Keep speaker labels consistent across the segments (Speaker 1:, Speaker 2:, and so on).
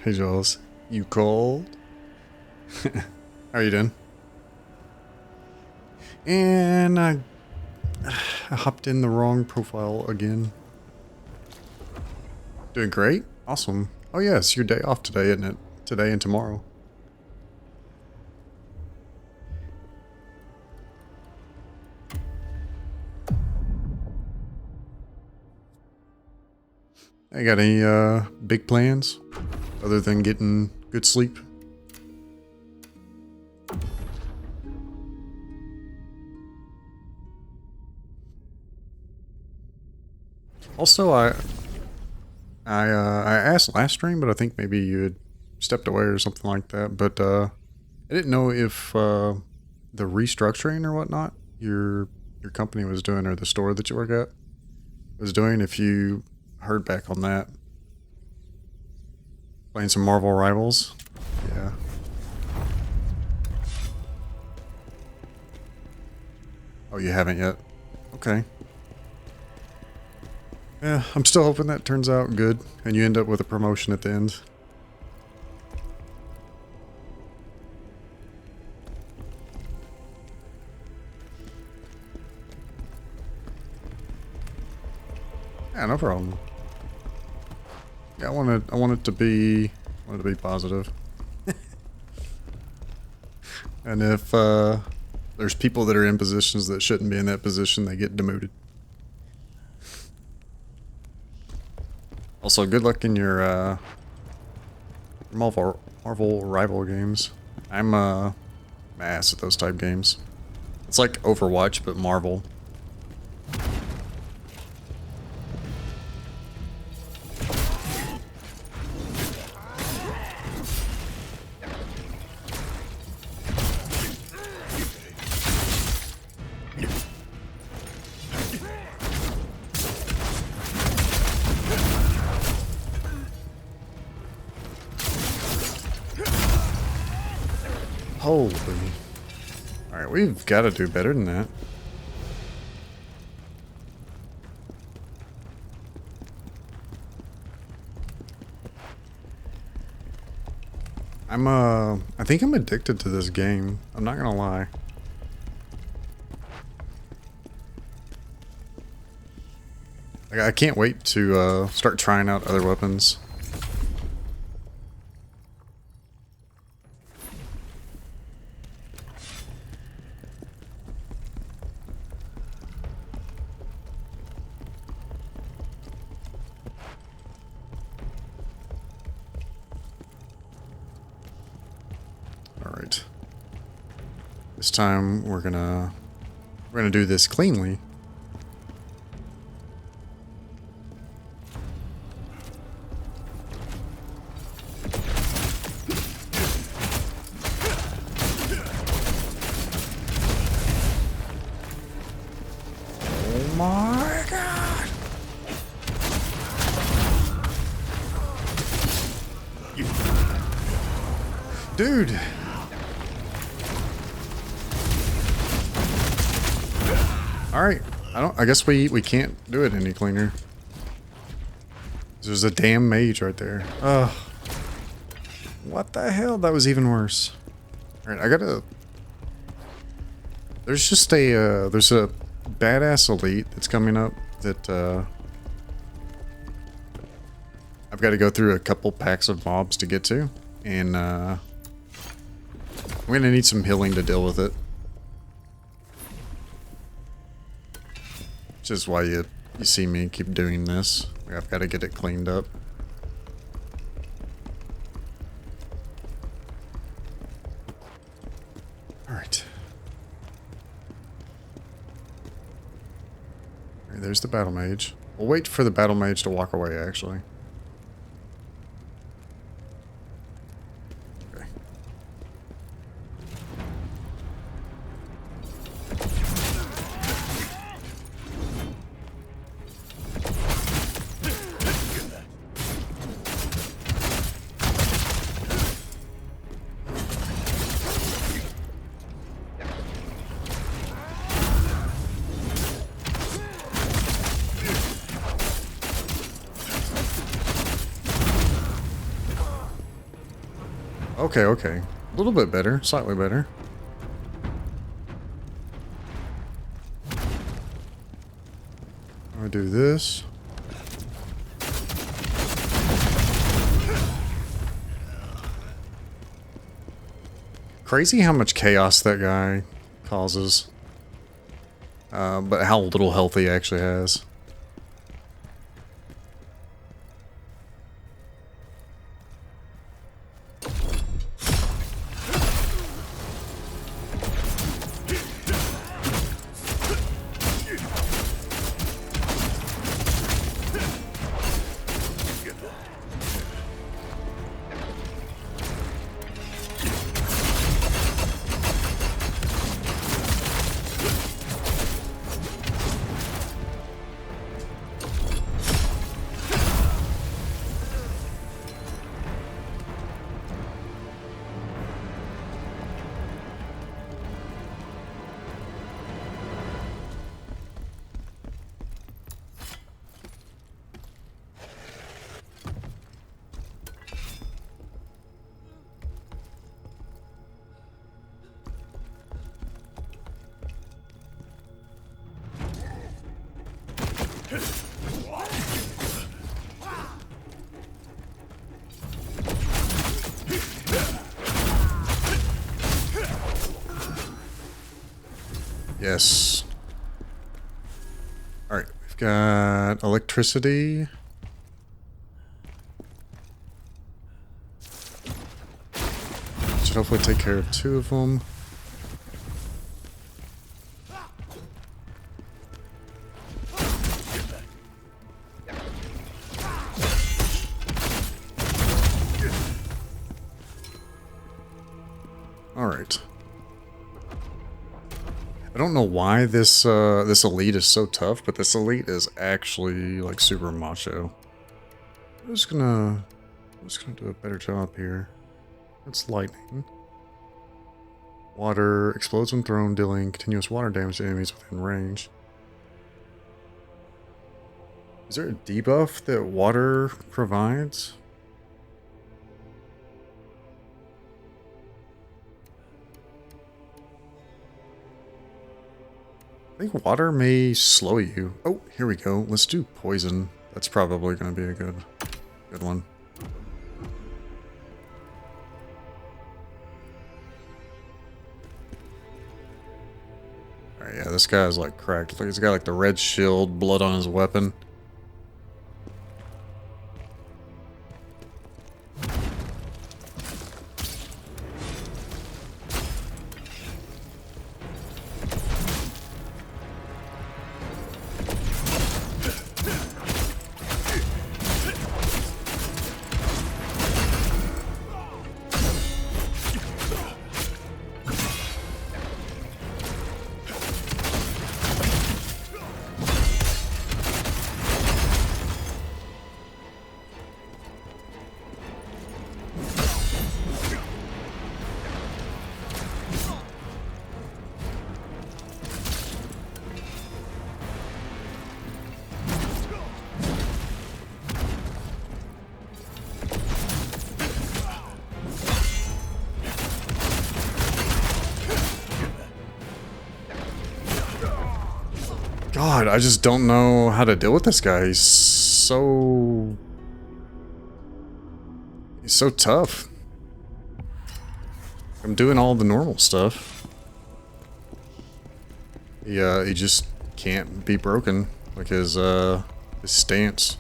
Speaker 1: Hey Jules, you cold? How are you doing? And I hopped in the wrong profile again. Doing great? Awesome. Oh yeah, it's your day off today, isn't it? Today and tomorrow. I got any big plans other than getting good sleep? Also, I asked last stream, but I think maybe you had stepped away or something like that. But I didn't know if the restructuring or whatnot your company was doing, or the store that you work at was doing. If you heard back on that, playing some Marvel Rivals, yeah. Oh, you haven't yet? Okay. Yeah, I'm still hoping that turns out good and you end up with a promotion at the end. Yeah, no problem. Yeah, I want it to be positive. And if there's people that are in positions that shouldn't be in that position, they get demoted. Also, good luck in your Marvel Rival games. I'm ass at those type games. It's like Overwatch, but Marvel. Holy. Alright, we've got to do better than that. I think I'm addicted to this game. I'm not gonna lie. Like, I can't wait to start trying out other weapons. Alright. This time we're gonna do this cleanly. Oh my god! Dude! Alright. I guess we can't do it any cleaner. There's a damn mage right there. Ugh. What the hell? That was even worse. Alright, I gotta... There's just a, there's a badass elite that's coming up that, I've got to go through a couple packs of mobs to get to. And, I'm gonna need some healing to deal with it. Which is why you see me keep doing this. I've got to get it cleaned up. Alright. Alright, there's the battle mage. We'll wait for the battle mage to walk away, actually. Okay. Okay, okay. A little bit better. Slightly better. I'll do this. Crazy how much chaos that guy causes. But how little health he actually has. Yes. Alright, we've got electricity. Should hopefully take care of 2 of them. Alright. I don't know why this this elite is so tough, but this elite is actually like super macho. I'm just gonna do a better job here. It's lightning. Water explodes when thrown, dealing continuous water damage to enemies within range. Is there a debuff that water provides? I think water may slow you. Oh, here we go. Let's do poison. That's probably going to be a good one. Alright, yeah, this guy's like cracked. He's got like the red shield, blood on his weapon. God, I just don't know how to deal with this guy. He's so tough. I'm doing all the normal stuff. He just can't be broken. Like his stance.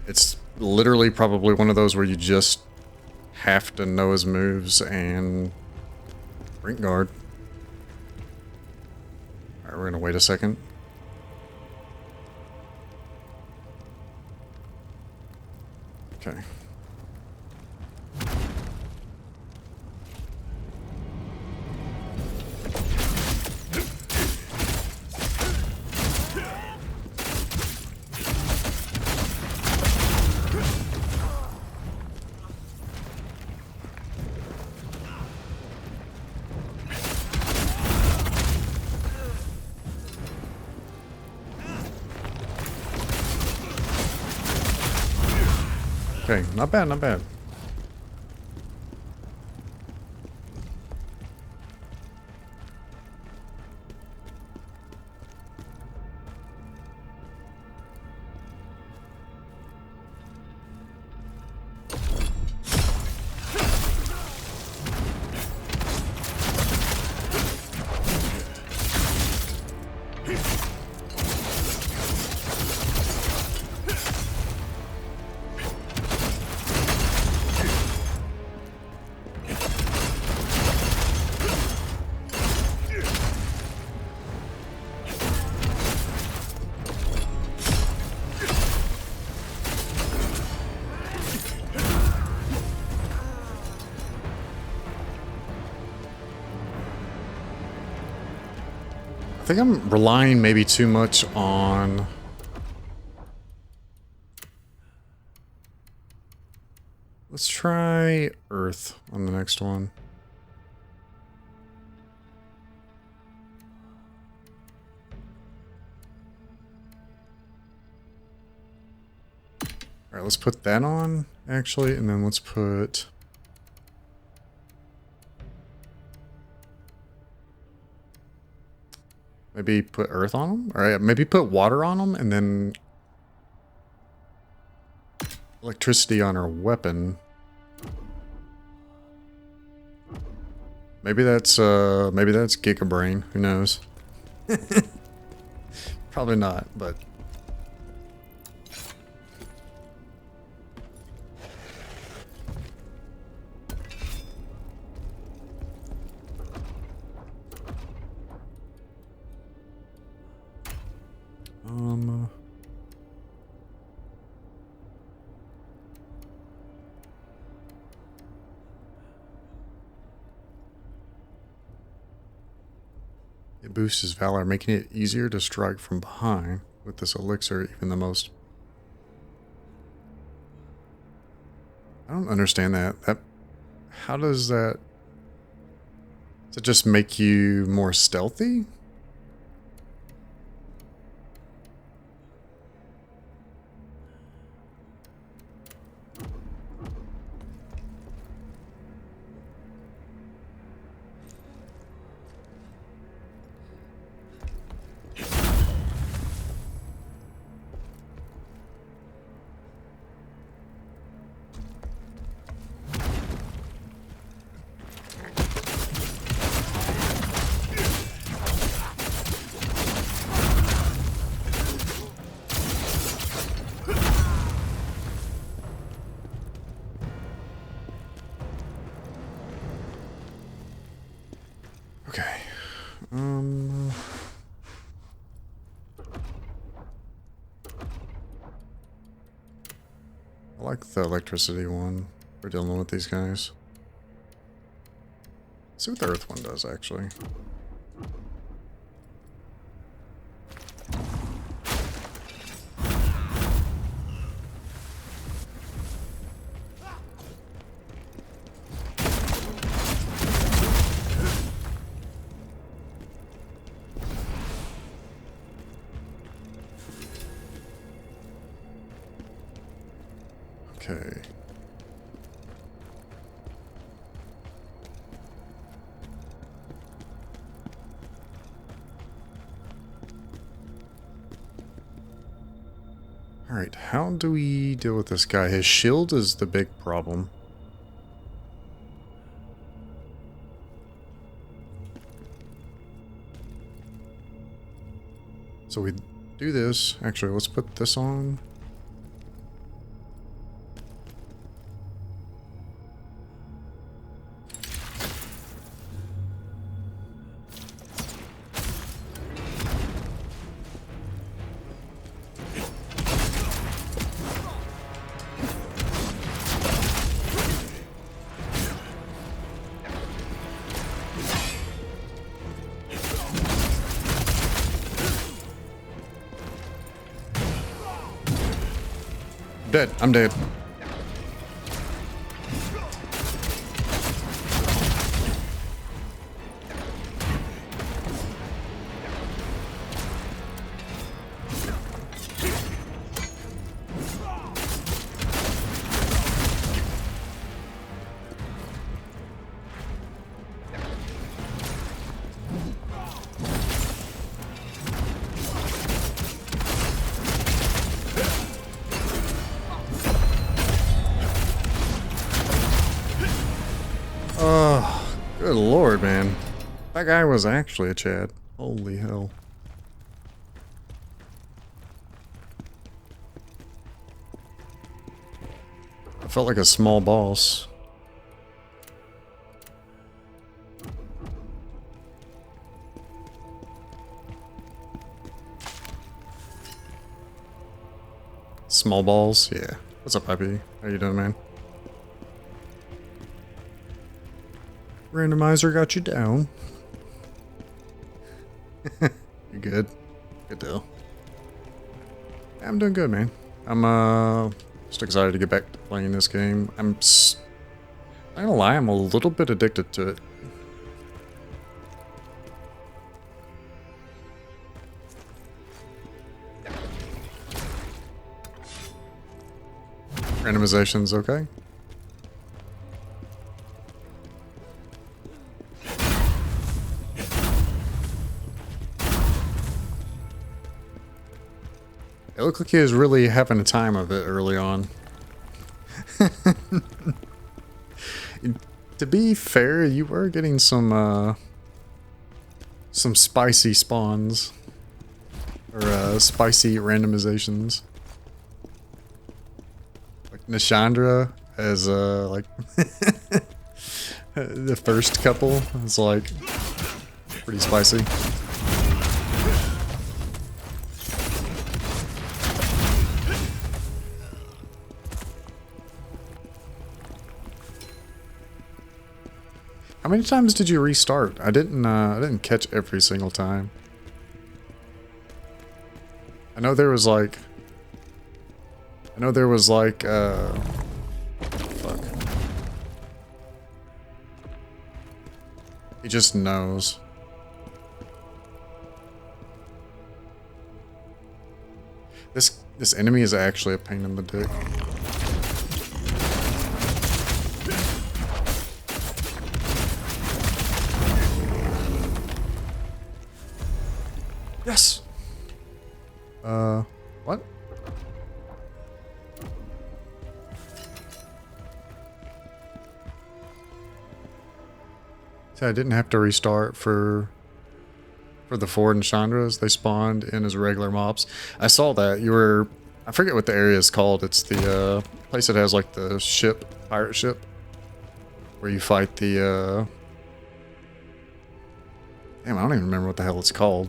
Speaker 1: It's literally probably one of those where you just have to know his moves and brink guard. Alright, we're gonna wait a second. Okay. Okay, not bad, not bad. I think I'm relying maybe too much on... Let's try Earth on the next one. Alright, let's put that on, actually, and then let's put... Maybe put Earth on them? Alright, maybe put water on them, and then... Electricity on our weapon. Maybe that's Giga Brain, who knows? Probably not, but... It boosts his valor, making it easier to strike from behind with this elixir, even the most... I don't understand that. How does that... Does it just make you more stealthy? Okay. I like the electricity one for dealing with these guys. Let's see what the earth one does, actually. Okay. Alright, how do we deal with this guy? His shield is the big problem. So we do this. Actually, let's put this on. Dead. I'm dead. weird, man. That guy was actually a Chad. Holy hell. I felt like a small boss. Small balls? Yeah. What's up, Happy? How you doing, man? Randomizer got you down. You good? Good deal. Yeah, I'm doing good, man. I'm just excited to get back to playing this game. Not gonna lie, I'm a little bit addicted to it. Randomization's okay. It looked like he was really having a time of it early on. To be fair, you were getting some spicy spawns. Or spicy randomizations. Like Nashandra as like the first couple is like pretty spicy. How many times did you restart? I didn't catch every single time. I know there was like fuck. He just knows. This enemy is actually a pain in the dick. Yes. What? See, I didn't have to restart for the Ford and Chandras. They spawned in as regular mobs. I saw that. You were... I forget what the area is called. It's the place that has like the ship, pirate ship, where you fight the damn, I don't even remember what the hell it's called.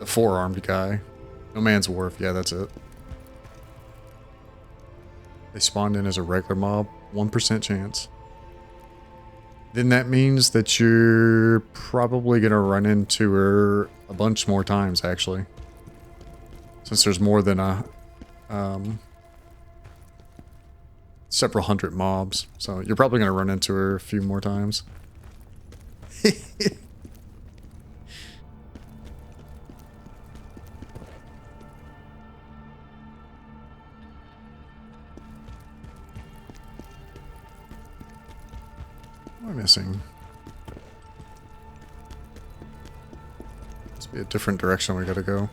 Speaker 1: The four-armed guy. No Man's Wharf. Yeah, that's it. They spawned in as a regular mob. 1% chance. Then that means that you're probably going to run into her a bunch more times, actually. Since there's more than several hundred mobs. So you're probably going to run into her a few more times. What am I missing? Must be a different direction we gotta go.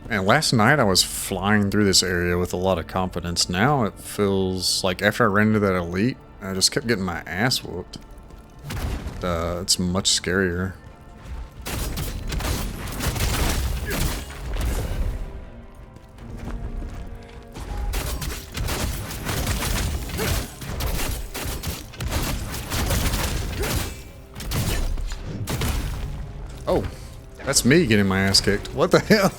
Speaker 1: Man, last night I was flying through this area with a lot of confidence. Now it feels like after I ran into that elite, I just kept getting my ass whooped. It's much scarier. Oh, that's me getting my ass kicked. What the hell?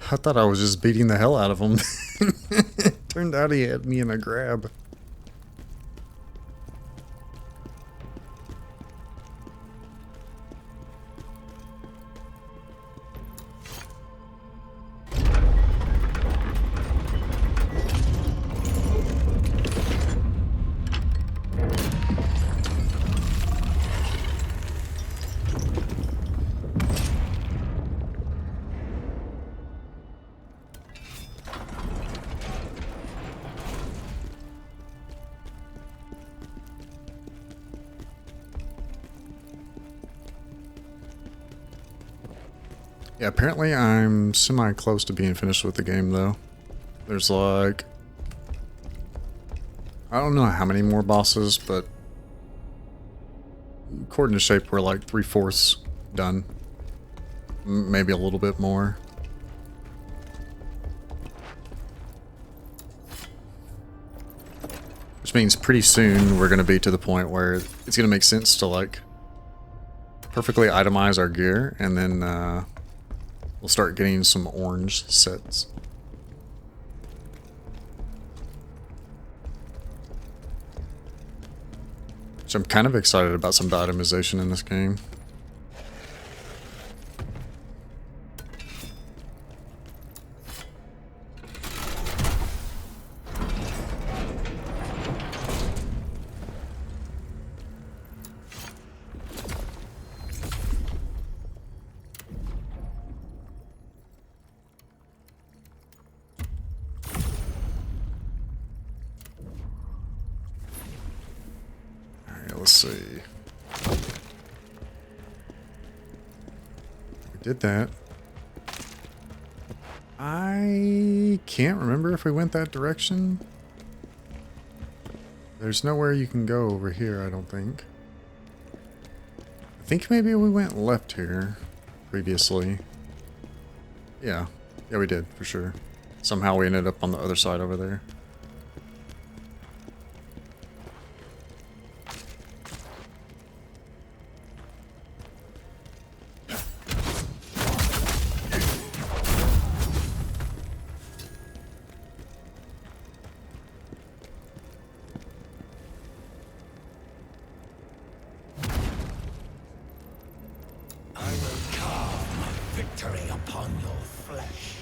Speaker 1: I thought I was just beating the hell out of him. Turned out he had me in a grab. Yeah, apparently I'm semi-close to being finished with the game, though. There's like... I don't know how many more bosses, but... according to Shape, we're like 3/4 done. Maybe a little bit more. Which means pretty soon we're going to be to the point where it's going to make sense to like perfectly itemize our gear, and then we'll start getting some orange sets. Which I'm kind of excited about some of the itemization in this game. Let's see. We did that. I can't remember if we went that direction. There's nowhere you can go over here, I don't think. I think maybe we went left here previously. Yeah. Yeah, we did, for sure. Somehow we ended up on the other side over there.
Speaker 2: Victory upon your flesh.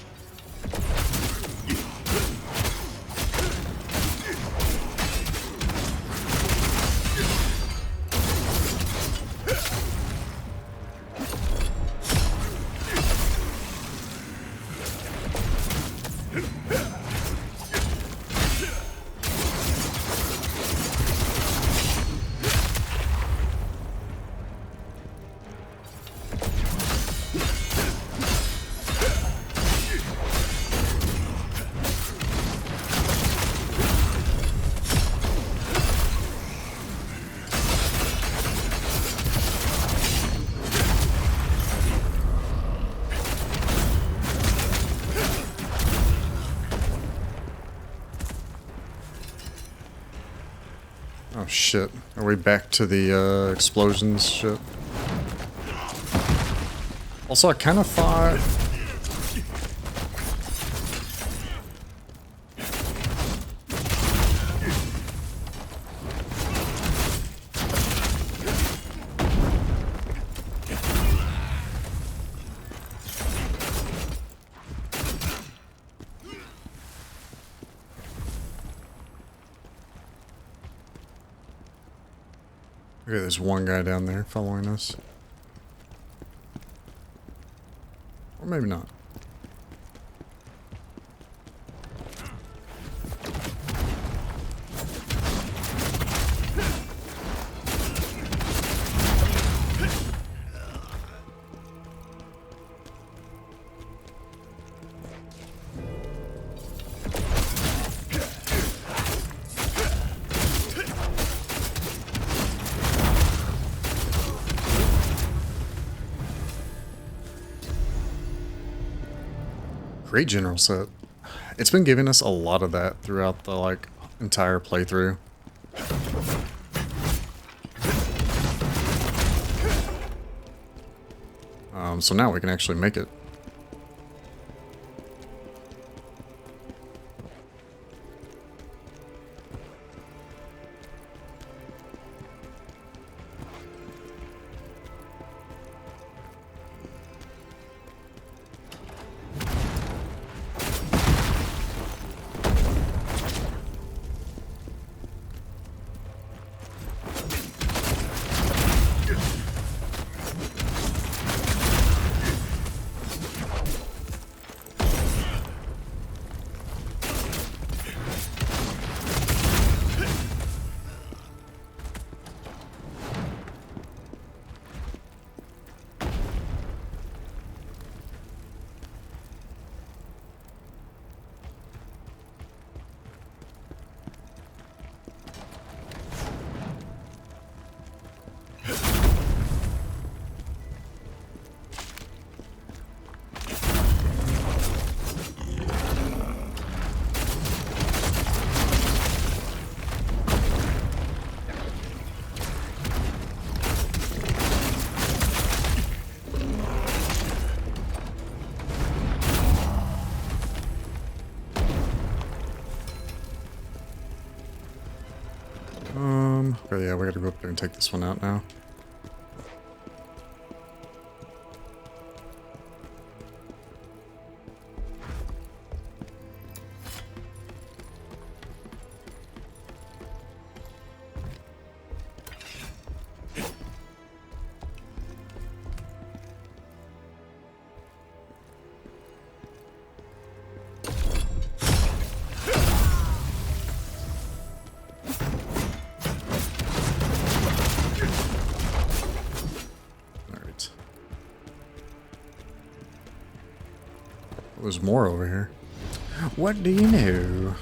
Speaker 1: Oh shit. Are we back to the explosions shit? Also, I kind of thought... Okay, there's one guy down there following us. Or maybe not. Great general set. It's been giving us a lot of that throughout the like entire playthrough. So now we can actually make it. yeah, we gotta go up there and take this one out now. There's more over here. What do you know?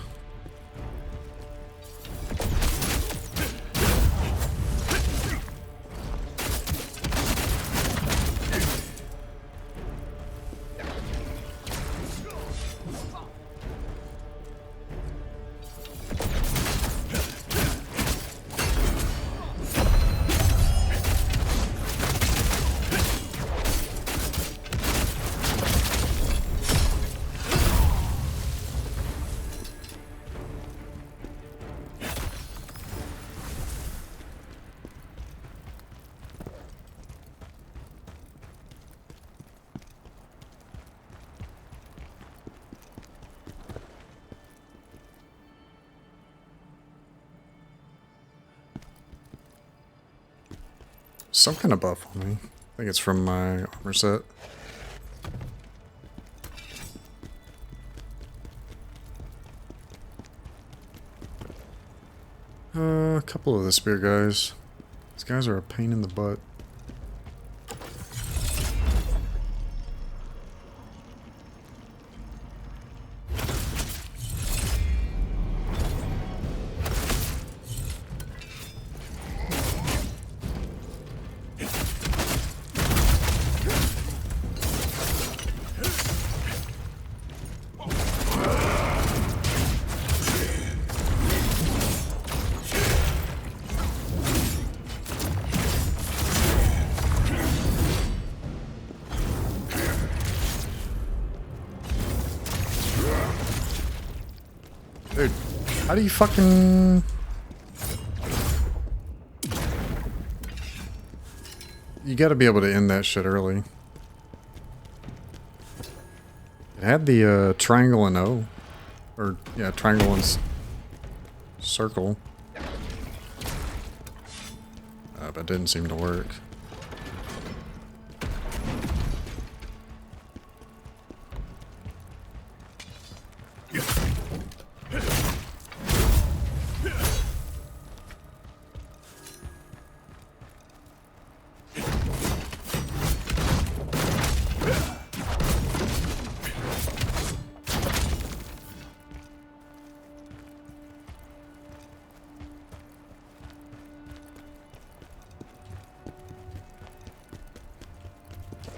Speaker 1: Some kind of buff on me. I think it's from my armor set. A couple of the spear guys. These guys are a pain in the butt. Dude, how do you fucking... You gotta be able to end that shit early. It had the triangle and O. Or, yeah, triangle and circle. But didn't seem to work.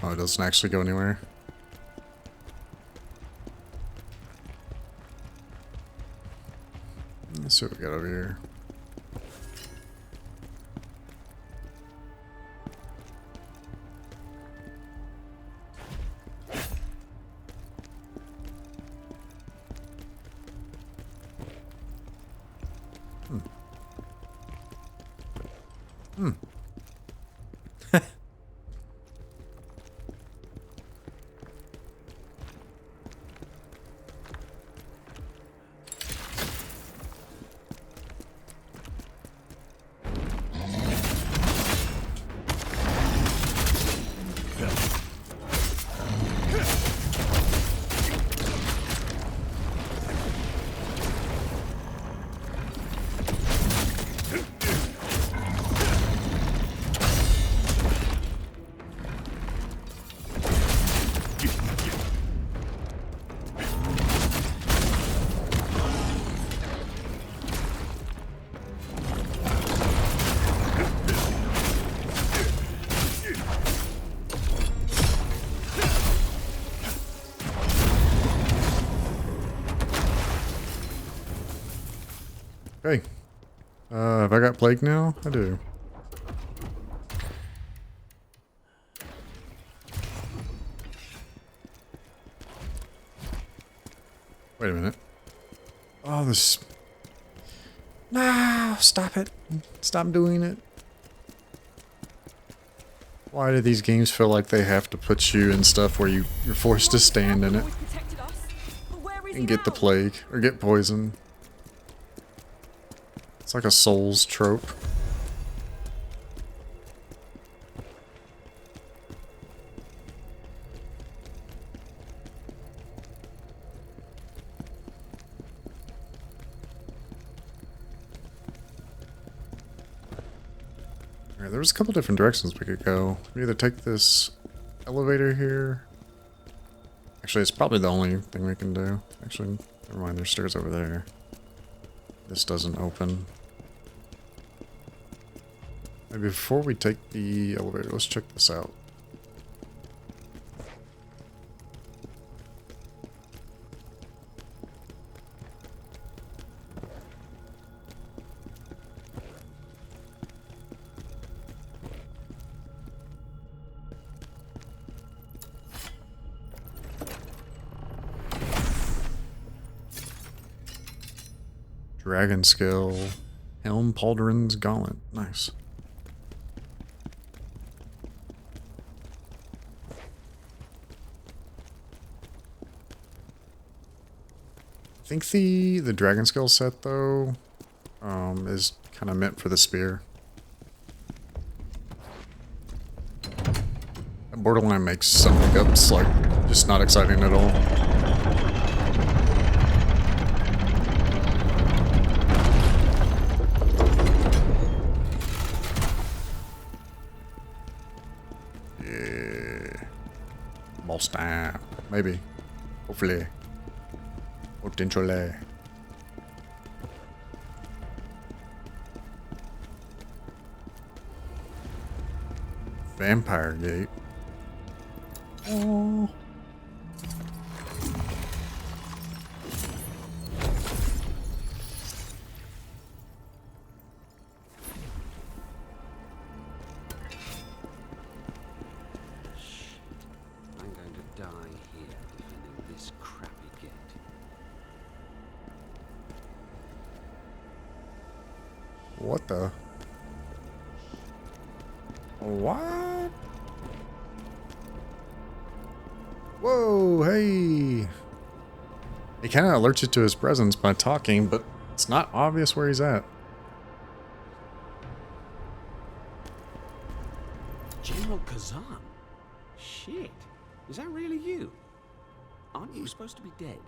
Speaker 1: Oh, it doesn't actually go anywhere. Let's see what we got over here. Okay. Have I got plague now? I do. Wait a minute. Oh, this... No, stop it. Stop doing it. Why do these games feel like they have to put you in stuff where you're forced to stand in it and get the plague or get poisoned? It's like a Souls trope. Alright, there was a couple different directions we could go. We either take this elevator here. Actually, it's probably the only thing we can do. Actually, never mind, there's stairs over there. This doesn't open. Maybe before we take the elevator, let's check this out. Dragon Skill. Helm Pauldron's Gauntlet. Nice. I think the Dragon Skill set, though, is kind of meant for the spear. Borderline makes some hiccups, like, just not exciting at all. Boss time. Maybe. Hopefully. Potentially. Vampire Gate. Oh. What the? What? Whoa, hey. He kind of alerts you to his presence by talking, but it's not obvious where he's at.
Speaker 3: General Kazan? Shit. Is that really you? Aren't you supposed to be dead?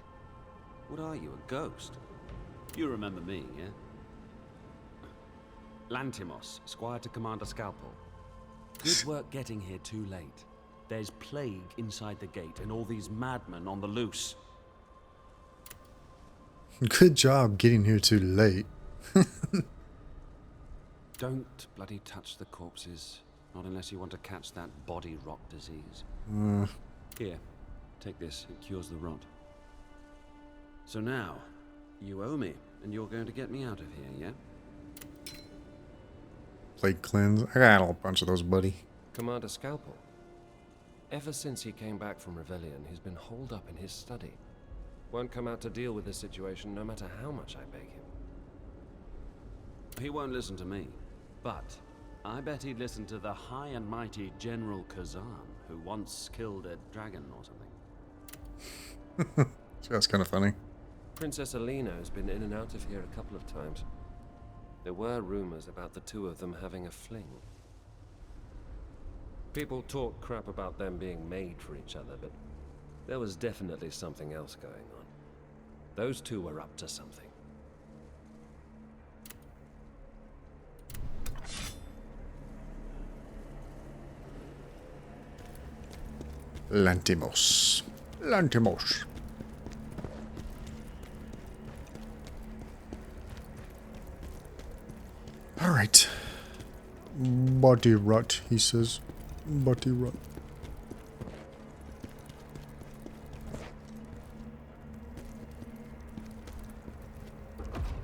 Speaker 3: What are you, a ghost? You remember me, yeah? Lantimos, Squire to Commander Scalpel. Good work getting here too late. There's plague inside the gate and all these madmen on the loose.
Speaker 1: Good job getting here too late.
Speaker 3: Don't bloody touch the corpses. Not unless you want to catch that body rot disease. Here, take this. It cures the rot. So now, you owe me, and you're going to get me out of here, yeah?
Speaker 1: Plague cleanse. I got a bunch of those, buddy.
Speaker 4: Commander Scalpel. Ever since he came back from Rebellion, he's been holed up in his study. Won't come out to deal with this situation no matter how much I beg him.
Speaker 3: He won't listen to me, but I bet he'd listen to the high and mighty General Kazan, who once killed a dragon or something.
Speaker 1: That's kind of funny.
Speaker 4: Princess Alina has been in and out of here a couple of times. There were rumors about the two of them having a fling. People talk crap about them being made for each other, but there was definitely something else going on. Those two were up to something.
Speaker 1: Lantimos. Lantimos. Alright. Body rot, he says. Body rot.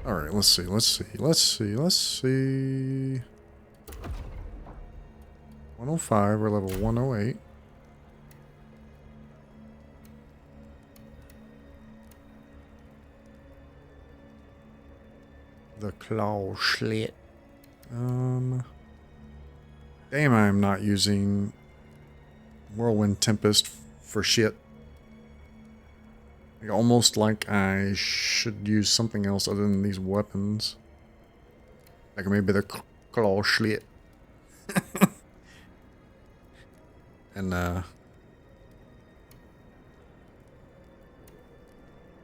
Speaker 1: Alright, let's see. Let's see. 105, we're level 108. the claw slit. Damn, I am not using Whirlwind Tempest for shit. Like, almost like I should use something else other than these weapons. Like maybe the claw slit. And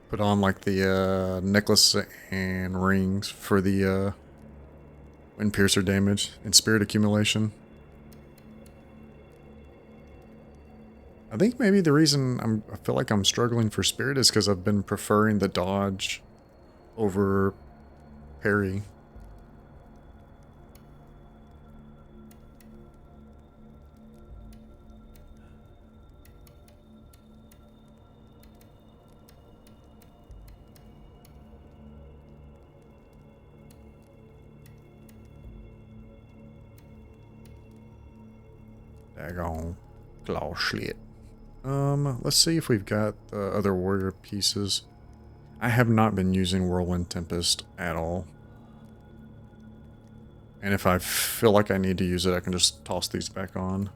Speaker 1: put on like the necklace and rings for the wind piercer damage and spirit accumulation. I think maybe the reason I feel like I'm struggling for spirit is because I've been preferring the dodge over parry. Daggone claw slit. Let's see if we've got the other warrior pieces. I have not been using Whirlwind Tempest at all. And if I feel like I need to use it, I can just toss these back on.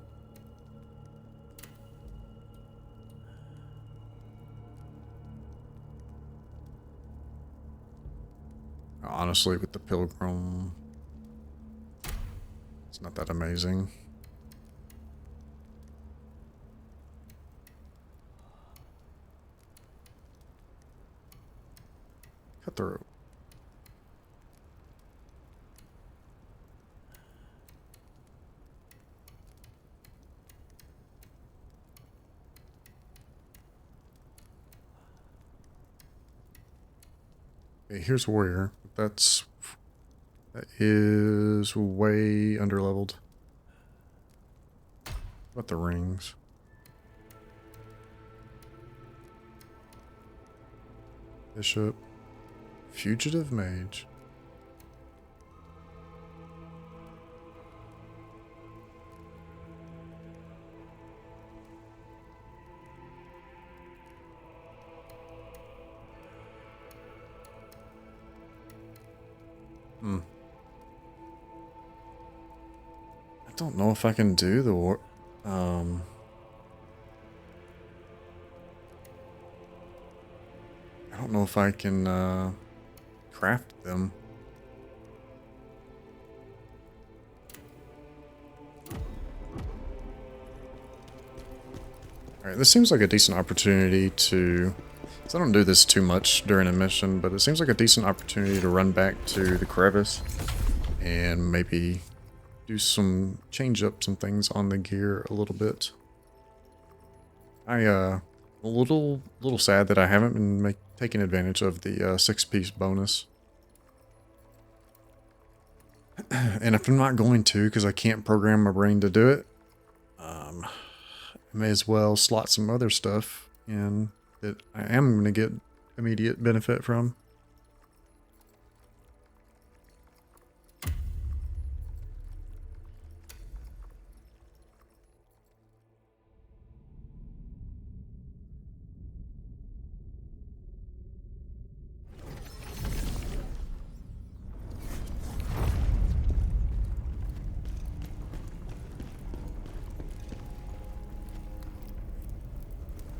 Speaker 1: Honestly, with the Pilgrim, it's not that amazing. Cut the rope. Okay, here's warrior. That is way underleveled. What about the rings? Bishop. Fugitive mage. I don't know if I can do the war. I don't know if I can craft them. Alright, this seems like a decent opportunity to... So I don't do this too much during a mission, but it seems like a decent opportunity to run back to the crevice and maybe change up some things on the gear a little bit. A little sad that I haven't been taking advantage of the 6-piece bonus. And if I'm not going to, because I can't program my brain to do it, I may as well slot some other stuff in that I am going to get immediate benefit from.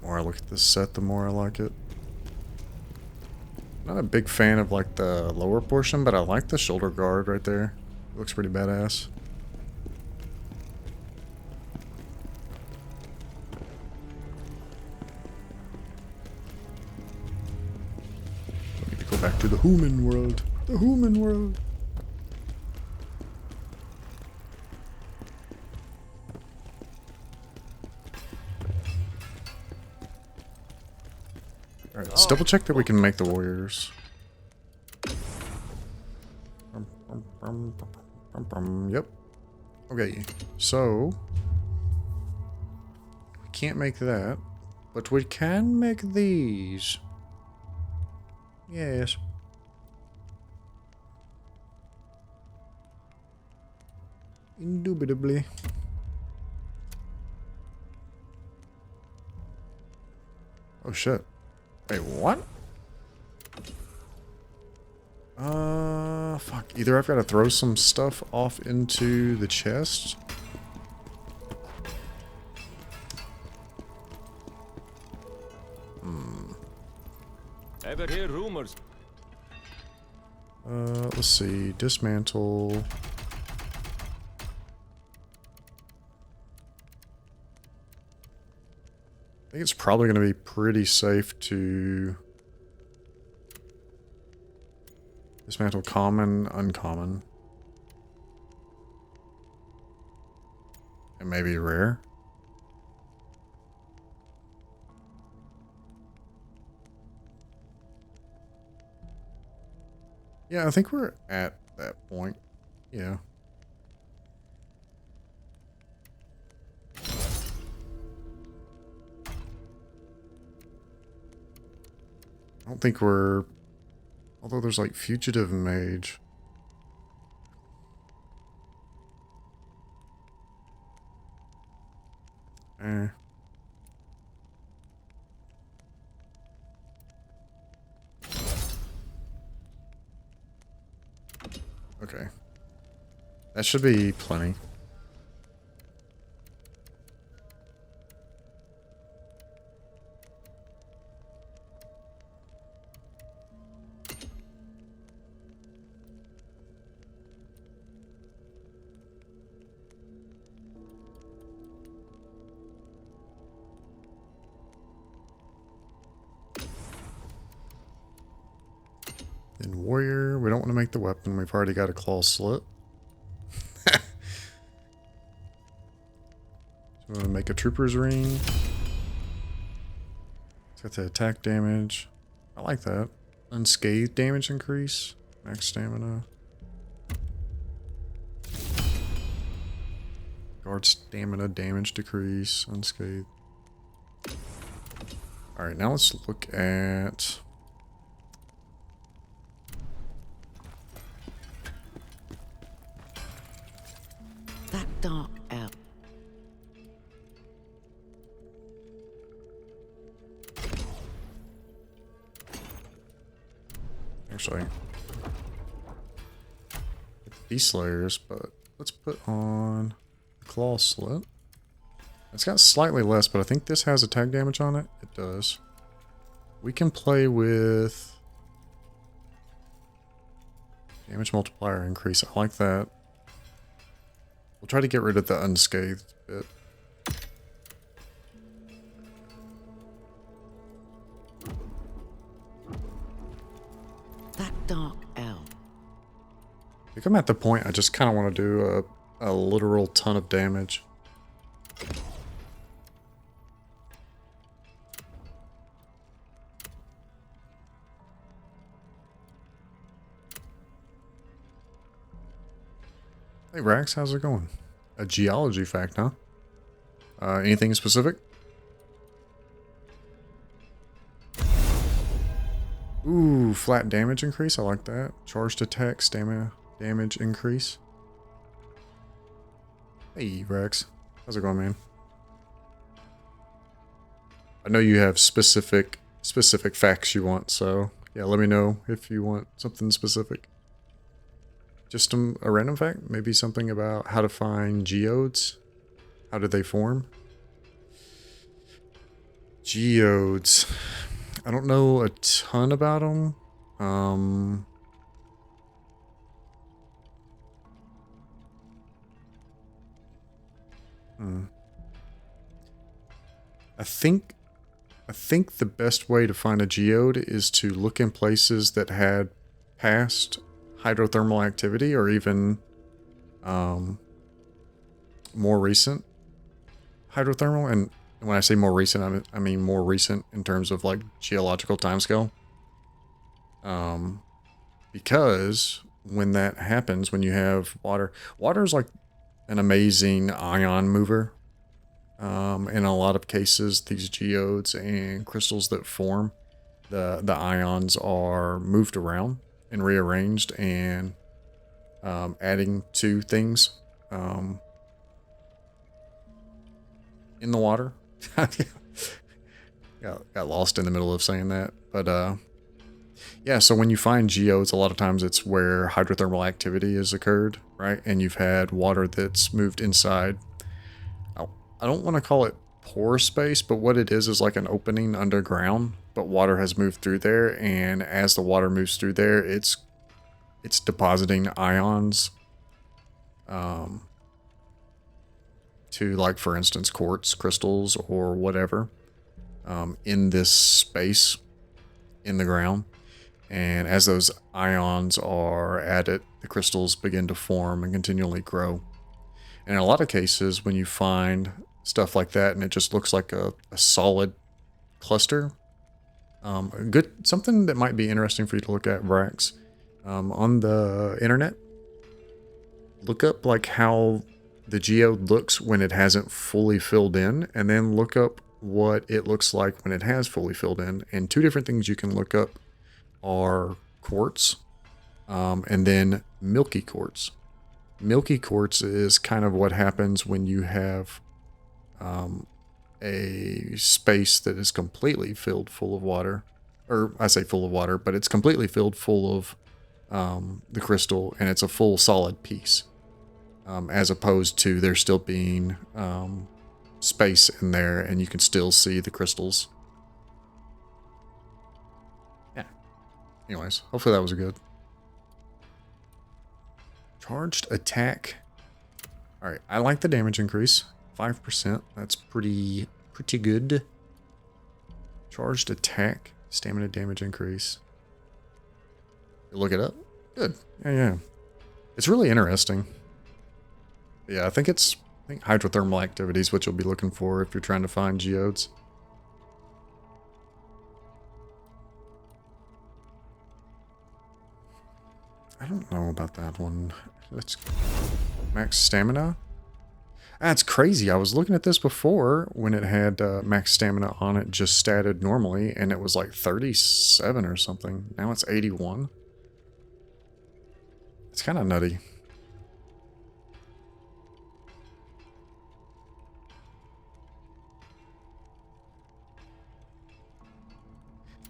Speaker 1: The more I look at this set, the more I like it. Not a big fan of like the lower portion, but I like the shoulder guard right there. It looks pretty badass. I need to go back to the human world. The human world. Alright, let's double check that we can make the warriors. Yep. Okay, so we can't make that, but we can make these. Yes. Indubitably. Oh shit. Wait, what? Fuck. Either I've got to throw some stuff off into the chest.
Speaker 4: Ever hear rumors?
Speaker 1: Let's see. Dismantle. I think it's probably going to be pretty safe to dismantle common, uncommon, and maybe rare. Yeah, I think we're at that point. Yeah. I don't think we're... Although there's like Fugitive Mage. Eh. Okay. That should be plenty. Then warrior, we don't want to make the weapon. We've already got a claw slit. So we want to make a trooper's ring. It's got the attack damage. I like that. Unscathed damage increase. Max stamina. Guard stamina damage decrease. Unscathed. Alright, now let's look at...
Speaker 5: That dark elf.
Speaker 1: Actually, Beast Slayers, but let's put on the Claw Slit. It's got slightly less, but I think this has attack damage on it. It does. We can play with damage multiplier increase. I like that. We'll try to get rid of the unscathed bit.
Speaker 5: That dark elf.
Speaker 1: I think I'm at the point I just kind of want to do a literal ton of damage. Hey Rax, how's it going? A geology fact, huh? Anything specific? Ooh, flat damage increase. I like that. Charged attack, stamina damage increase. Hey Rex, how's it going, man? I know you have specific facts you want, so yeah, let me know if you want something specific. Just a random fact? Maybe something about how to find geodes? How did they form? Geodes. I don't know a ton about them. I think the best way to find a geode is to look in places that had past hydrothermal activity, or even more recent hydrothermal. And when I say more recent, I mean more recent in terms of like geological timescale. Because when that happens, when you have water is like an amazing ion mover. In a lot of cases, these geodes and crystals that form, the ions are moved around and rearranged and adding to things in the water. got lost in the middle of saying that, but Yeah, so when you find geodes, a lot of times it's where hydrothermal activity has occurred, right? And you've had water that's moved inside. I don't want to call it pore space, but what it is like an opening underground, but water has moved through there, and as the water moves through there, it's depositing ions to, like, for instance, quartz crystals or whatever in this space in the ground. And as those ions are added, the crystals begin to form and continually grow. And in a lot of cases, when you find stuff like that and it just looks like a solid cluster, something that might be interesting for you to look at, Vrax, on the internet, look up like how the geode looks when it hasn't fully filled in, and then look up what it looks like when it has fully filled in. And two different things you can look up are quartz, and then milky quartz. Milky quartz is kind of what happens when you have a space that is completely filled full of water. Or I say full of water, but it's completely filled full of the crystal, and it's a full solid piece. As opposed to there still being space in there and you can still see the crystals. Yeah. Anyways, hopefully that was good. Charged attack. Alright, I like the damage increase. 5%. That's pretty good. Charged attack. Stamina damage increase. Look it up. Good. Yeah. It's really interesting. Yeah, I think hydrothermal activity is what you'll be looking for if you're trying to find geodes. I don't know about that one. Let's max stamina. That's crazy. I was looking at this before when it had max stamina on it, just statted normally, and it was like 37 or something. Now it's 81. It's kind of nutty.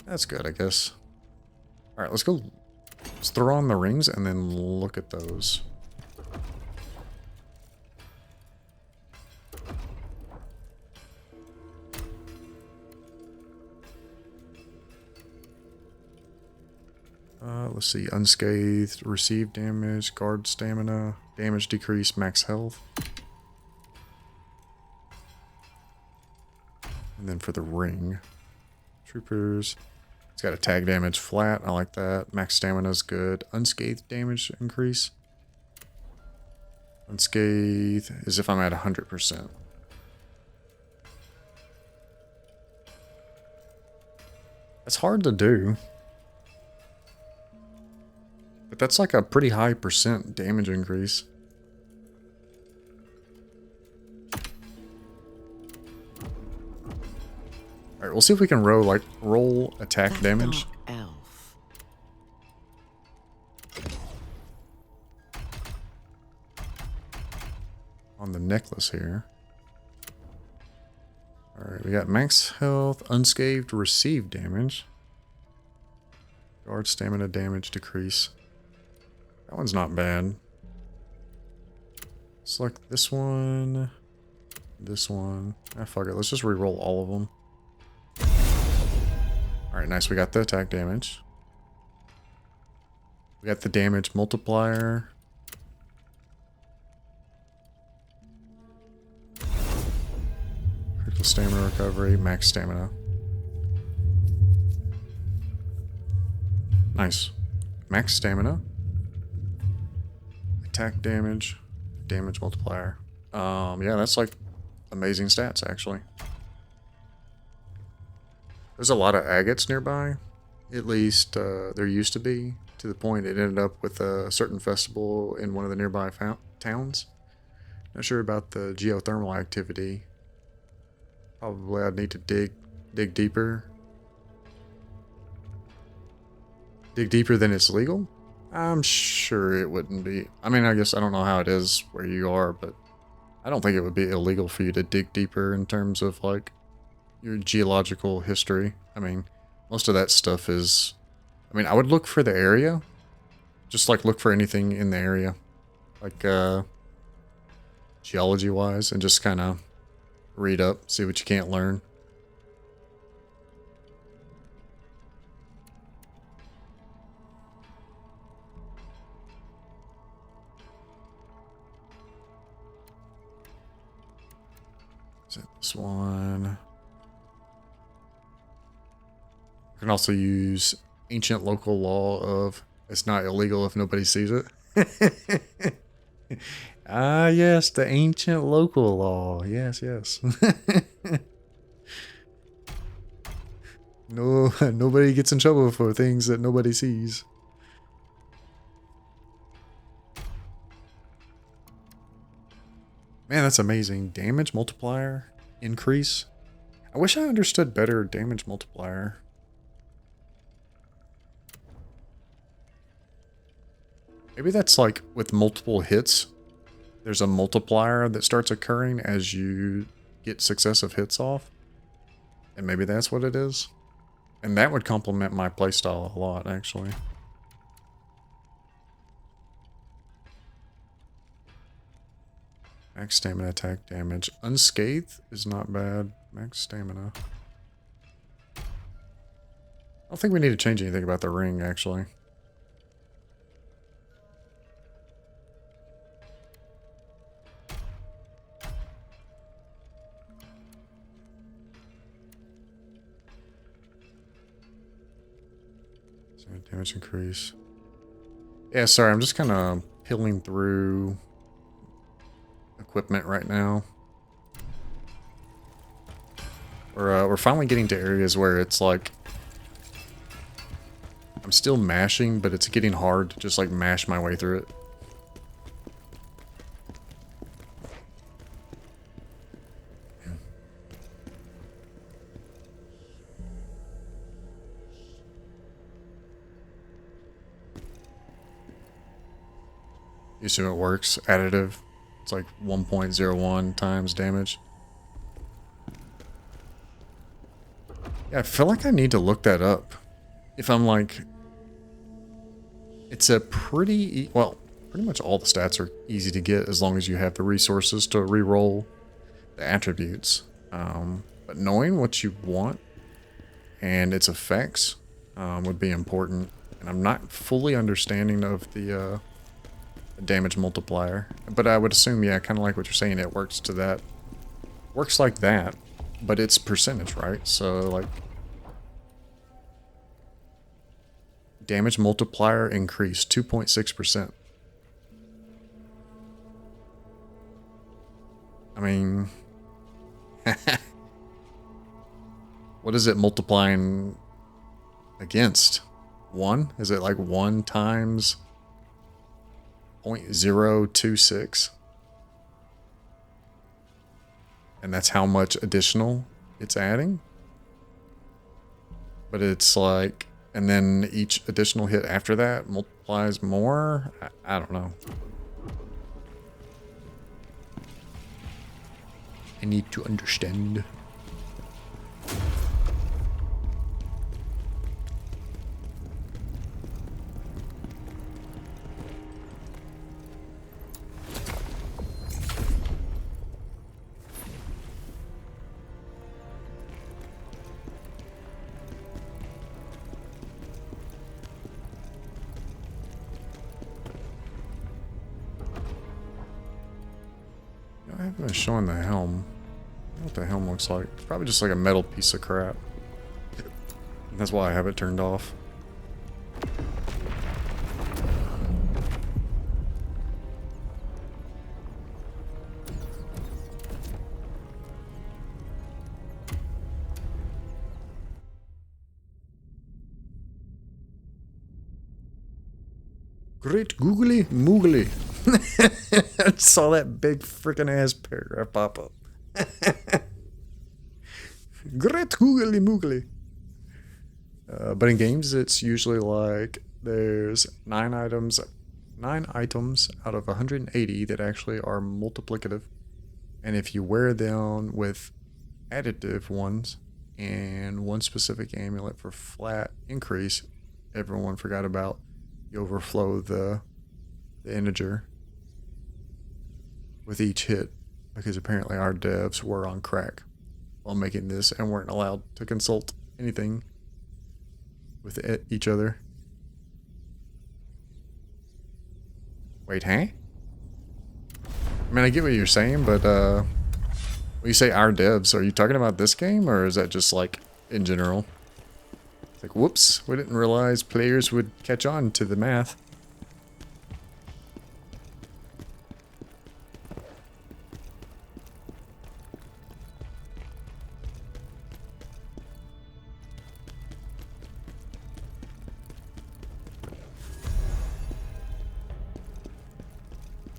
Speaker 1: That's good, I guess. Alright, let's go. Let's throw on the rings and then look at those. Let's see. Unscathed, receive damage, guard stamina, damage decrease, max health. And then for the ring, troopers. It's got attack damage flat. I like that. Max stamina is good. Unscathed damage increase. Unscathed is if I'm at 100%. That's hard to do. But that's like a pretty high percent damage increase. Alright, we'll see if we can roll attack
Speaker 5: That
Speaker 1: damage.
Speaker 5: dark elf.
Speaker 1: On the necklace here. Alright, we got max health, unscathed, receive damage. Guard stamina damage decrease. That one's not bad. Select this one. This one. Ah, fuck it. Let's just re-roll all of them. Alright, nice. We got the attack damage. We got the damage multiplier. Critical stamina recovery, max stamina. Nice. Max stamina. Attack damage. Damage multiplier. Yeah, that's like amazing stats, actually. There's a lot of agates nearby. At least there used to be, to the point it ended up with a certain festival in one of the nearby towns. Not sure about the geothermal activity. Probably I'd need to dig deeper. Dig deeper than it's legal? I'm sure it wouldn't be. I mean, I guess I don't know how it is where you are, but I don't think it would be illegal for you to dig deeper in terms of like your geological history. I mean, most of that stuff is I mean, I would look for the area. Just like look for anything in the area. Like geology wise, and just kind of read up, see what you can't learn. Is it this one? You can also use ancient local law of it's not illegal if nobody sees it. Ah, yes, the ancient local law. Yes, yes. No, nobody gets in trouble for things that nobody sees. Man, that's amazing. Damage multiplier increase. I wish I understood better damage multiplier. Maybe that's like with multiple hits. There's a multiplier that starts occurring as you get successive hits off. And maybe that's what it is. And that would complement my playstyle a lot, actually. Max stamina attack damage. Unscathed is not bad. Max stamina. I don't think we need to change anything about the ring, actually. Damage increase. Yeah, sorry, I'm just kind of peeling through equipment right now. We're finally getting to areas where it's like I'm still mashing, but it's getting hard to just like mash my way through it. You assume it works. Additive. It's like 1.01 times damage. Yeah, I feel like I need to look that up. If I'm like... It's a pretty... Well, pretty much all the stats are easy to get as long as you have the resources to re-roll the attributes. But knowing what you want and its effects would be important. And I'm not fully understanding of the damage multiplier, but I would assume, yeah, kind of like what you're saying, it works to that. Works like that, but it's percentage, right? So, like, damage multiplier increase 2.6%. I mean, what is it multiplying against? 1? Is it like 1 times 0.026? And that's how much additional it's adding? But it's like, and then each additional hit after that multiplies more? I don't know. I need to understand. I haven't been showing the helm. I don't know what the helm looks like. It's probably just like a metal piece of crap. That's why I have it turned off. Great googly moogly. I saw that big freaking ass paragraph pop up. Great googly moogly. But in games, it's usually like there's 9 items out of 180 that actually are multiplicative. And if you wear them with additive ones and one specific amulet for flat increase, everyone forgot about, you overflow the integer with each hit, because apparently our devs were on crack while making this and weren't allowed to consult anything with each other. Wait, huh? I mean, I get what you're saying, but when you say our devs, are you talking about this game, or is that just like in general? It's like, whoops, we didn't realize players would catch on to the math.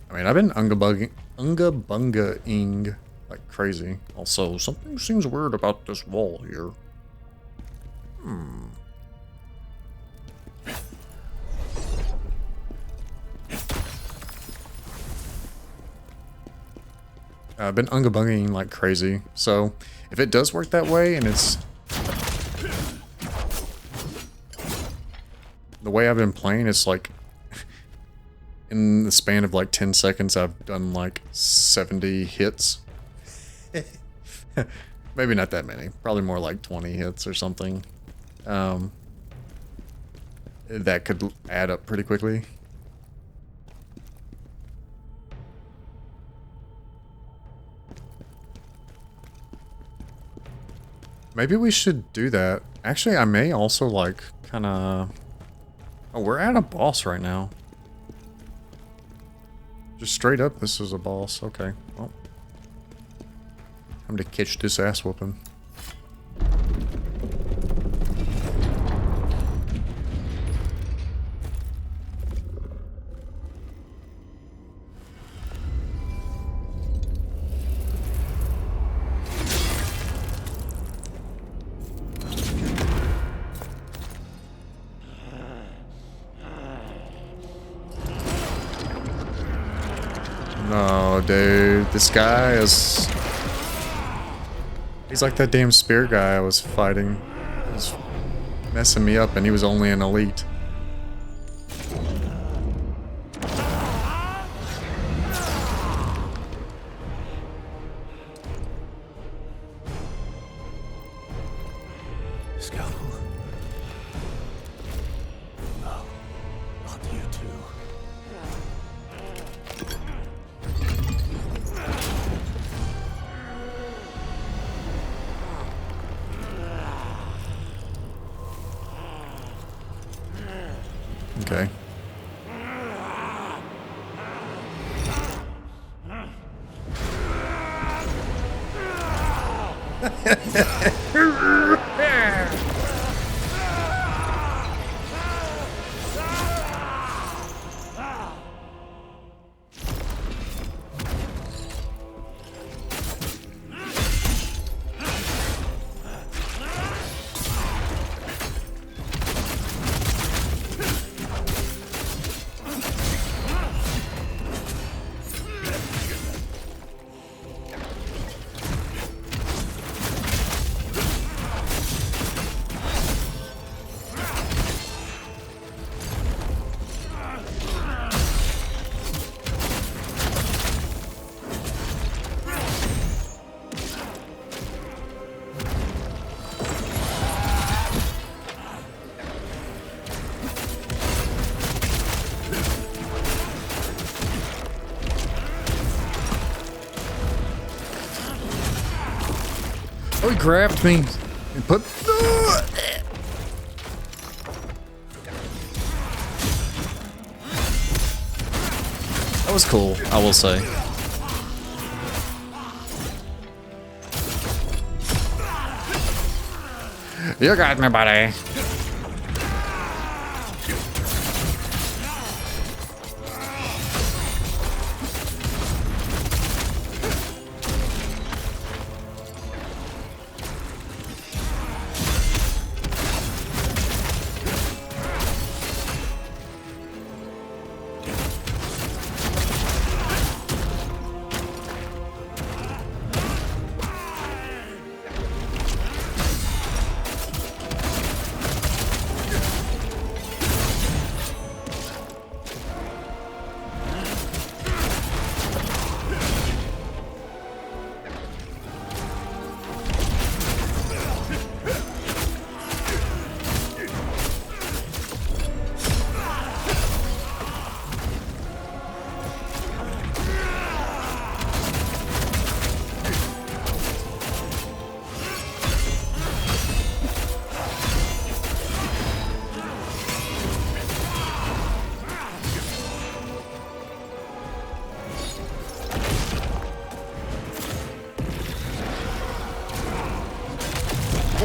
Speaker 1: I mean, I've been unga-bunga-ing like crazy. Also, something seems weird about this wall here. I've been unga-bungaing like crazy. So, if it does work that way, and it's... the way I've been playing, it's like... in the span of like 10 seconds, I've done like 70 hits. Maybe not that many. Probably more like 20 hits or something. That could add up pretty quickly. Maybe we should do that. Actually, I may also like kind of... oh, we're at a boss right now. Just straight up, this is a boss. Okay, well. Time to catch this ass whooping. No, dude, this guy is... he's like that damn spear guy I was fighting. He was messing me up, and he was only an elite.
Speaker 2: Skull. No, not you too.
Speaker 1: Okay. Oh, he grabbed me and put... that was cool, I will say. You got me, buddy.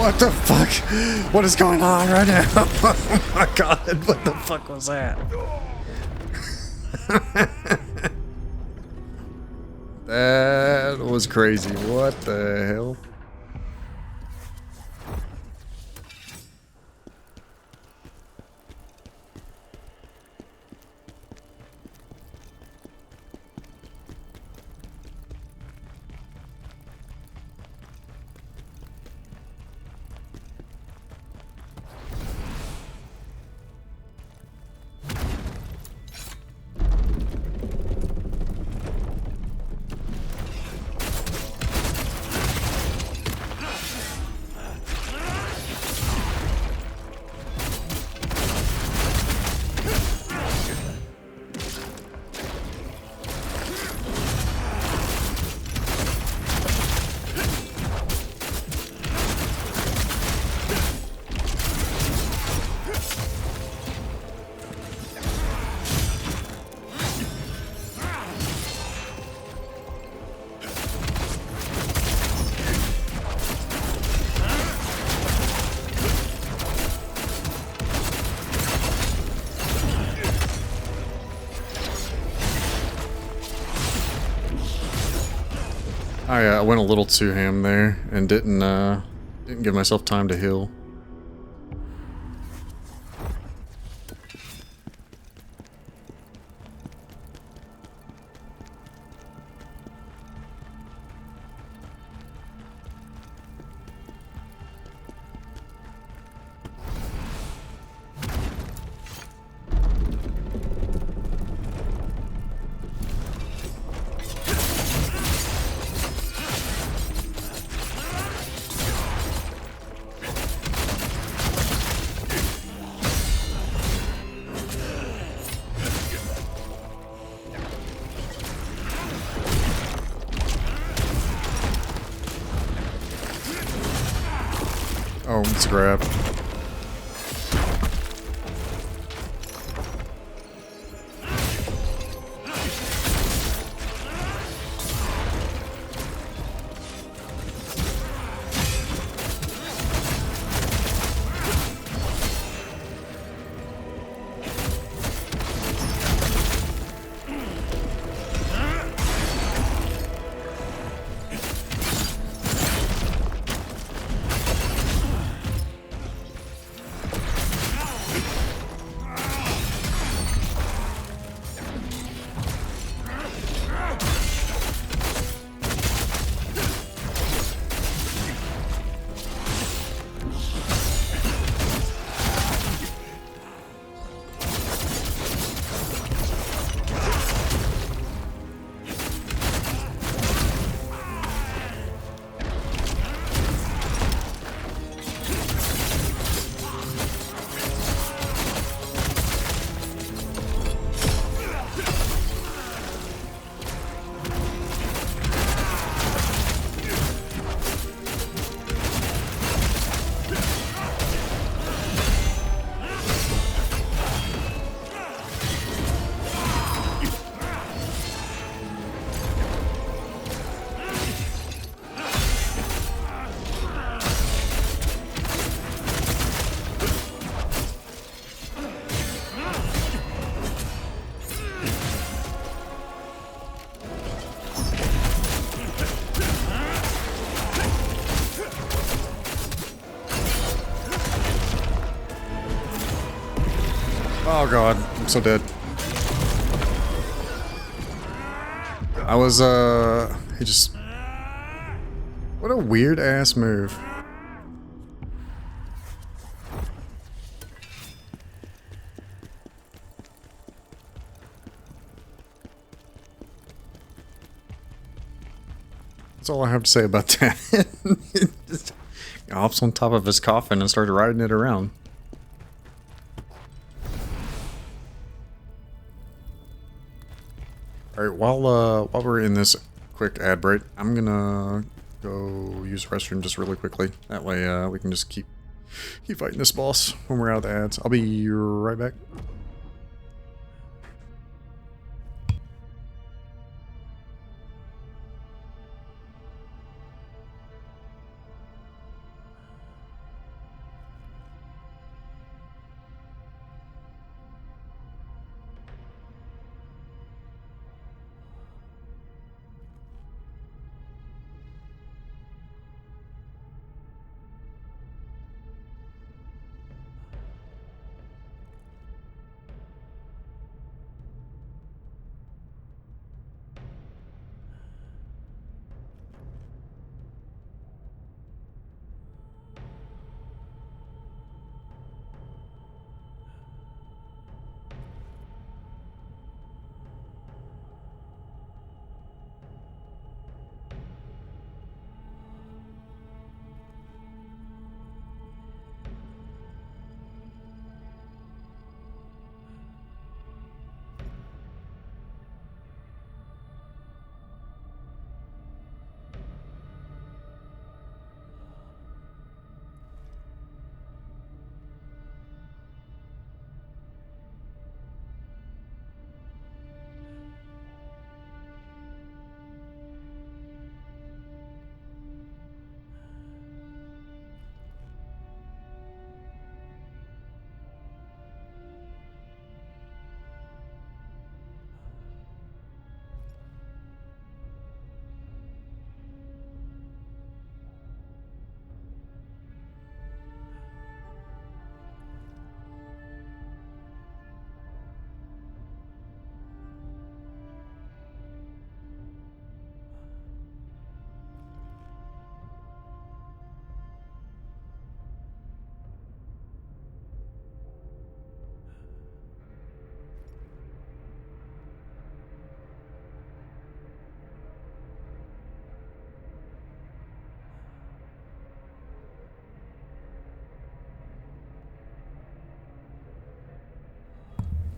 Speaker 1: What the fuck? What is going on right now? Oh my god, what the fuck was that? That was crazy. What the hell? I went a little too ham there and didn't give myself time to heal. Oh, let's grab. Oh god, I'm so dead. He just... What a weird ass move. That's all I have to say about that. He just hops on top of his coffin and started riding it around. Alright, while we're in this quick ad break, I'm gonna go use the restroom just really quickly. That way we can just keep fighting this boss when we're out of the ads. I'll be right back.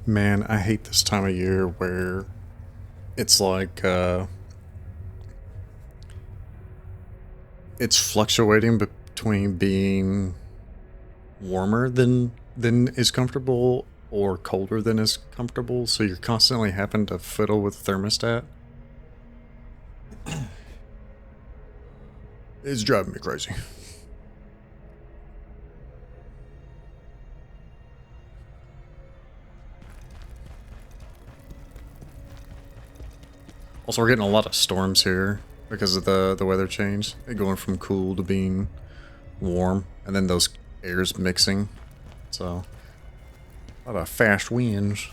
Speaker 1: Man, I hate this time of year where it's like it's fluctuating between being warmer than is comfortable or colder than is comfortable, so you're constantly having to fiddle with the thermostat. It's driving me crazy. Also, we're getting a lot of storms here because of the weather change. They're going from cool to being warm, and then those airs mixing. So, a lot of fast winds.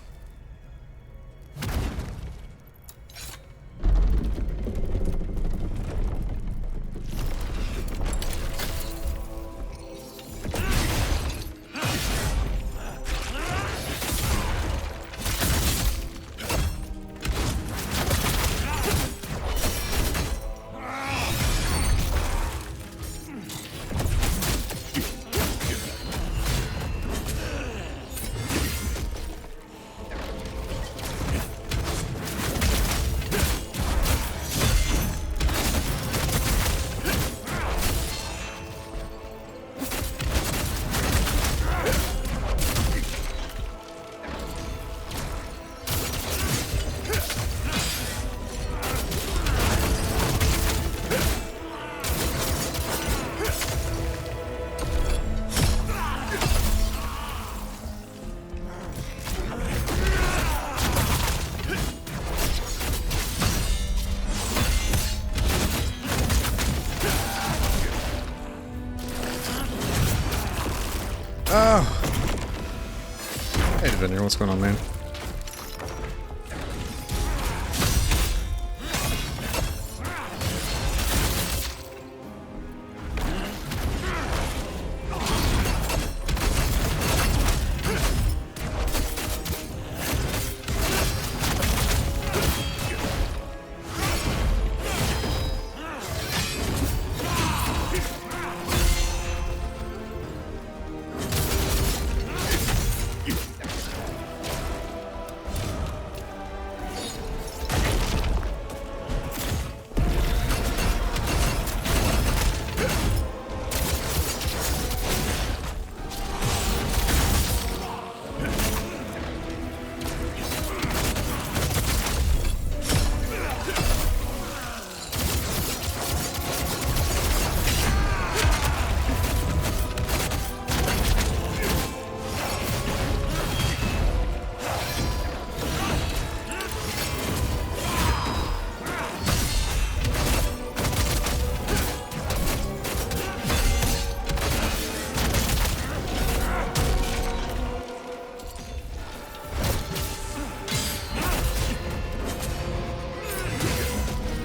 Speaker 1: Oh! Hey, Devender, what's going on, man?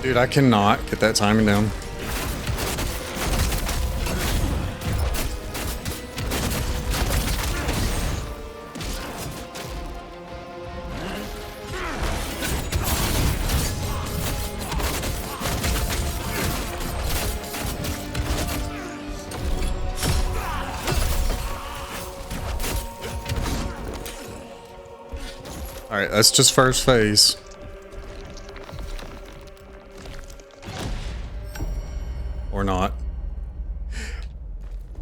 Speaker 1: Dude, I cannot get that timing down. Alright, that's just first phase. Or not.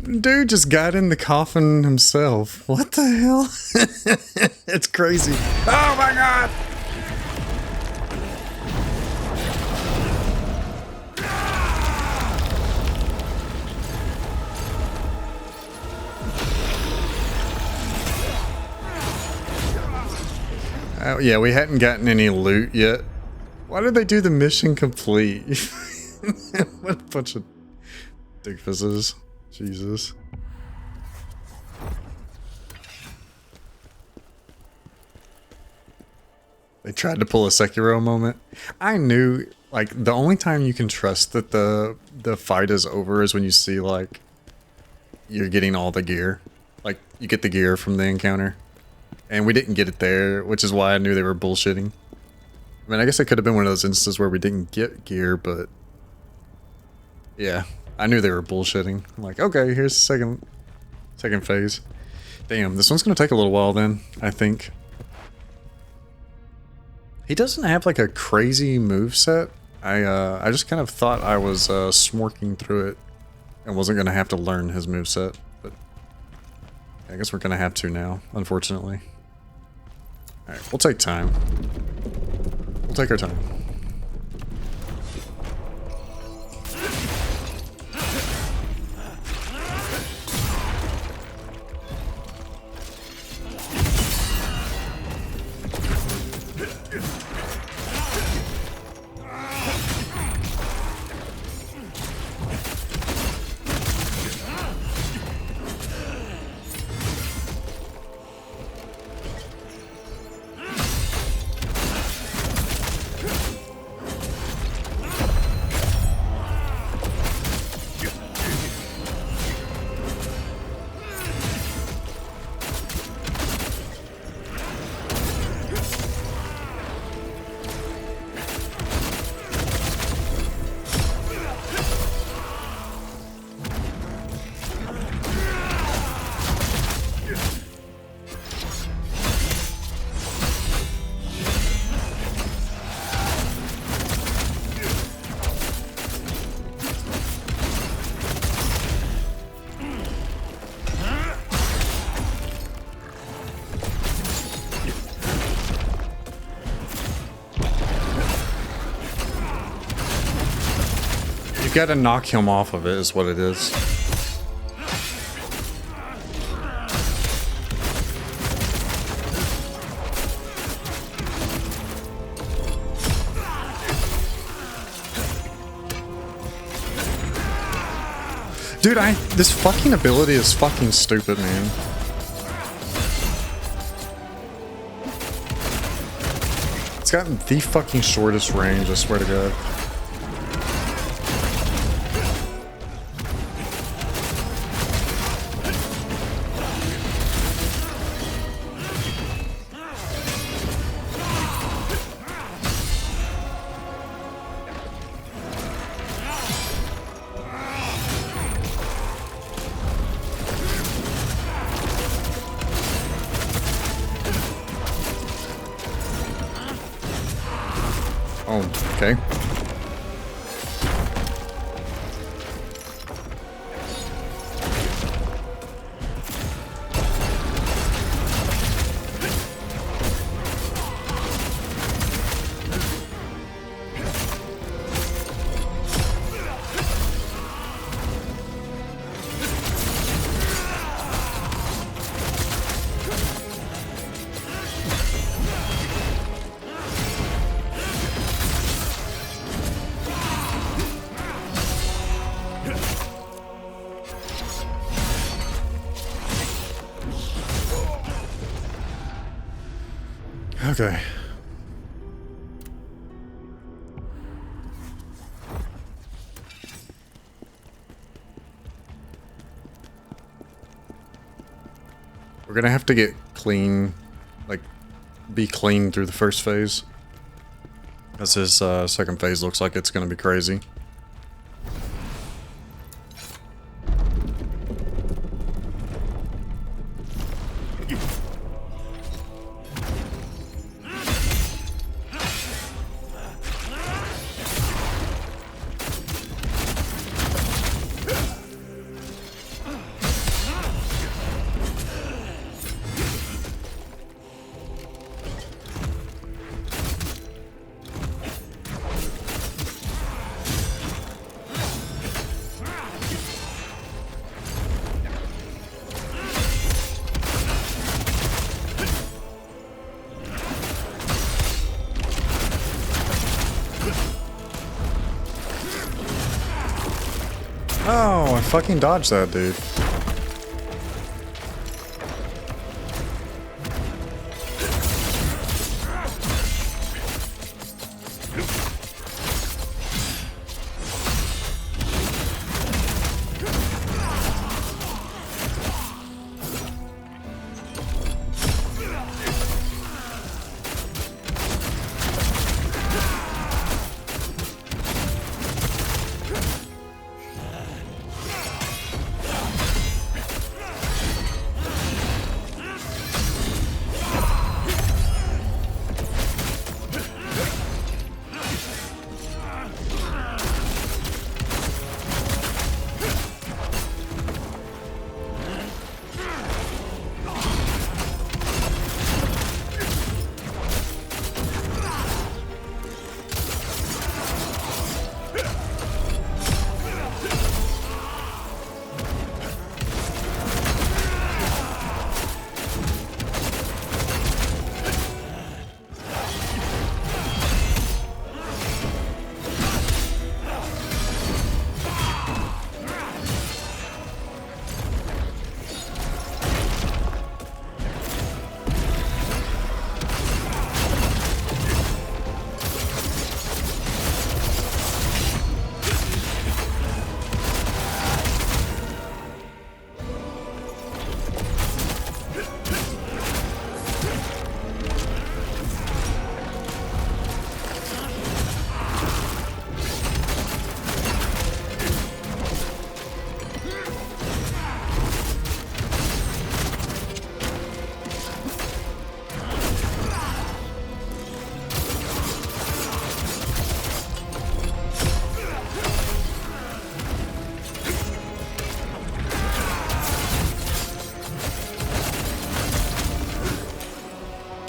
Speaker 1: Dude just got in the coffin himself. What the hell? It's crazy. Oh my god! Yeah, we hadn't gotten any loot yet. Why did they do the mission complete? What a bunch of doofuses. Jesus. They tried to pull a Sekiro moment. I knew, like, the only time you can trust that the fight is over is when you see, like, you're getting all the gear. Like, you get the gear from the encounter. And we didn't get it there, which is why I knew they were bullshitting. I mean, I guess it could have been one of those instances where we didn't get gear, but... yeah, I knew they were bullshitting. I'm like, okay, here's the second phase. Damn, this one's gonna take a little while then, I think. He doesn't have like a crazy move set. I just kind of thought I was smorking through it and wasn't gonna have to learn his move set, but I guess we're gonna have to now, unfortunately. All right, we'll take time. We'll take our time. You gotta knock him off of it, is what it is. Dude, this fucking ability is fucking stupid, man. It's got the fucking shortest range, I swear to God. Oh, okay. Okay. We're gonna have to get clean, like, be clean through the first phase. As this second phase looks like it's gonna be crazy. Oh, I fucking dodged that, dude.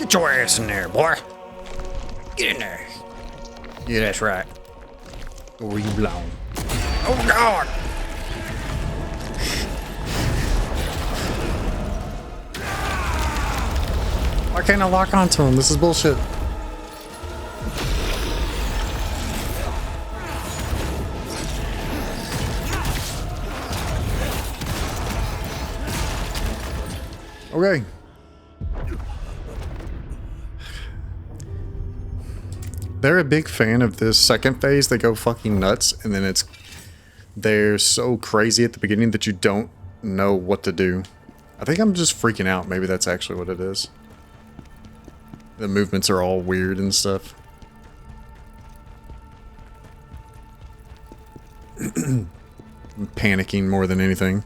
Speaker 1: Get your ass in there, boy. Get in there. Yeah, that's right. Where you belong. Oh, God. Why can't I lock onto him? This is bullshit. Okay. They're a big fan of this second phase. They go fucking nuts, and then they're so crazy at the beginning that you don't know what to do. I think I'm just freaking out. Maybe that's actually what it is. The movements are all weird and stuff. I'm panicking more than anything.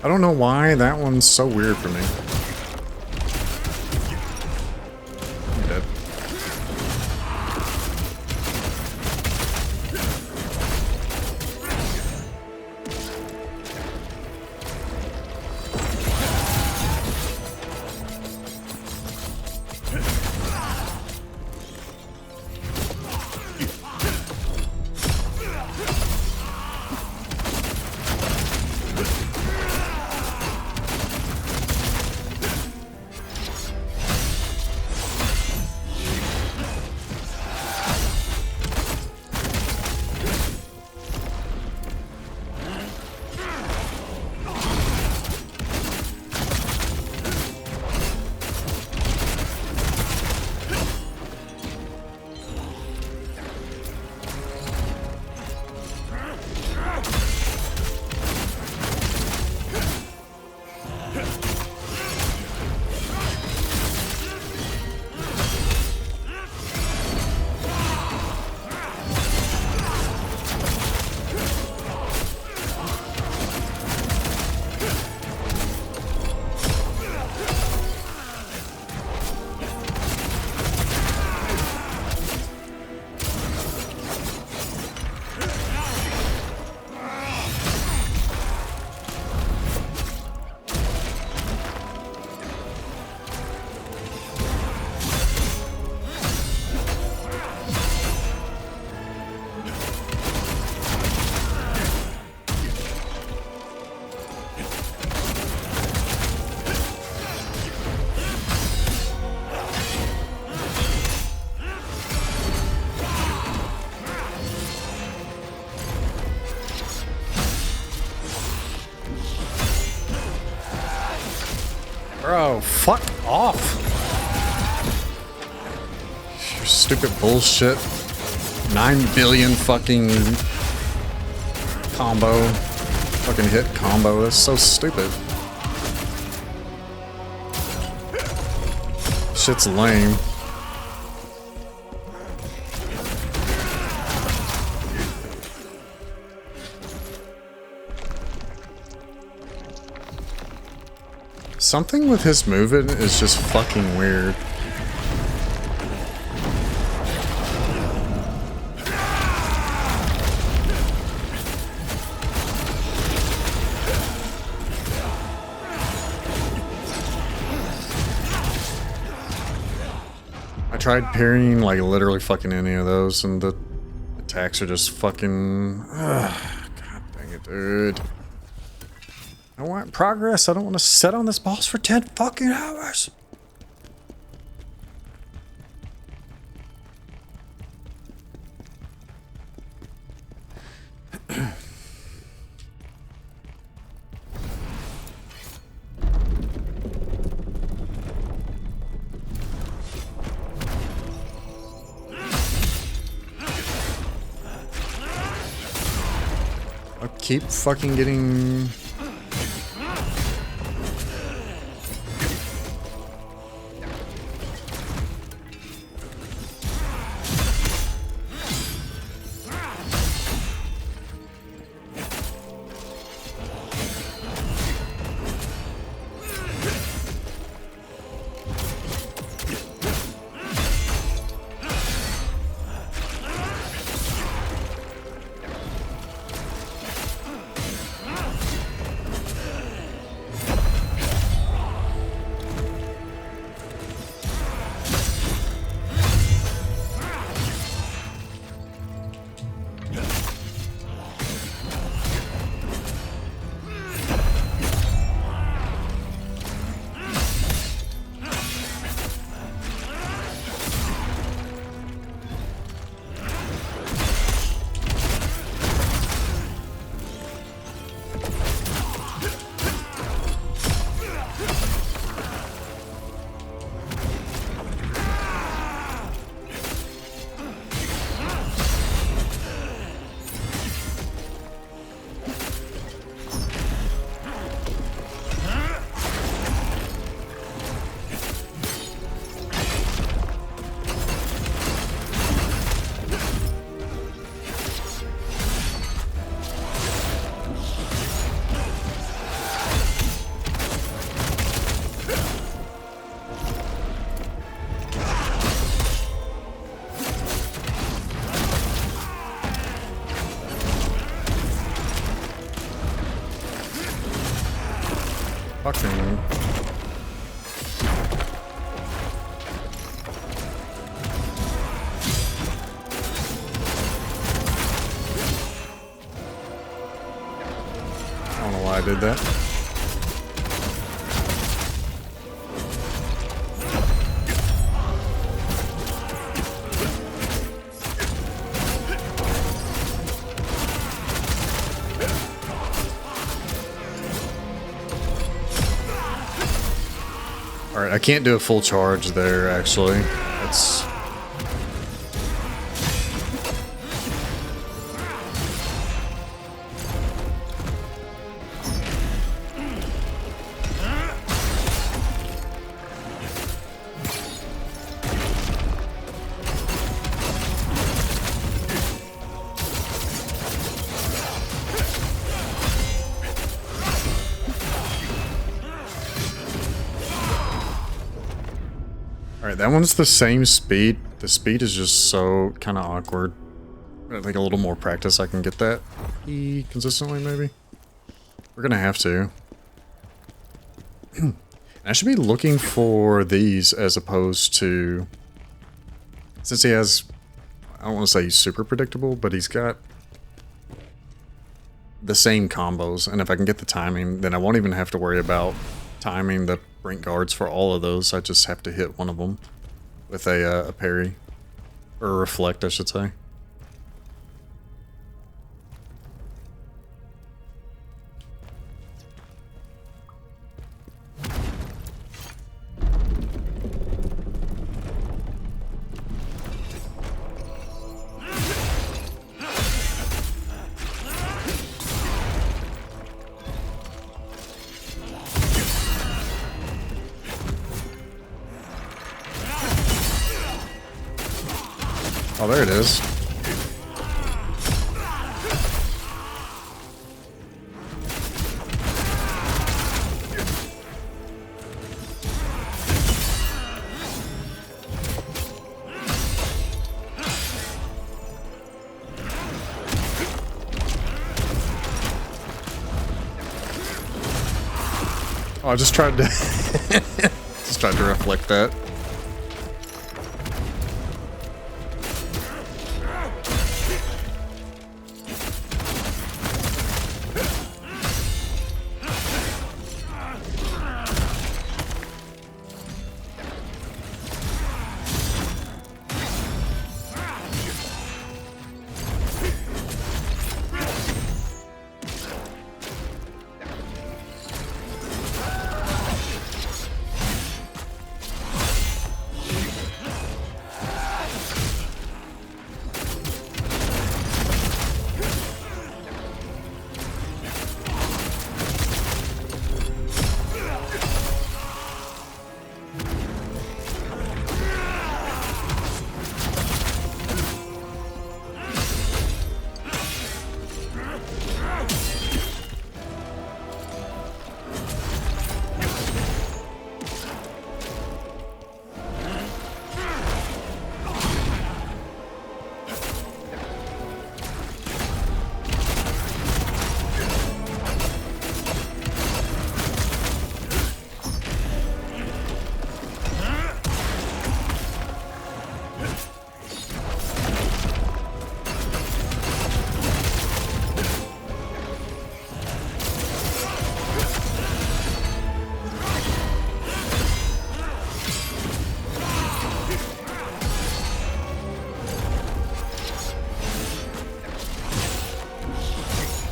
Speaker 1: I don't know why that one's so weird for me. I'm dead. Bro, fuck off. Your stupid bullshit. 9 billion fucking combo. Fucking hit combo. That's so stupid. Shit's lame. Something with his movement is just fucking weird. I tried parrying like literally fucking any of those and the attacks are just fucking... God dang it, dude. I want progress. I don't want to sit on this boss for 10 fucking hours. keep fucking getting... Fucking... I don't know why I did that. Alright, I can't do a full charge there, actually. That's... Alright, that one's the same speed. The speed is just so kind of awkward. I think a little more practice I can get that consistently, maybe. We're gonna have to. I should be looking for these as opposed to... Since he has... I don't want to say he's super predictable, but he's got the same combos. And if I can get the timing, then I won't even have to worry about timing the Brink guards for all of those. I just have to hit one of them with a parry. Or a reflect, I should say. Oh, there it is. Oh, I just tried to just tried to reflect that.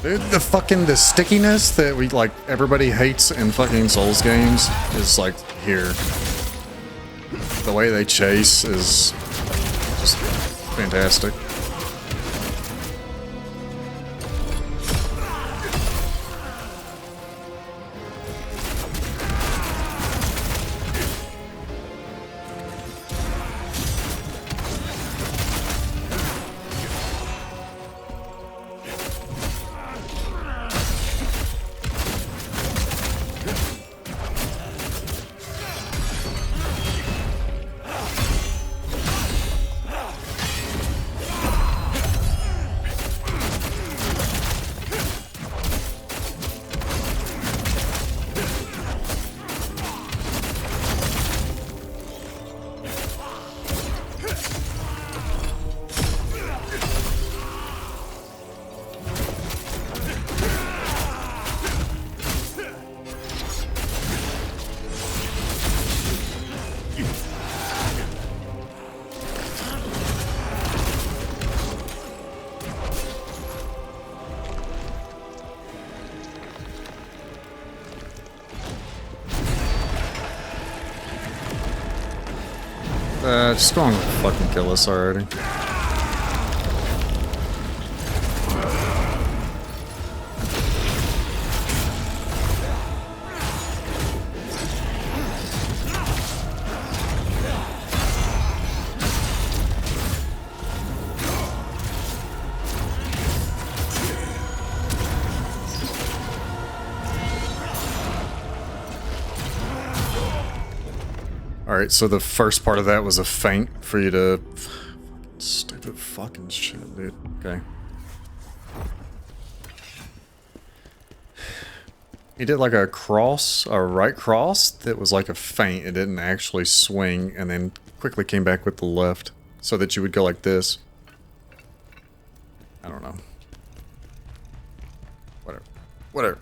Speaker 1: Dude, the stickiness that we like everybody hates in fucking Souls games is like here. The way they chase is just fantastic. Just go on and fucking kill us already. Alright, so the first part of that was a feint for you to... Stupid fucking shit, dude. Okay. He did like a cross, a right cross, that was like a feint. It didn't actually swing, and then quickly came back with the left, so that you would go like this. I don't know. Whatever. Whatever.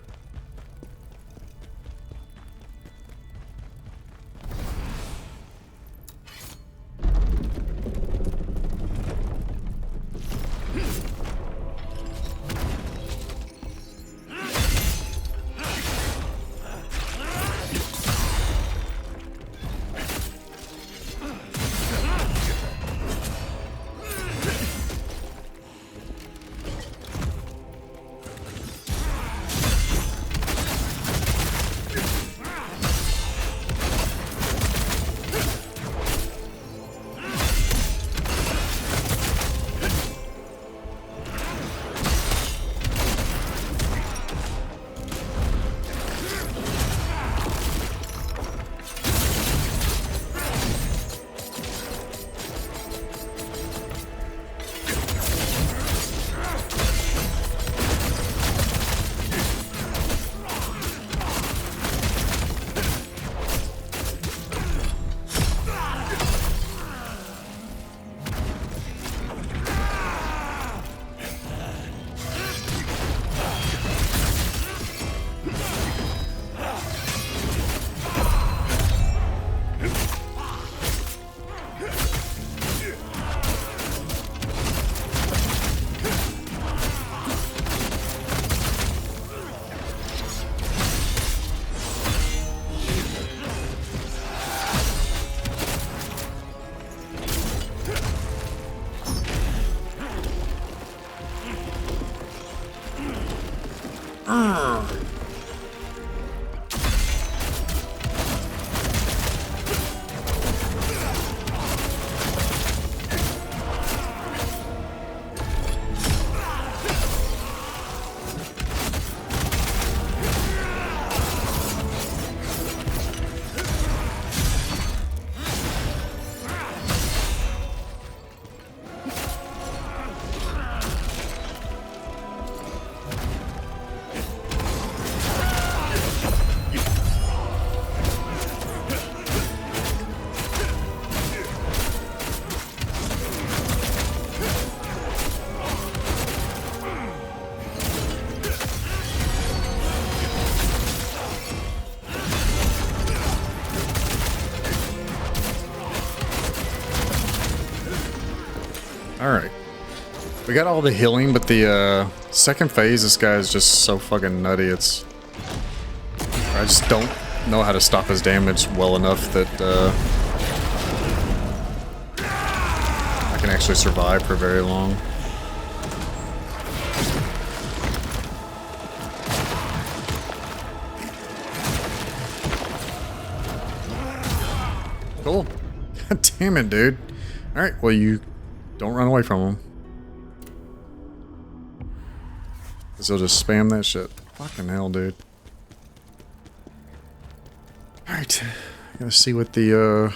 Speaker 1: Alright. We got all the healing, but the second phase, this guy is just so fucking nutty. It's... I just don't know how to stop his damage well enough that I can actually survive for very long. Cool. God damn it, dude. Alright, well, you don't run away from him. Because he'll just spam that shit. Fucking hell, dude. Alright. Gotta see what the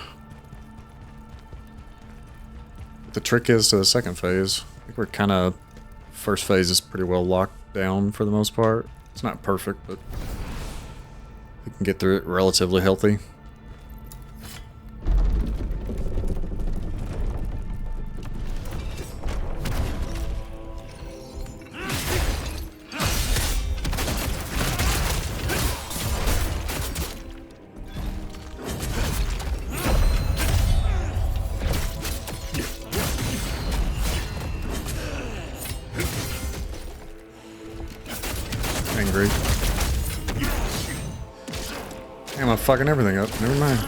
Speaker 1: trick is to the second phase. I think we're kind of... First phase is pretty well locked down for the most part. It's not perfect, but... we can get through it relatively healthy. Angry. Damn, I'm fucking everything up. Never mind.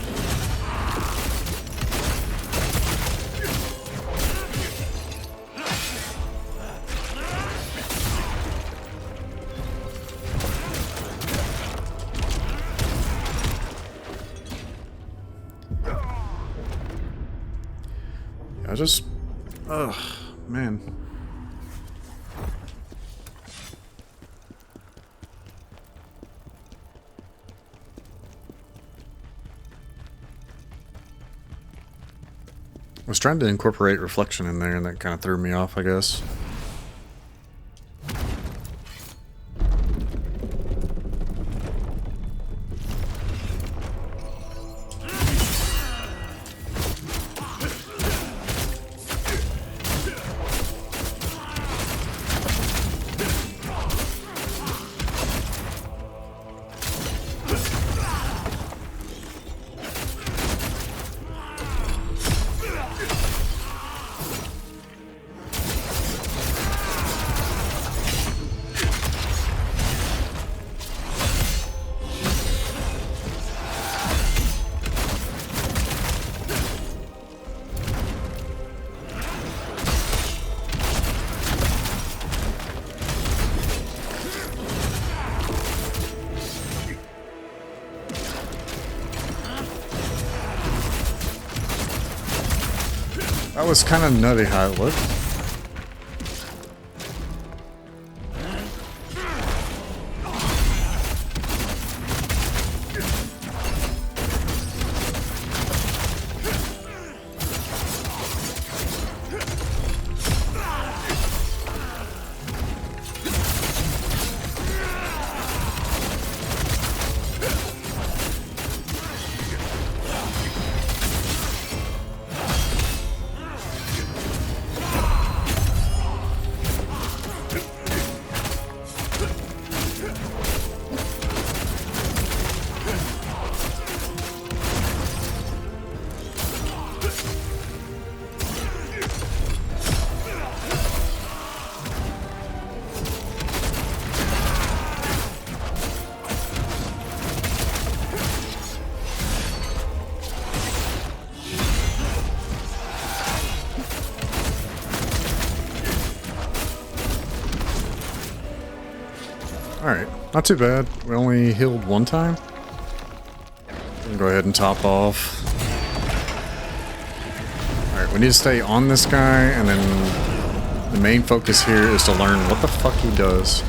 Speaker 1: I just... ugh, man. I was trying to incorporate reflection in there and that kind of threw me off, I guess. That was kind of nutty how it looked. Alright, not too bad. We only healed one time. Go ahead and top off. Alright, we need to stay on this guy, and then the main focus here is to learn what the fuck he does.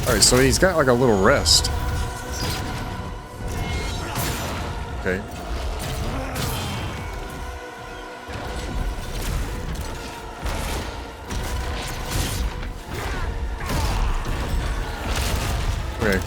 Speaker 1: Alright, so he's got like a little rest. Okay. Okay.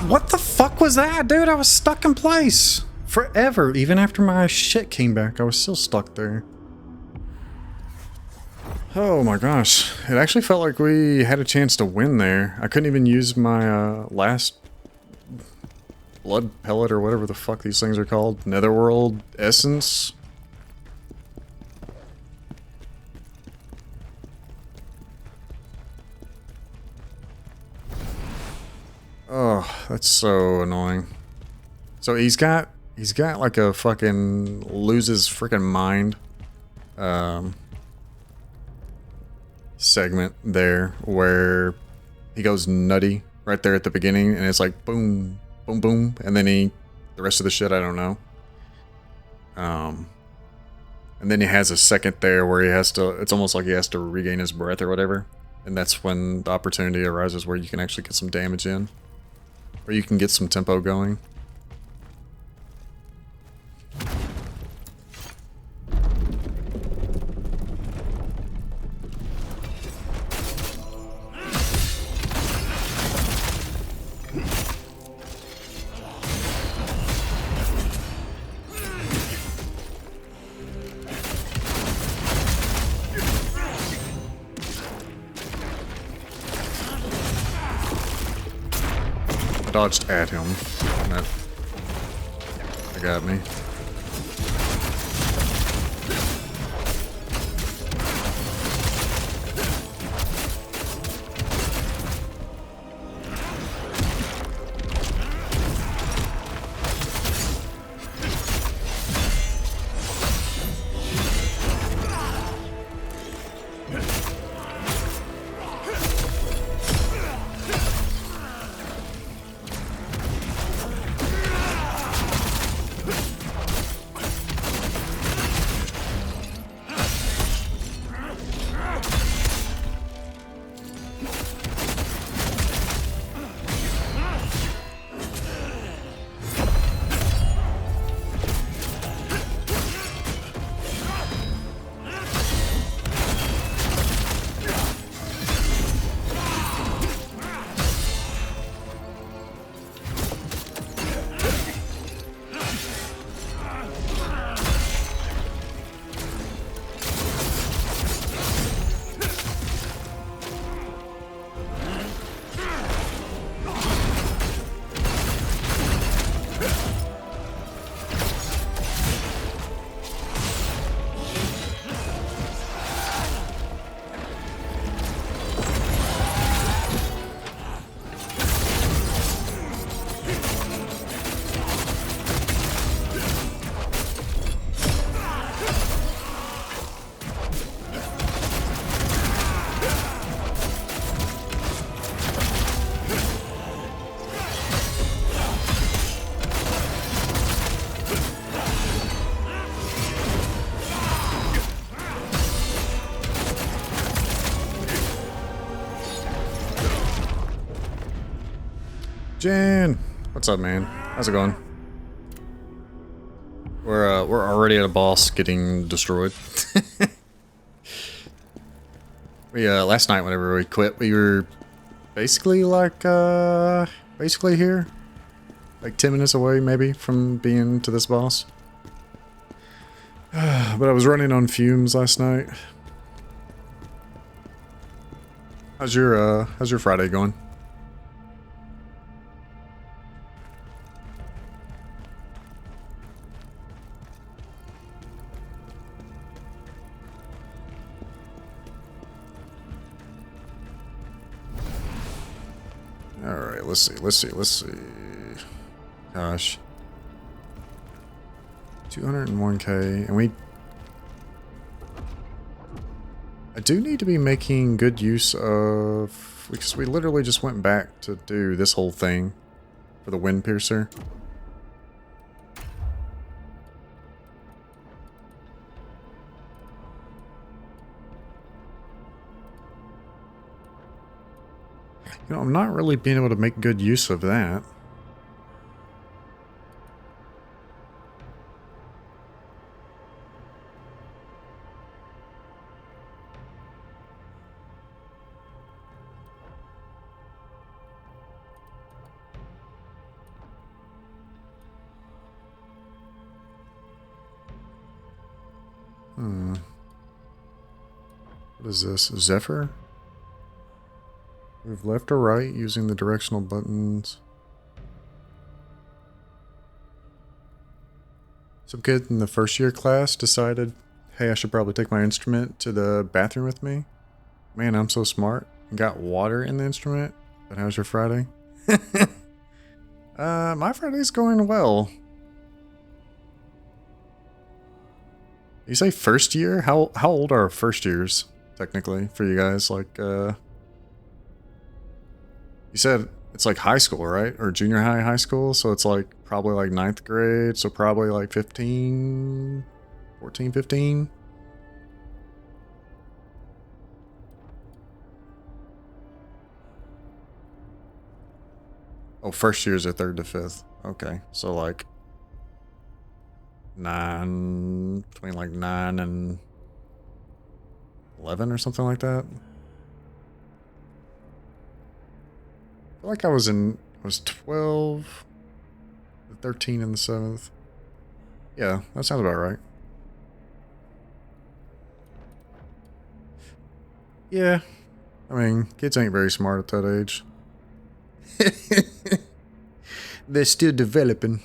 Speaker 1: What the fuck was that, dude? I was stuck in place forever. Even after my shit came back, I was still stuck there. Oh my gosh. It actually felt like we had a chance to win there. I couldn't even use my last blood pellet or whatever the fuck these things are called. Netherworld essence. Oh, that's so annoying. So he's got like a fucking loses freaking mind segment there where he goes nutty right there at the beginning, and it's like boom, boom, boom, and then the rest of the shit I don't know. And then he has a second there where he has to, it's almost like he has to regain his breath or whatever, and that's when the opportunity arises where you can actually get some damage in, or you can get some tempo going. I dodged at him. That got me. Jan, what's up, man? How's it going? We're already at a boss getting destroyed. We last night whenever we quit, we were basically like basically here, like 10 minutes away maybe from being to this boss. But I was running on fumes last night. How's your Friday going? Alright, let's see. Gosh. 201k, and I do need to be making good use of, because we literally just went back to do this whole thing for the Wind Piercer. You know, I'm not really being able to make good use of that. What is this? Zephyr? Move left or right using the directional buttons. Some kid in the first year class decided, hey, I should probably take my instrument to the bathroom with me. Man, I'm so smart. Got water in the instrument. But how's your Friday? My Friday's going well. You say first year? How old are first years, technically, for you guys? Like, you said it's like high school, right? Or junior high school, so it's like probably like 9th grade, so probably like 14, 15. Oh, first years are 3rd to 5th. Okay, so like 9, between like 9 and 11 or something like that. I feel like I was 12, 13 in the 7th. Yeah, that sounds about right. Yeah, I mean, kids ain't very smart at that age. They're still developing.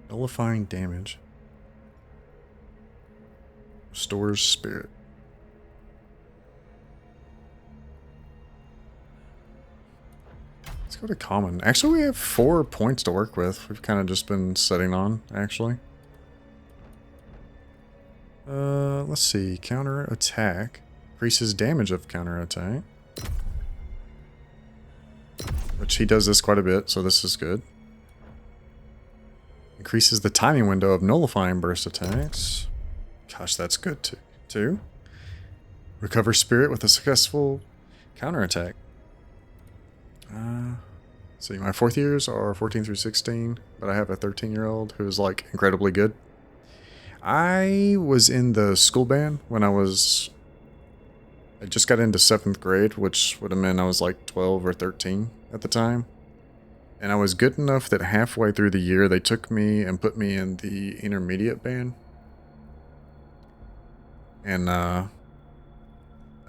Speaker 1: Nullifying damage. Restores spirit. Let's go to common. Actually, we have 4 points to work with. We've kind of just been setting on, actually. Let's see. Counter attack. Increases damage of counter attack. Which he does this quite a bit, so this is good. Increases the timing window of nullifying burst attacks. Gosh, that's good too. Recover spirit with a successful counterattack. See, my 4th years are 14 through 16, but I have a 13-year-old who is like incredibly good. I was in the school band when I just got into 7th grade, which would have meant I was like 12 or 13 at the time. And I was good enough that halfway through the year, they took me and put me in the intermediate band. And, I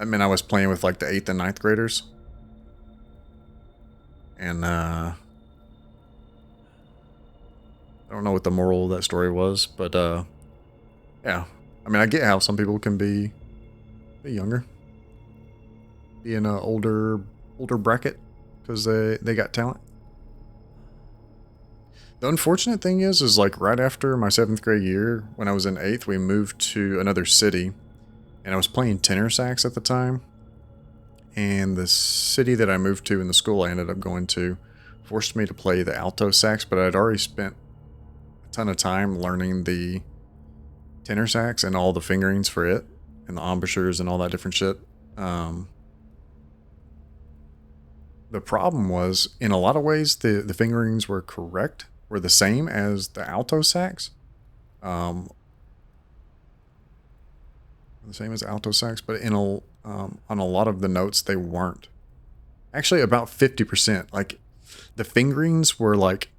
Speaker 1: mean, I was playing with like the 8th and 9th graders. And, I don't know what the moral of that story was, but, yeah. I mean, I get how some people can be younger. Be in an older bracket because they got talent. The unfortunate thing is like right after my 7th grade year, when I was in 8th, we moved to another city, and I was playing tenor sax at the time. And the city that I moved to and the school I ended up going to forced me to play the alto sax, but I'd already spent a ton of time learning the tenor sax and all the fingerings for it, and the embouchures and all that different shit. The problem was, in a lot of ways, the fingerings were correct, were the same as the alto sax. The same as alto sax, but on a lot of the notes, they weren't. Actually, about 50%. Like, the fingerings were like,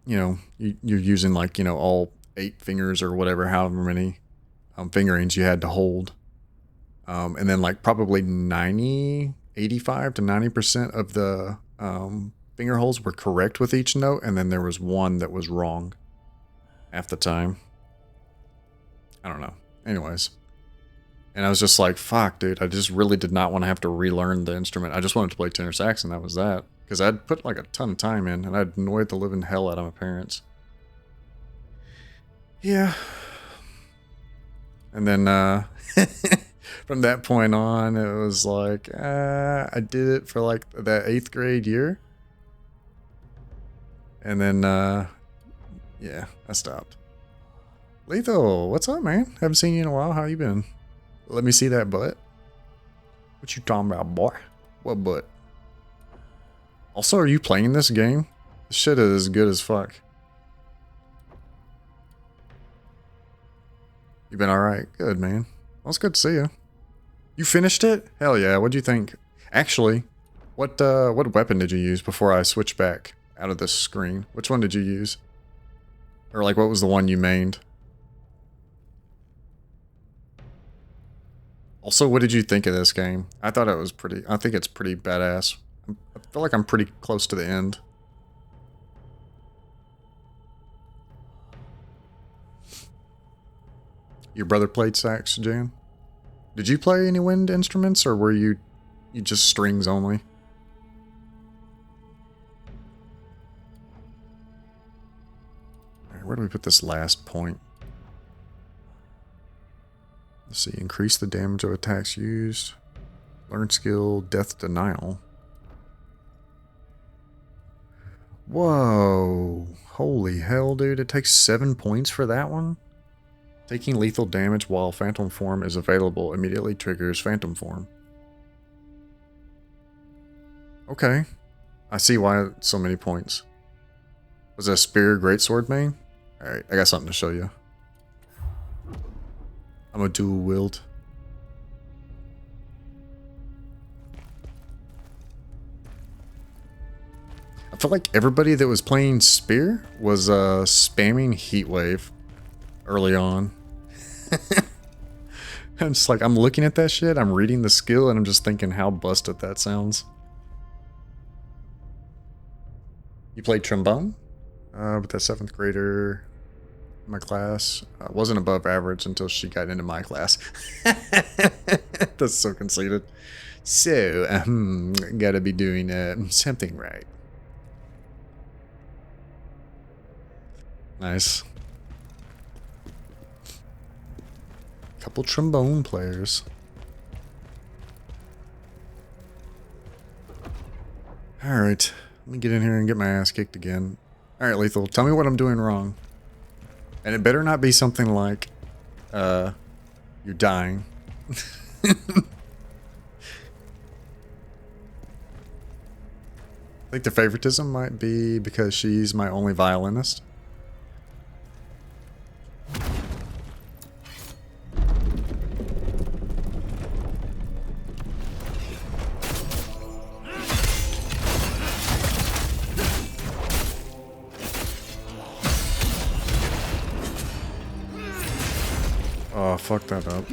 Speaker 1: you're using like, all 8 fingers or whatever, however many fingerings you had to hold. And then like probably 85 to 90% of the finger holes were correct with each note, and then there was one that was wrong half the time. I don't know. Anyways. And I was just like, fuck, dude, I just really did not want to have to relearn the instrument. I just wanted to play tenor sax, and that was that. Because I'd put like a ton of time in, and I'd annoyed the living hell out of my parents. Yeah. And then, from that point on, it was like, I did it for like that 8th grade year. And then, yeah, I stopped. Lethal, what's up, man? Haven't seen you in a while. How you been? Let me see that butt. What you talking about, boy? What butt? Also, are you playing this game? This shit is good as fuck. You been alright? Good, man. Well, it's good to see you. You finished it? Hell yeah, what'd you think? Actually, what weapon did you use before I switch back out of this screen? Which one did you use? Or like, what was the one you mained? Also, what did you think of this game? I thought it was pretty... I think it's pretty badass. I feel like I'm pretty close to the end. Your brother played sax, Jan? Did you play any wind instruments, or were you just strings only? Alright, where do we put this last point? Let's see, increase the damage of attacks used. Learn skill, death denial. Whoa. Holy hell, dude. It takes 7 points for that one? Taking lethal damage while Phantom Form is available immediately triggers Phantom Form. Okay. I see why so many points. Was it a Spear Greatsword main? Alright, I got something to show you. I'm a dual wield. I feel like everybody that was playing Spear was spamming Heatwave early on. I'm just like, I'm looking at that shit, I'm reading the skill, and I'm just thinking how busted that sounds. You played trombone? With that 7th grader in my class. Wasn't above average until she got into my class. That's so conceited. So, gotta be doing something right. Nice. Couple trombone players. Alright, let me get in here and get my ass kicked again. Alright, Lethal, tell me what I'm doing wrong. And it better not be something like, you're dying. I think the favoritism might be because she's my only violinist. Oh, fuck that up.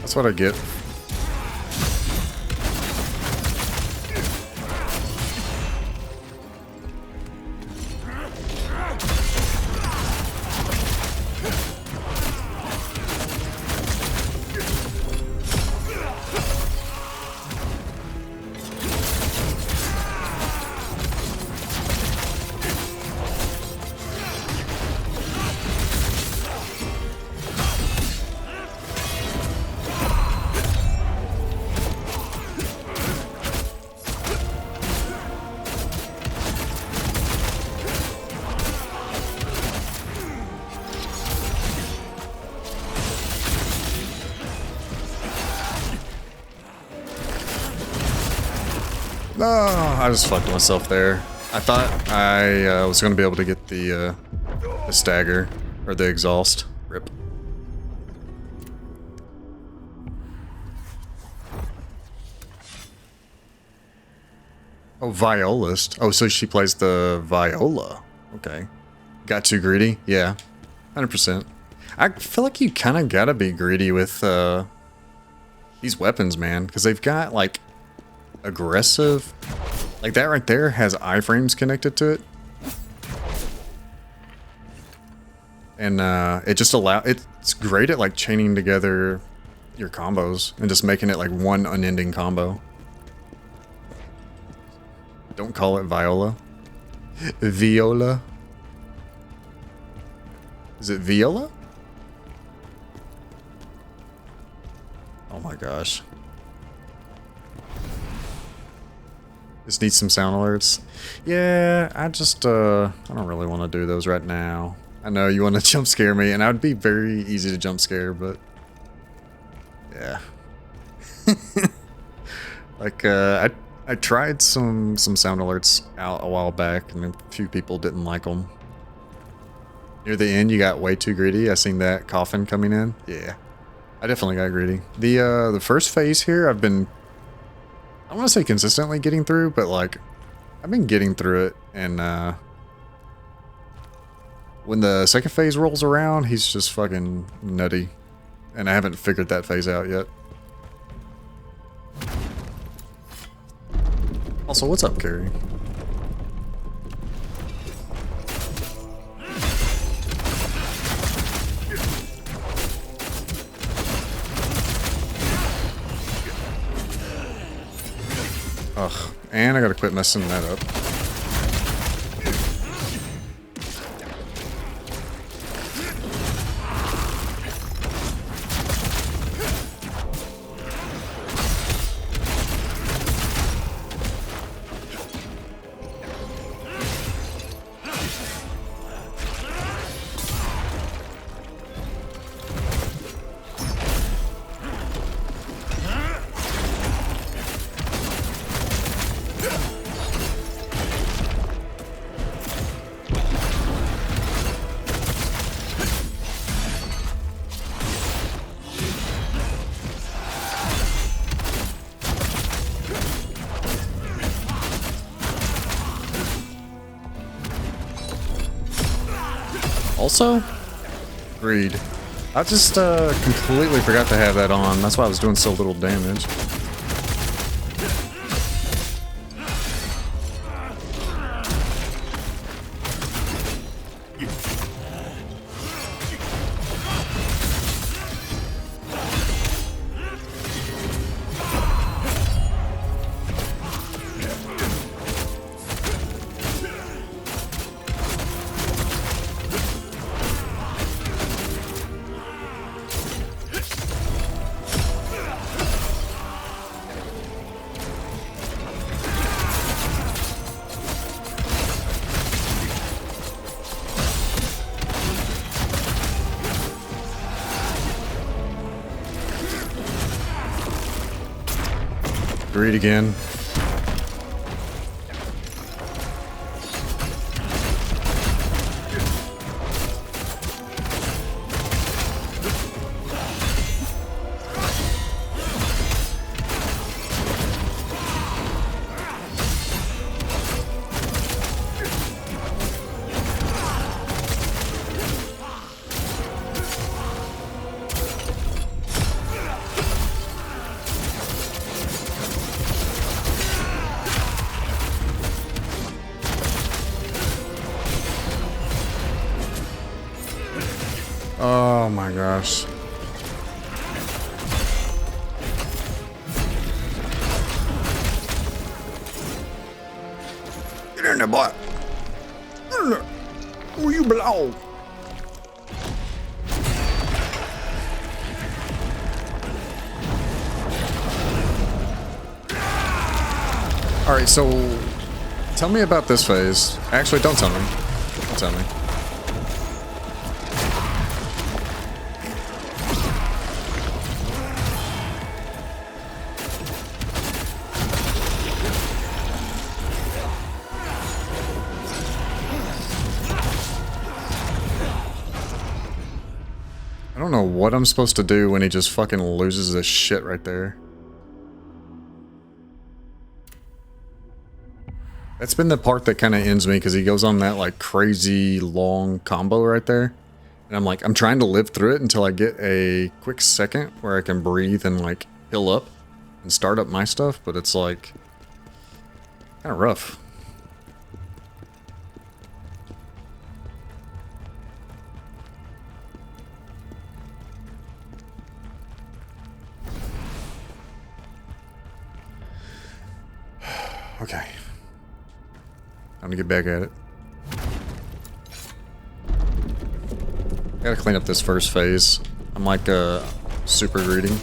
Speaker 1: That's what I get. No, I just fucked myself there. I thought I was going to be able to get the stagger, or the exhaust. Rip. Oh, violist. Oh, so she plays the viola. Okay. Got too greedy? Yeah. 100%. I feel like you kind of gotta be greedy with these weapons, man. Because they've got, like, aggressive... Like, that right there has iframes connected to it. and it just it's great at like chaining together your combos and just making it like one unending combo. Don't call it Viola. Viola. Is it Viola? Oh my gosh. Just need some sound alerts. Yeah, I don't really want to do those right now. I know you want to jump scare me, and I would be very easy to jump scare, but yeah. Like, I tried some sound alerts out a while back, and a few people didn't like them. Near the end, you got way too greedy. I seen that coffin coming in. Yeah, I definitely got greedy. The first phase here, I don't want to say consistently getting through, but like, I've been getting through it, and when the second phase rolls around, he's just fucking nutty, and I haven't figured that phase out yet. Also, what's up, Carrie? Ugh, and I gotta quit messing that up. Also, greed. I just completely forgot to have that on. That's why I was doing so little damage. Greed again. Oh my gosh. Get in there, boy. Get in there. Where you belong. Alright, so tell me about this phase. Actually, don't tell me. Don't tell me. I don't know what I'm supposed to do when he just fucking loses this shit right there. That's been the part that kind of ends me, because he goes on that like crazy long combo right there. And I'm like, I'm trying to live through it until I get a quick second where I can breathe and like heal up and start up my stuff, but it's like kind of rough. Okay. Time to get back at it. Gotta clean up this first phase. I'm like super greedy.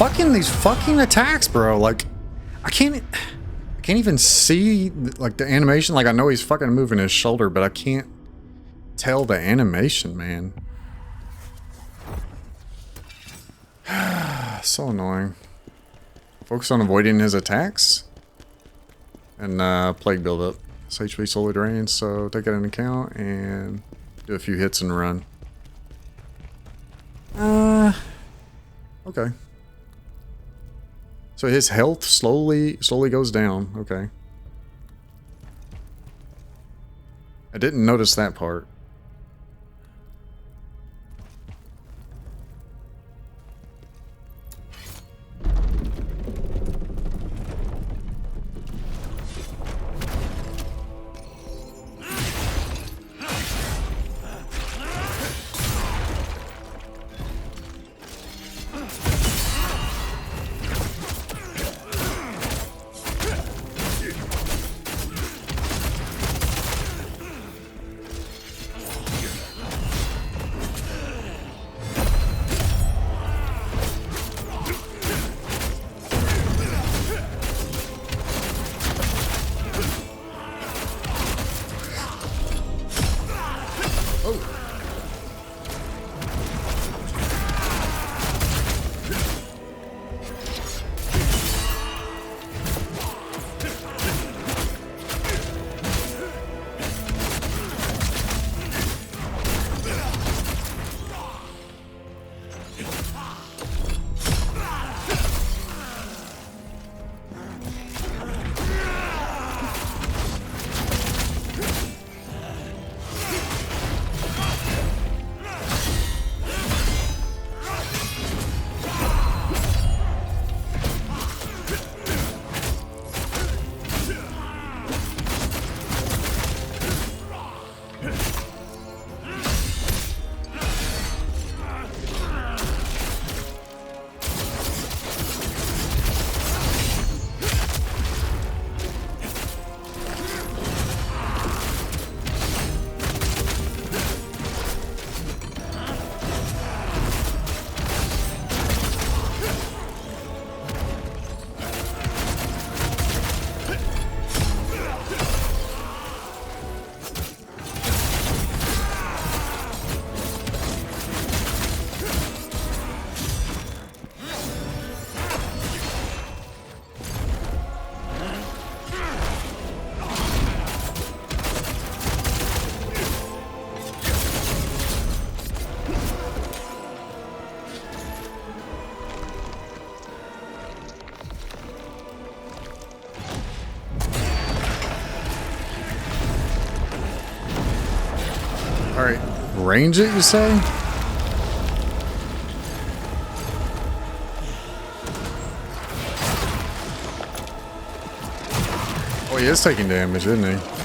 Speaker 1: Fucking these fucking attacks, bro. Like, I can't even see like the animation. Like, I know he's fucking moving his shoulder, but I can't tell the animation, man. So annoying. Focus on avoiding his attacks and plague buildup. It's HP slowly drains, so take that into account and do a few hits and run. Okay. So his health slowly goes down. Okay. I didn't notice that part. range it, you say? Oh, he is taking damage, isn't he?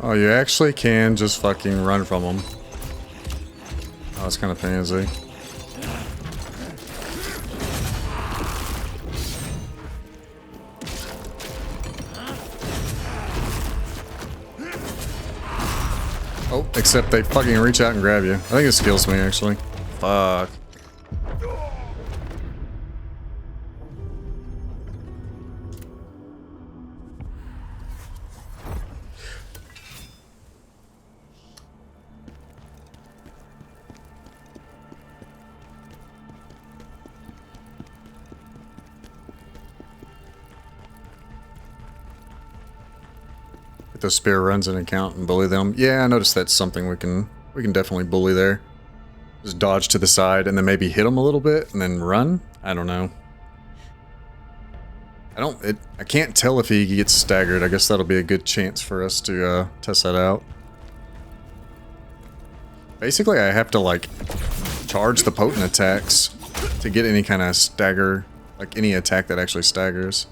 Speaker 1: Oh, you actually can just fucking run from them. Oh, it's kind of pansy. Oh, except they fucking reach out and grab you. I think it skills me, actually. Fuck. The spear runs an account and bully them. Yeah, I noticed that's something we can definitely bully there. Just dodge to the side and then maybe hit them a little bit and then run. I don't know. I can't tell if he gets staggered. I guess that'll be a good chance for us to test that out. Basically, I have to like charge the potent attacks to get any kind of stagger, like any attack that actually staggers.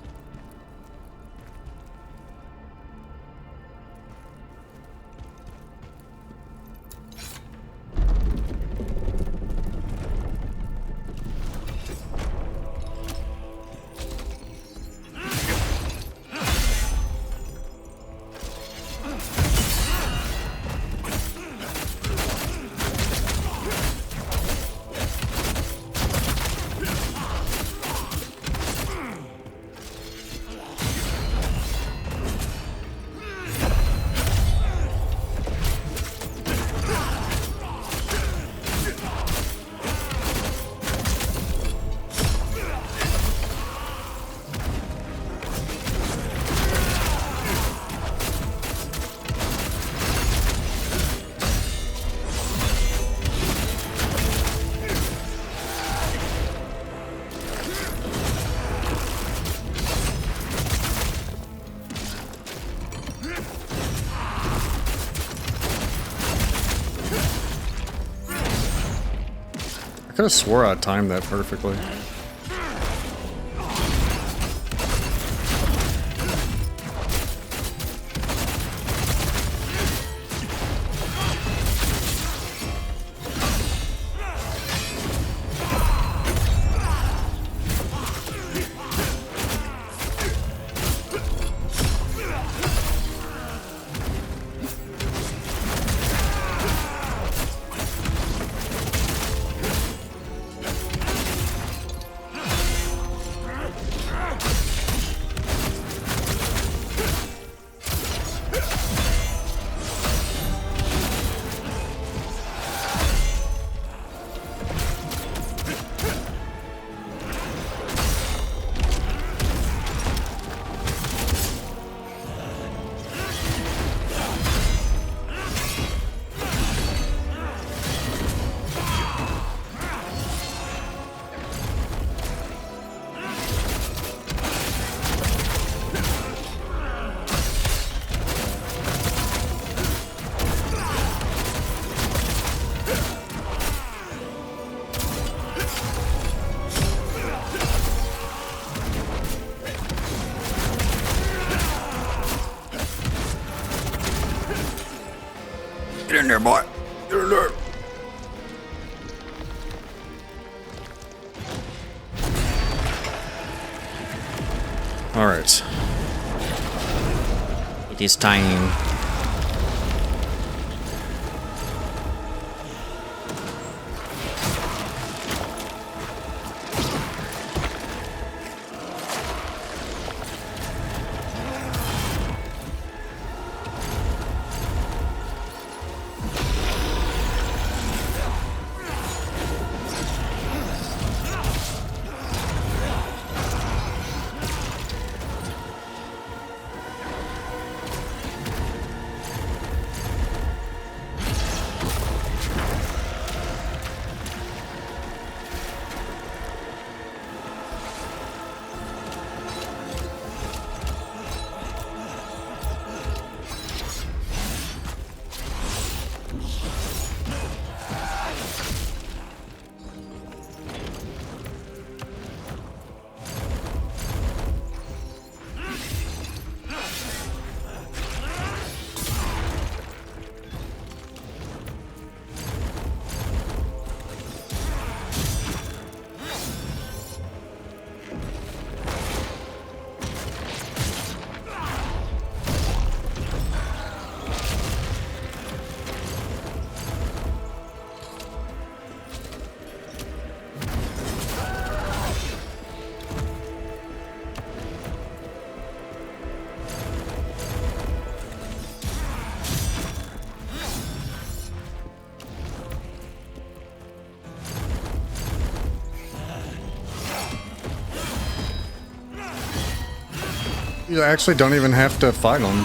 Speaker 1: I could have swore I timed that perfectly. Get in there, boy. Get in there. All right. It is time. You actually don't even have to fight them.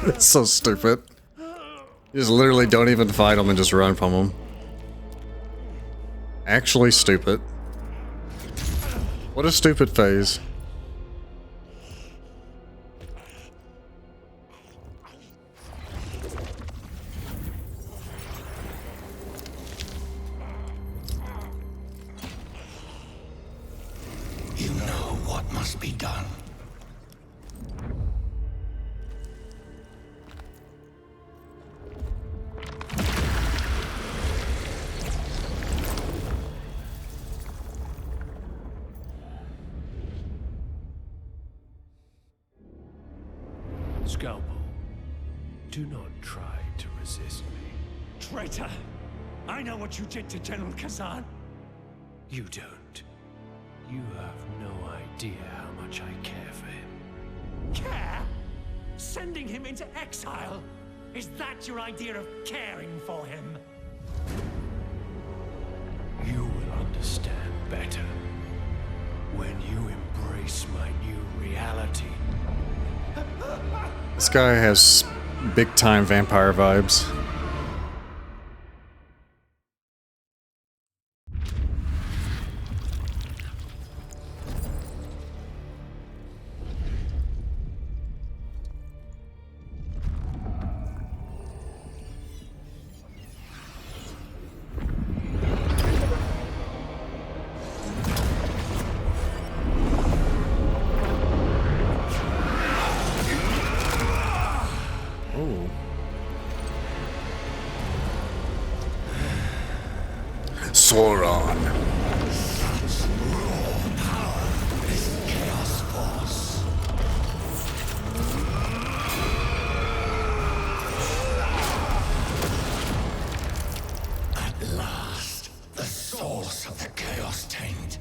Speaker 1: That's so stupid. You just literally don't even fight them and just run from them. Actually stupid. What a stupid phase.
Speaker 2: You know what must be done.
Speaker 6: Scalpel, do not try to resist me.
Speaker 7: Traitor! I know what you did to General Kazan.
Speaker 6: You don't. You have no idea how much I care for him.
Speaker 7: Care? Sending him into exile? Is that your idea of caring for him?
Speaker 6: You will understand better when you embrace my new reality.
Speaker 1: This guy has big time vampire vibes. Sauron.
Speaker 2: Chaos Force. At last, the source of the Chaos Taint.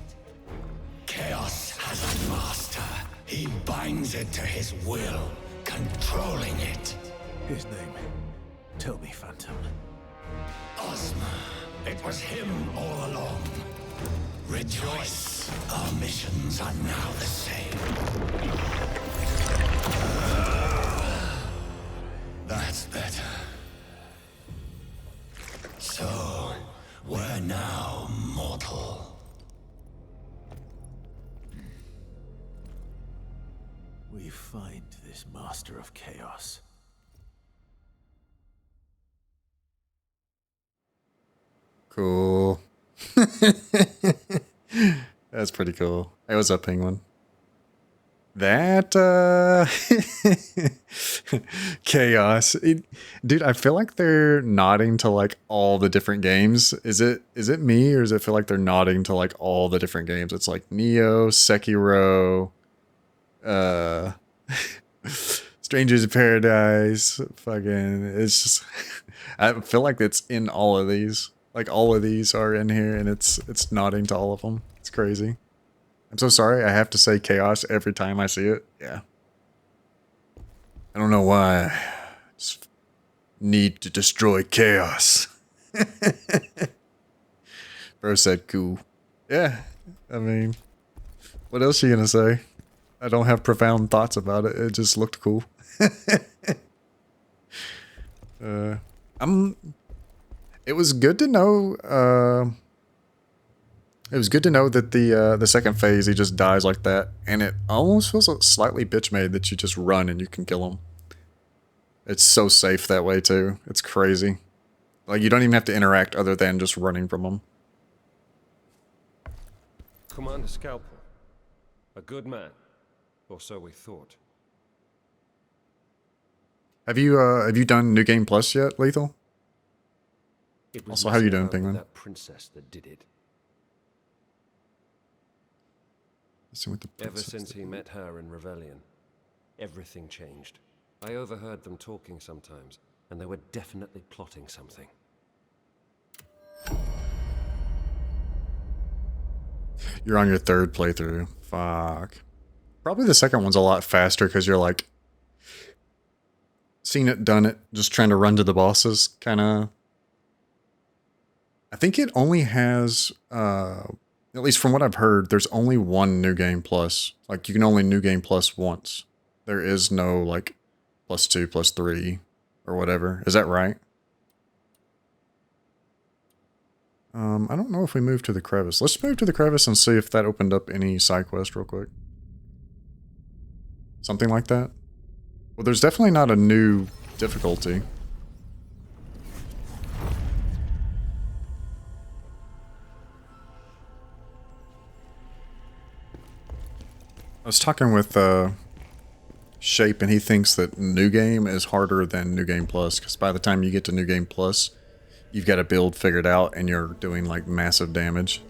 Speaker 2: Chaos has a master. He binds it to his will, controlling it.
Speaker 6: His name. Tell me, Phantom.
Speaker 2: Ozma. It was him all along. Rejoice. Our missions are now the same. That's better. So, we're now mortal.
Speaker 6: We find this Master of Chaos.
Speaker 1: Cool. That's pretty cool. Hey, what's up, Penguin? That, Chaos. Dude, I feel like they're nodding to, like, all the different games. Is it me, or does it feel like they're nodding to, like, all the different games? It's like Neo, Sekiro, Strangers of Paradise, fucking, it's just, I feel like it's in all of these. Like, all of these are in here, and it's nodding to all of them. It's crazy. I'm so sorry, I have to say Chaos every time I see it. Yeah. I don't know why. I just need to destroy Chaos. Bro said cool. Yeah, I mean, what else are you gonna say? I don't have profound thoughts about it. It just looked cool. It was good to know. It was good to know that the second phase he just dies like that, and it almost feels slightly bitch made that you just run and you can kill him. It's so safe that way too. It's crazy. Like you don't even have to interact other than just running from them.
Speaker 4: Commander Scalpel. A good man. Or so we thought.
Speaker 1: Have you done New Game Plus yet, Lethal?
Speaker 4: It was
Speaker 1: Also, how you doing,
Speaker 4: messing around with
Speaker 1: Penguin?
Speaker 4: that princess that did it.
Speaker 1: Let's see what the
Speaker 4: Ever
Speaker 1: princess
Speaker 4: since
Speaker 1: did.
Speaker 4: he met her in Rebellion, everything changed. I overheard them talking sometimes, and they were definitely plotting something.
Speaker 1: You're on your third playthrough. Fuck. Probably the second one's a lot faster because you're like seen it, done it, just trying to run to the bosses, kind of. I think it only has, at least from what I've heard, there's only one New Game Plus. Like you can only New Game Plus once. There is no like +2, +3, or whatever. Is that right? I don't know if we moved to the crevice. Let's move to the crevice and see if that opened up any side quest real quick. Something like that. Well, there's definitely not a new difficulty. I was talking with Shape, and he thinks that New Game is harder than New Game Plus, because by the time you get to New Game Plus, you've got a build figured out, and you're doing like massive damage.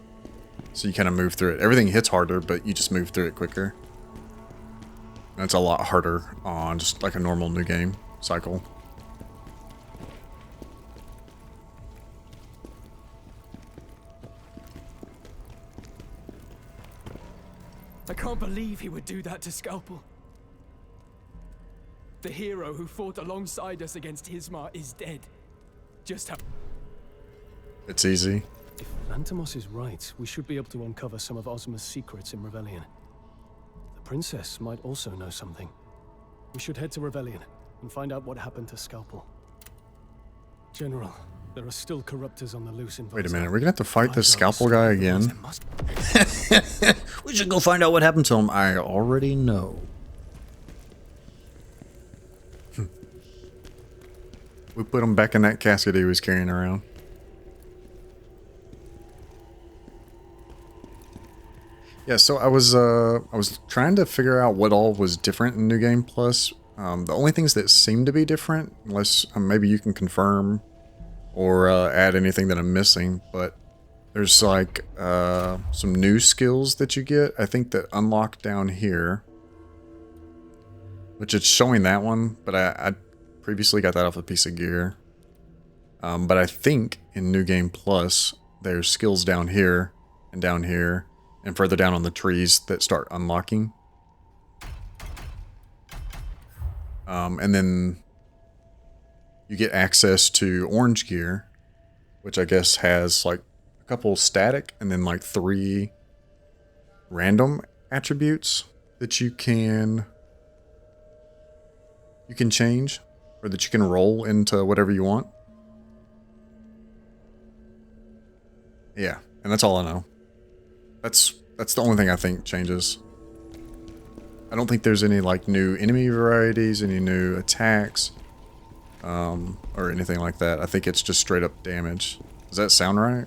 Speaker 1: So you kind of move through it. Everything hits harder, but you just move through it quicker. And it's a lot harder on just like a normal New Game cycle.
Speaker 8: I can't believe he would do that to Scalpel. The hero who fought alongside us against Hismar is dead. Just how...
Speaker 1: It's easy.
Speaker 6: If Lantimos is right, we should be able to uncover some of Ozma's secrets in Rebellion. The princess might also know something. We should head to Rebellion and find out what happened to Scalpel. General, there are still corruptors on the loose in
Speaker 1: Wait a
Speaker 6: Volzar.
Speaker 1: minute, we're gonna have to fight this
Speaker 6: Eyes are
Speaker 1: Scalpel guy
Speaker 6: still
Speaker 1: again?
Speaker 6: there must-
Speaker 1: We should go find out what happened to him. I already know. We put him back in that casket he was carrying around. Yeah, so I was trying to figure out what all was different in New Game Plus. The only things that seem to be different, unless maybe you can confirm or add anything that I'm missing, but there's like some new skills that you get, I think, that unlock down here. Which it's showing that one, but I previously got that off a piece of gear. But I think in New Game Plus, there's skills down here and further down on the trees that start unlocking. And then you get access to orange gear, which I guess has like a couple static and then like 3 random attributes that you can change, or that you can roll into whatever you want. Yeah, and that's all I know. That's the only thing I think changes. I don't think there's any like new enemy varieties, any new attacks, or anything like that. I think it's just straight up damage. Does that sound right?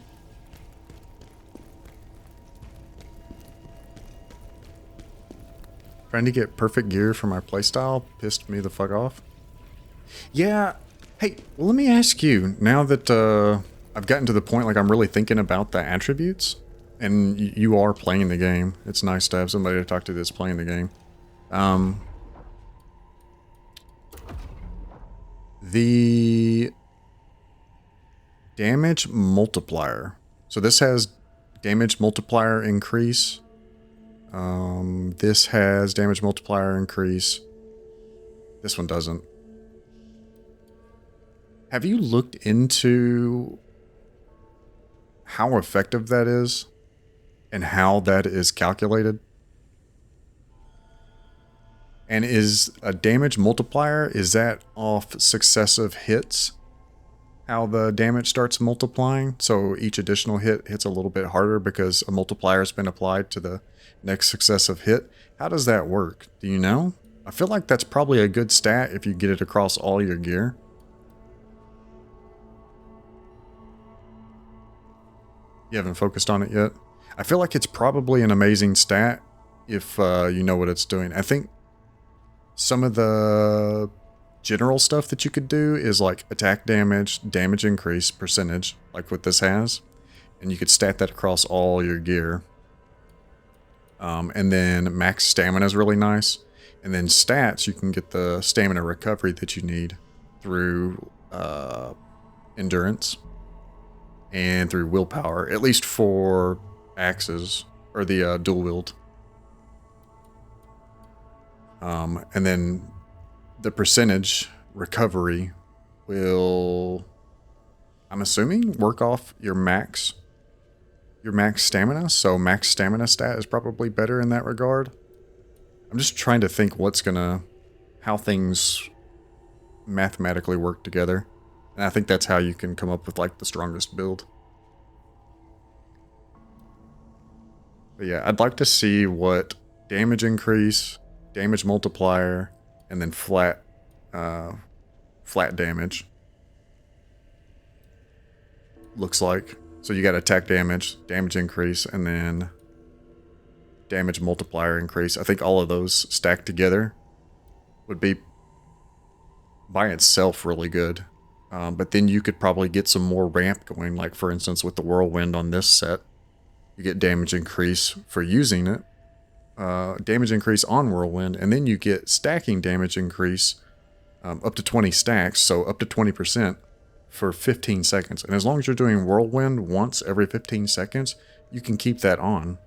Speaker 1: Trying to get perfect gear for my playstyle pissed me the fuck off. Yeah. Hey, well, let me ask you, now that I've gotten to the point like I'm really thinking about the attributes, and you are playing the game. It's nice to have somebody to talk to that's playing the game. The damage multiplier. So this has damage multiplier increase. This has damage multiplier increase. This one doesn't. Have you looked into how effective that is and how that is calculated. And is a damage multiplier, is that off successive hits? How the damage starts multiplying? So each additional hit hits a little bit harder because a multiplier has been applied to the next successive hit. How does that work? Do you know? I feel like that's probably a good stat if you get it across all your gear. You haven't focused on it yet? I feel like it's probably an amazing stat if you know what it's doing. I think some of the general stuff that you could do is like attack damage, damage increase, percentage, like what this has. And you could stat that across all your gear. And then max stamina is really nice. And then stats, you can get the stamina recovery that you need through endurance and through willpower, at least for axes or the dual wield. And then the percentage recovery will, I'm assuming, work off your max stamina. So max stamina stat is probably better in that regard. I'm just trying to think how things mathematically work together. And I think that's how you can come up with like the strongest build. But yeah, I'd like to see what damage increase, damage multiplier, and then flat damage looks like. So you got attack damage, damage increase, and then damage multiplier increase. I think all of those stacked together would be by itself really good. But then you could probably get some more ramp going, like for instance with the whirlwind on this set. You get damage increase for using it. Damage increase on whirlwind, and then you get stacking damage increase up to 20 stacks, so up to 20% for 15 seconds. And as long as you're doing whirlwind once every 15 seconds, you can keep that on.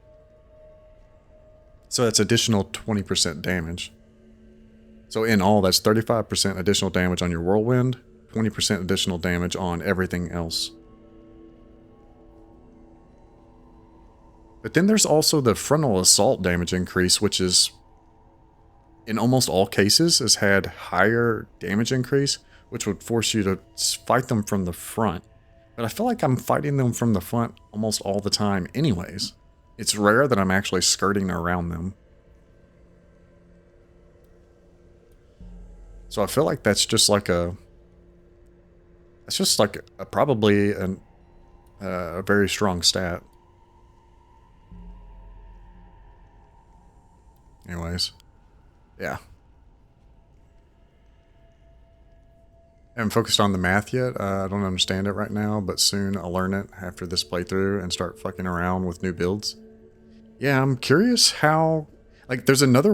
Speaker 1: So that's additional 20% damage. So in all, that's 35% additional damage on your whirlwind, 20% additional damage on everything else. But then there's also the frontal assault damage increase, which is, in almost all cases, has had higher damage increase, which would force you to fight them from the front. But I feel like I'm fighting them from the front almost all the time anyways. It's rare that I'm actually skirting around them. So I feel like that's just like probably a very strong stat. Anyways, yeah. I haven't focused on the math yet. I don't understand it right now, but soon I'll learn it after this playthrough and start fucking around with new builds. Yeah, I'm curious how... Like, there's another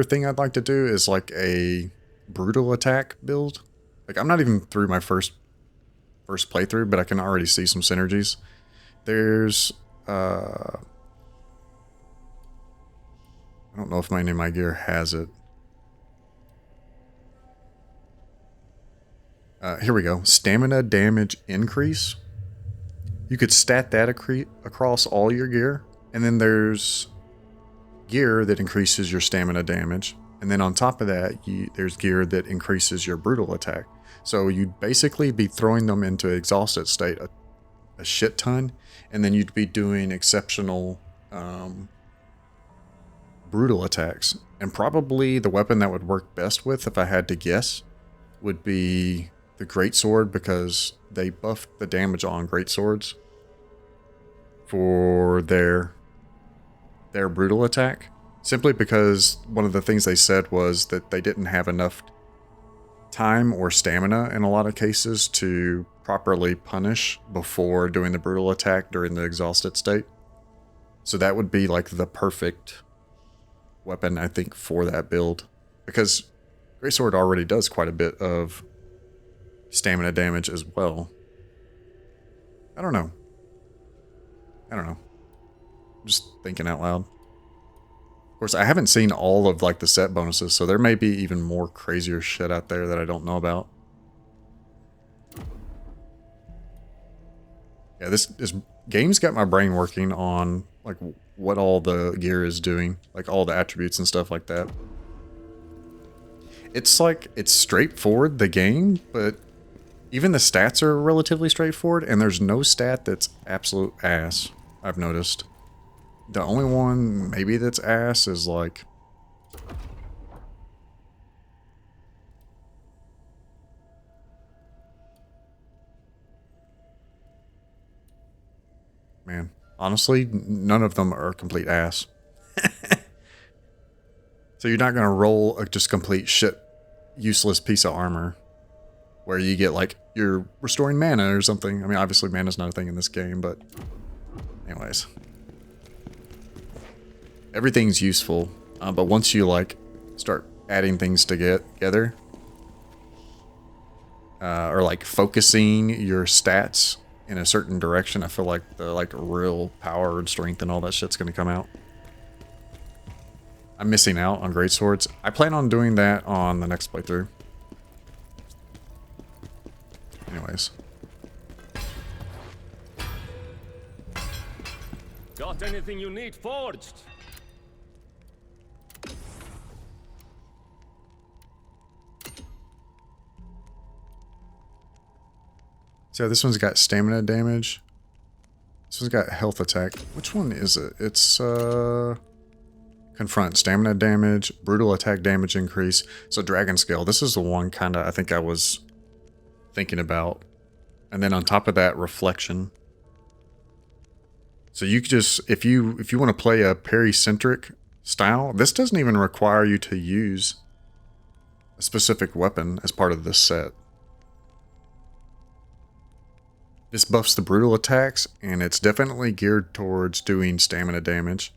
Speaker 1: thing I'd like to do is like a brutal attack build. Like, I'm not even through my first playthrough, but I can already see some synergies. There's... I don't know if any of my gear has it. Here we go. Stamina damage increase. You could stat that across all your gear. And then there's gear that increases your stamina damage. And then on top of that, there's gear that increases your brutal attack. So you'd basically be throwing them into exhausted state a shit ton. And then you'd be doing exceptional brutal attacks. And probably the weapon that would work best with, if I had to guess, would be the greatsword, because they buffed the damage on greatswords for their brutal attack, simply because one of the things they said was that they didn't have enough time or stamina in a lot of cases to properly punish before doing the brutal attack during the exhausted state. So that would be like the perfect weapon, I think, for that build, because greatsword already does quite a bit of stamina damage as well. I don't know. I'm just thinking out loud. Of course, I haven't seen all of like the set bonuses, so there may be even more crazier shit out there that I don't know about. Yeah, this game's got my brain working on like what all the gear is doing, like all the attributes and stuff like that. It's like, it's straightforward, the game, but even the stats are relatively straightforward, and there's no stat that's absolute ass, I've noticed. The only one maybe that's ass is like... Man, honestly, none of them are complete ass. So you're not going to roll a just complete shit, useless piece of armor where you get like, you're restoring mana or something. I mean, obviously mana's not a thing in this game, but anyways. Everything's useful, but once you like start adding things together, or like focusing your stats in a certain direction, I feel like the like real power and strength and all that shit's gonna come out. I'm missing out on greatswords. I plan on doing that on the next playthrough. Anyways.
Speaker 4: Got anything you need forged?
Speaker 1: So this one's got stamina damage. This one's got health attack. Which one is it? It's confront, stamina damage, brutal attack damage increase. So dragon scale. This is the one kind of I think I was thinking about. And then on top of that, reflection. So you could just, if you want to play a parry-centric style, this doesn't even require you to use a specific weapon as part of this set. This buffs the brutal attacks, and it's definitely geared towards doing stamina damage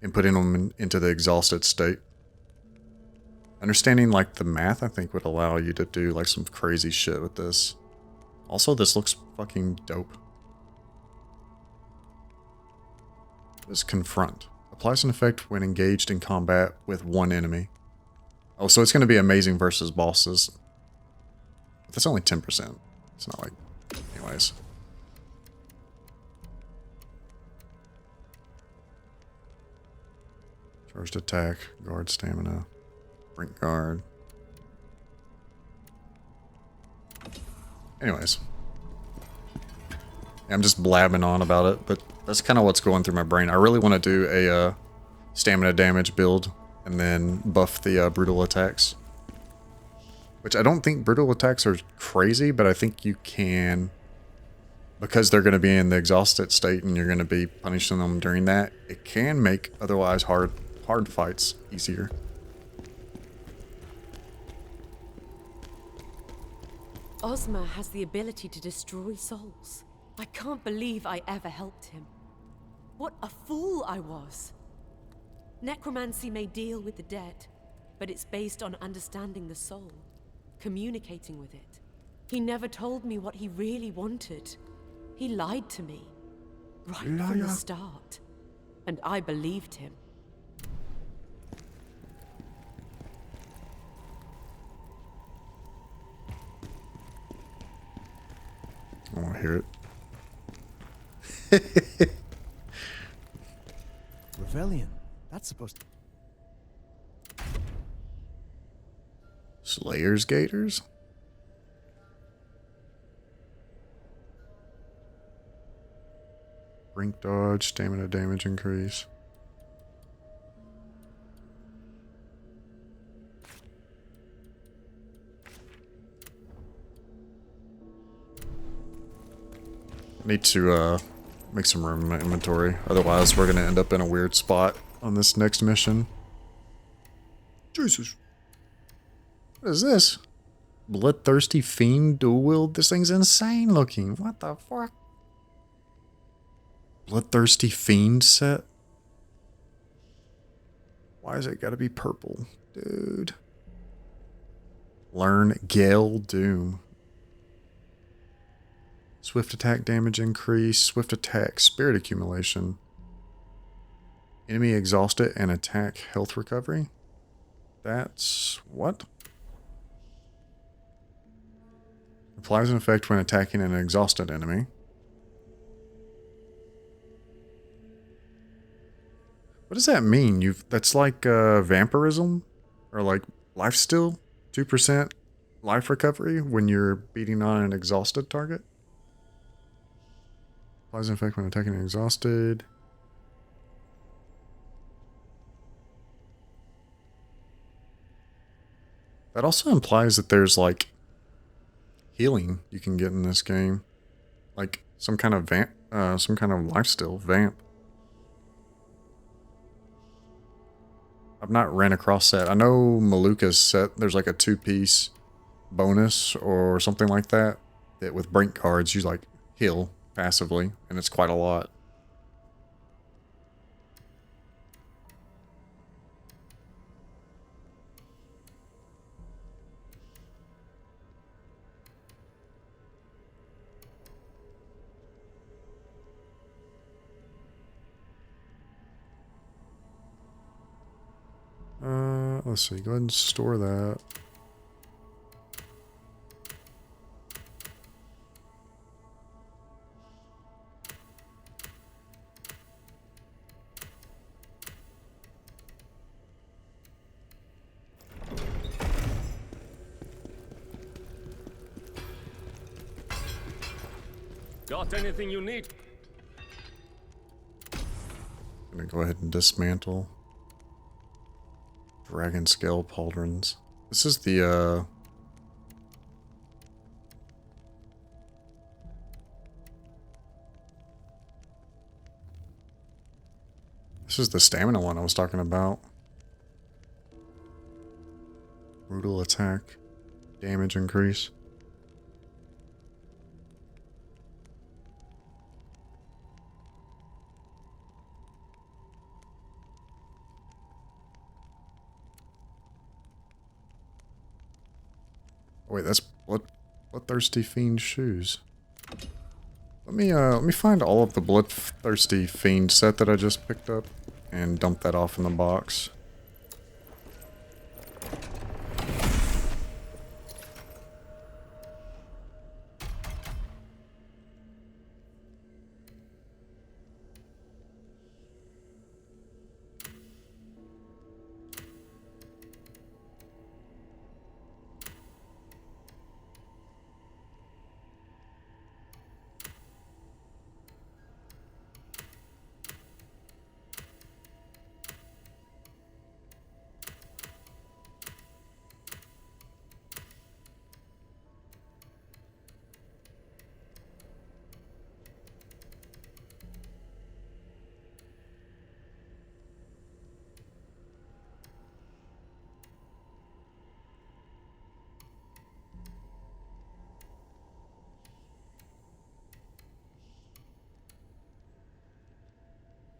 Speaker 1: and putting them into the exhausted state. Understanding like the math, I think, would allow you to do like some crazy shit with this. Also, this looks fucking dope. This confront. Applies an effect when engaged in combat with one enemy. Oh, so it's going to be amazing versus bosses. But that's only 10%. It's not like... Anyways. Charged attack, guard stamina, brink guard. Anyways. I'm just blabbing on about it, but that's kind of what's going through my brain. I really want to do a stamina damage build and then buff the brutal attacks. Which I don't think brutal attacks are crazy, but I think you can, because they're going to be in the exhausted state and you're going to be punishing them during that, it can make otherwise hard fights easier.
Speaker 9: Ozma has the ability to destroy souls. I can't believe I ever helped him. What a fool I was. Necromancy may deal with the dead, but it's based on understanding the soul, communicating with it. He never told me what he really wanted. He lied to me, right from the start, and I believed him.
Speaker 1: I want to hear it.
Speaker 10: Revellion. That's supposed to...
Speaker 1: Slayer's Gators? Brink dodge, stamina damage increase. Need to make some room in my inventory, otherwise we're gonna end up in a weird spot on this next mission. Jesus. What is this? Bloodthirsty Fiend dual wield? This thing's insane looking. What the fuck? Bloodthirsty Fiend set? Why has it gotta be purple? Dude. Learn Gale Doom. Swift attack damage increase, swift attack spirit accumulation. Enemy exhausted and attack health recovery. That's what? Applies an effect when attacking an exhausted enemy. What does that mean? That's like vampirism or like life steal? 2% life recovery when you're beating on an exhausted target? Applies in effect when attacking an exhausted. That also implies that there's like healing you can get in this game. Like some kind of some kind of lifesteal vamp. I've not ran across that. I know Maluka's set, there's like a 2-piece bonus or something like that. That with brink cards you like heal passively, and it's quite a lot. Let's see, go ahead and store that.
Speaker 4: Got anything you need?
Speaker 1: I'm gonna go ahead and dismantle Dragon Scale Pauldrons. This is the this is the stamina one I was talking about. Brutal attack, damage increase. Oh, wait, that's Bloodthirsty Fiend shoes. Let me find all of the Bloodthirsty Fiend set that I just picked up and dump that off in the box.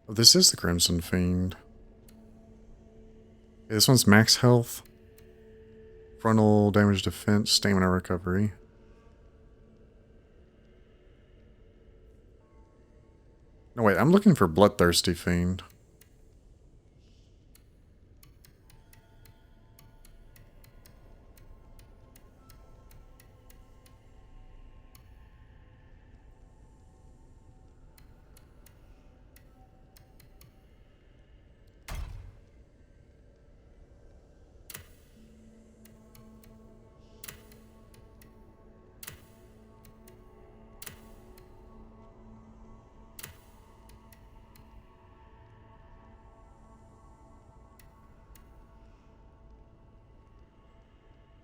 Speaker 1: Oh, this is the Crimson Fiend. Yeah, this one's max health, frontal damage defense, stamina recovery. No, wait, I'm looking for Bloodthirsty Fiend.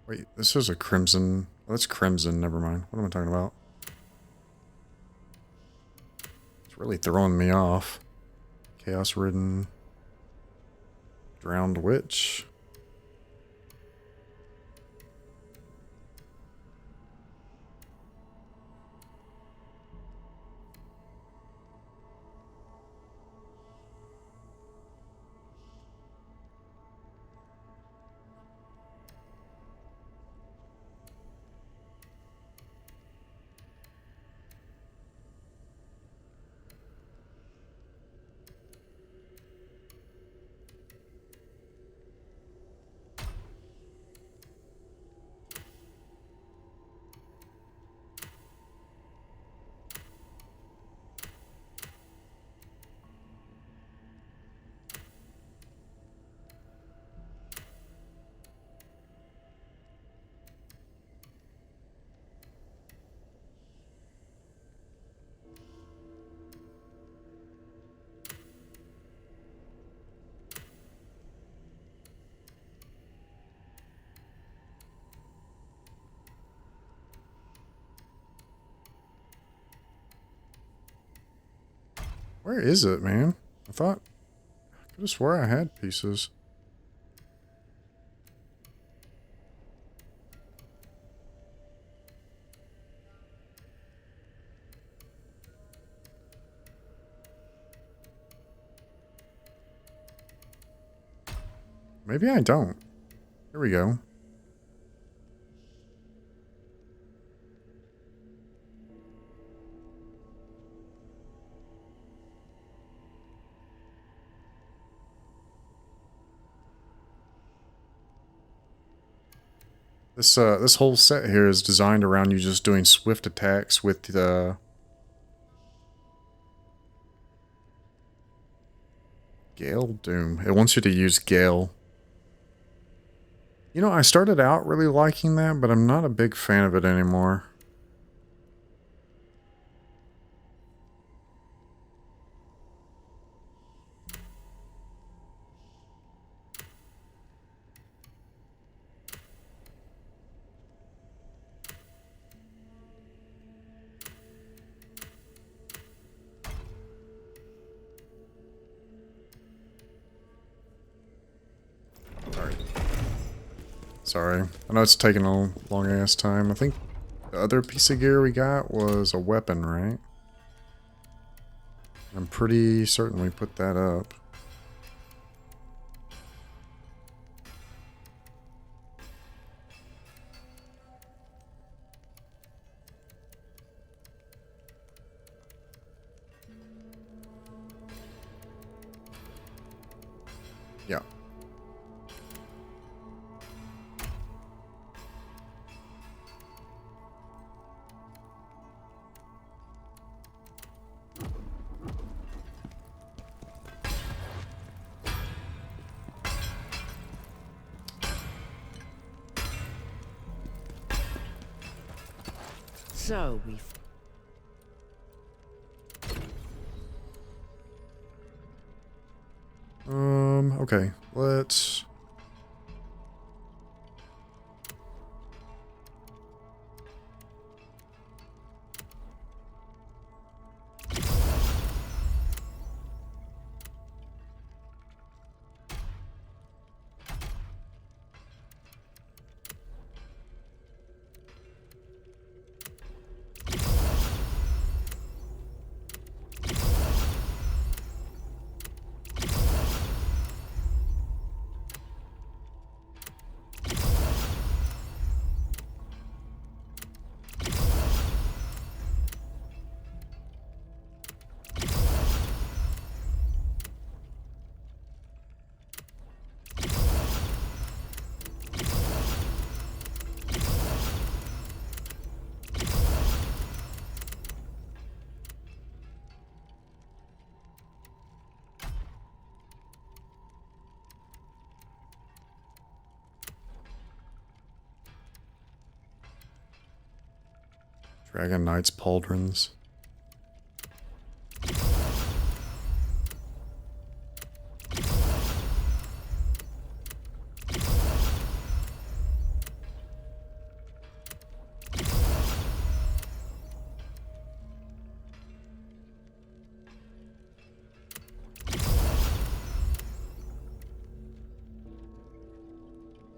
Speaker 1: Wait, this is a Crimson. Oh, that's Crimson, never mind. What am I talking about? It's really throwing me off. Chaos Ridden. Drowned Witch. Where is it, man? I could have swore I had pieces. Maybe I don't. Here we go. This whole set here is designed around you just doing swift attacks with the Gale Doom. It wants you to use Gale. You know, I started out really liking that, but I'm not a big fan of it anymore. Sorry. I know it's taking a long ass time. I think the other piece of gear we got was a weapon, right? I'm pretty certain we put that up. Yeah.
Speaker 5: So we.
Speaker 1: Okay. Let's. Dragon Knight's Pauldrons.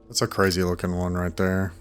Speaker 1: That's a crazy looking one right there.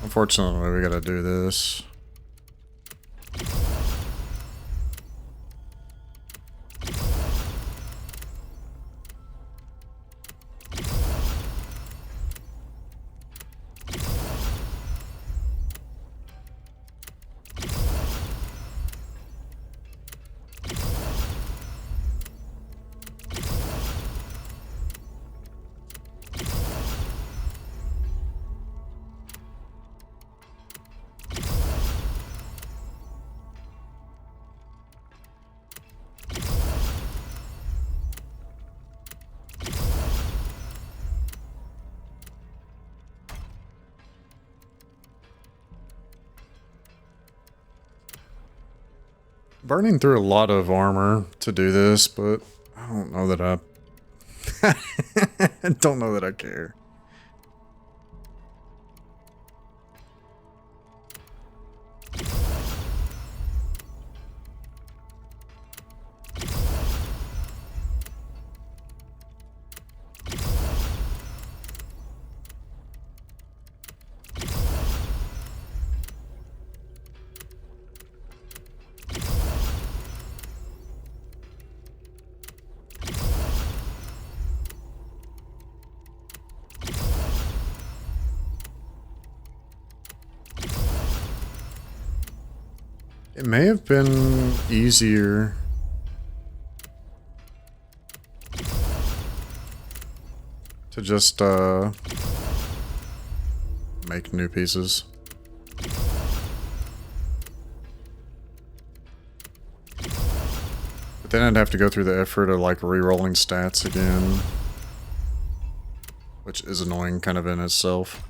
Speaker 1: Unfortunately, we gotta do this. Burning through a lot of armor to do this, but I don't know that I... I don't know that I care. It may have been easier to just make new pieces. But then I'd have to go through the effort of like re-rolling stats again, which is annoying kind of in itself.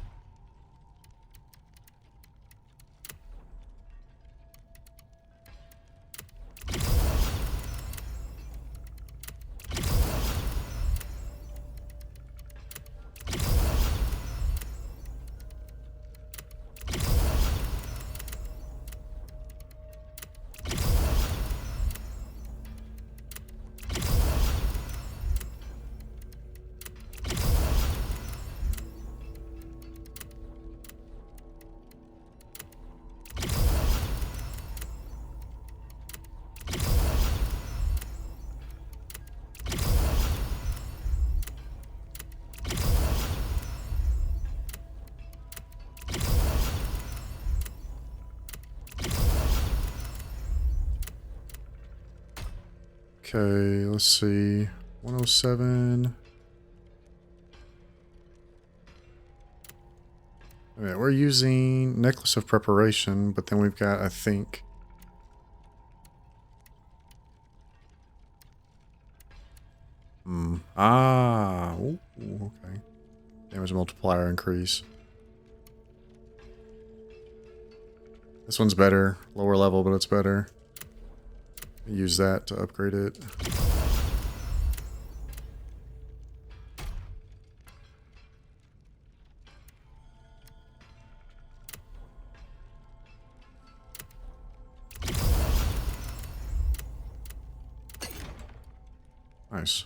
Speaker 1: Okay, let's see. 107. Okay, we're using Necklace of Preparation, but then we've got, I think... Ooh, okay. Damage multiplier increase. This one's better. Lower level, but it's better. Use that to upgrade it. Nice.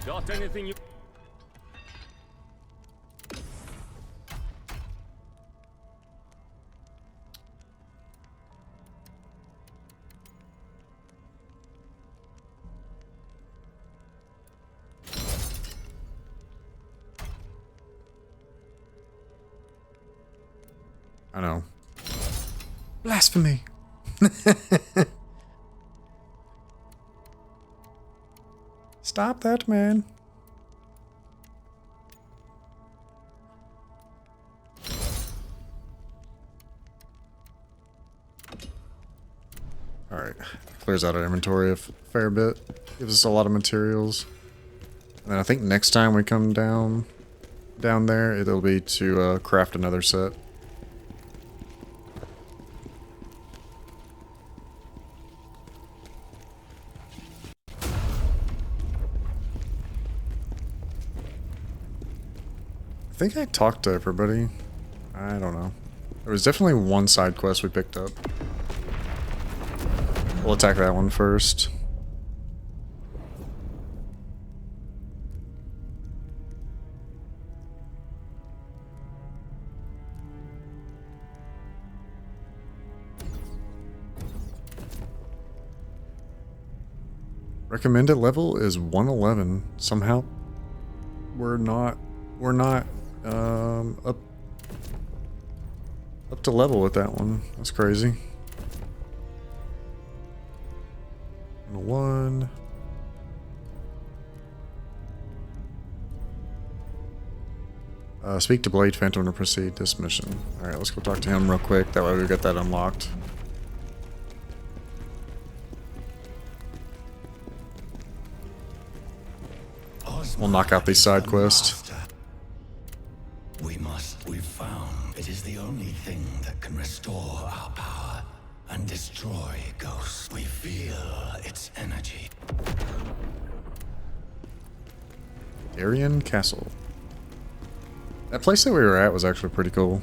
Speaker 11: Got anything you...
Speaker 1: I know. Blasphemy! Stop that, man. Alright. Clears out our inventory a fair bit. Gives us a lot of materials. And then I think next time we come down there, it'll be to craft another set. I think I talked to everybody. I don't know. There was definitely one side quest we picked up. We'll attack that one first. Recommended level is 111. Somehow we're not up to level with that one. That's crazy. 101. Speak to Blade Phantom to proceed this mission. Alright, let's go talk to him real quick. That way we get that unlocked. We'll knock out these side quests.
Speaker 2: We've found it is the only thing that can restore our power and destroy ghosts. We feel its energy.
Speaker 1: Darien Castle. That place that we were at was actually pretty cool.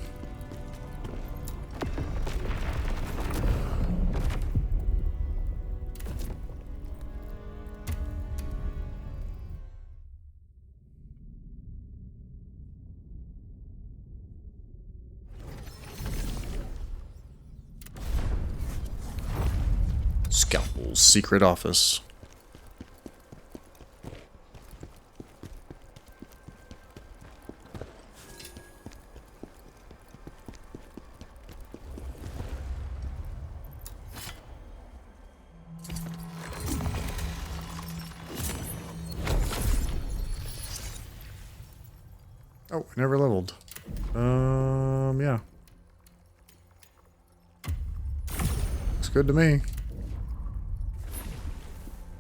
Speaker 1: Scalpel's secret office. Oh, I never leveled. Yeah. Looks good to me.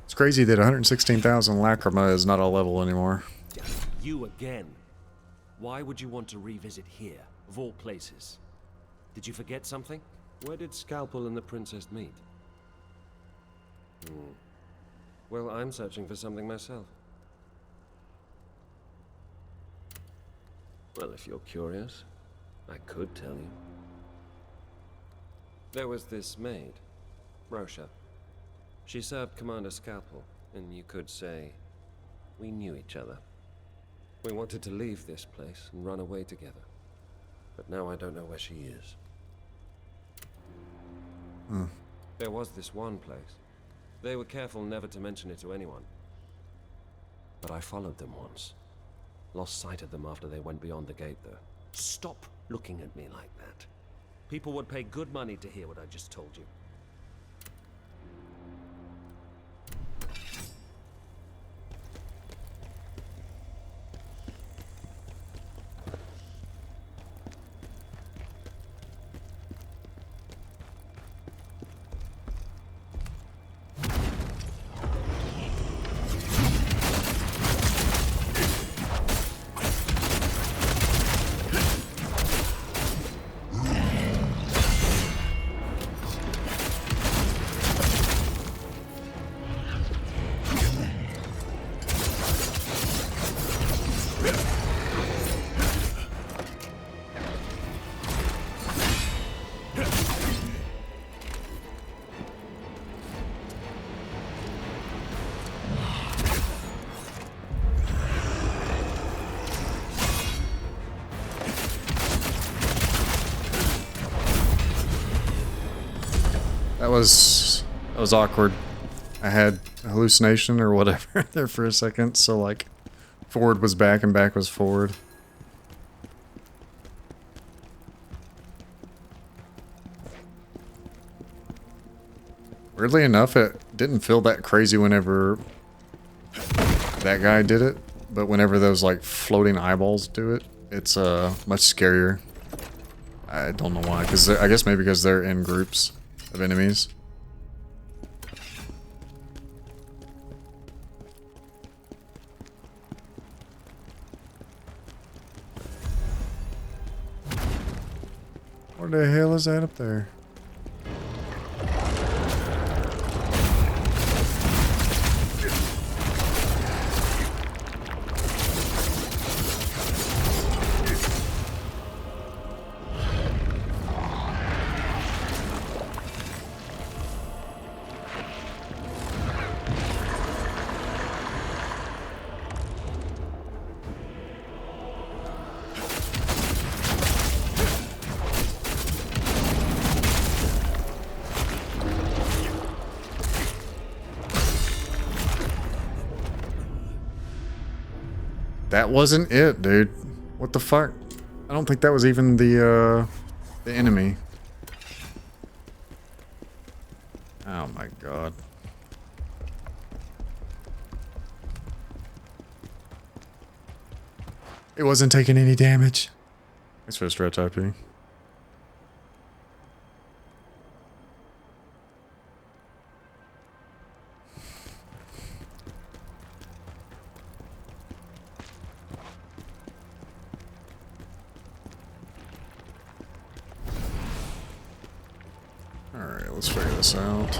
Speaker 1: It's crazy that 116,000 Lacrima is not a level anymore.
Speaker 4: You again. Why would you want to revisit here, of all places? Did you forget something? Where did Scalpel and the princess meet? Well, I'm searching for something myself. Well, if you're curious, I could tell you. There was this maid, Rosha. She served Commander Scalpel, and you could say we knew each other. We wanted to leave this place and run away together. But now I don't know where she is. There was this one place. They were careful never to mention it to anyone. But I followed them once. Lost sight of them after they went beyond the gate, though. Stop looking at me like that. People would pay good money to hear what I just told you.
Speaker 1: That was awkward. I had a hallucination or whatever there for a second, so like forward was back and back was forward. Weirdly enough, it didn't feel that crazy whenever that guy did it, but whenever those like floating eyeballs do it, it's much scarier. I don't know why, because I guess maybe because they're in groups of enemies. What the hell is that up there? That wasn't it, dude. What the fuck? I don't think that was even the enemy. Oh my god. It wasn't taking any damage. Thanks for the stretch IP. let's figure this out.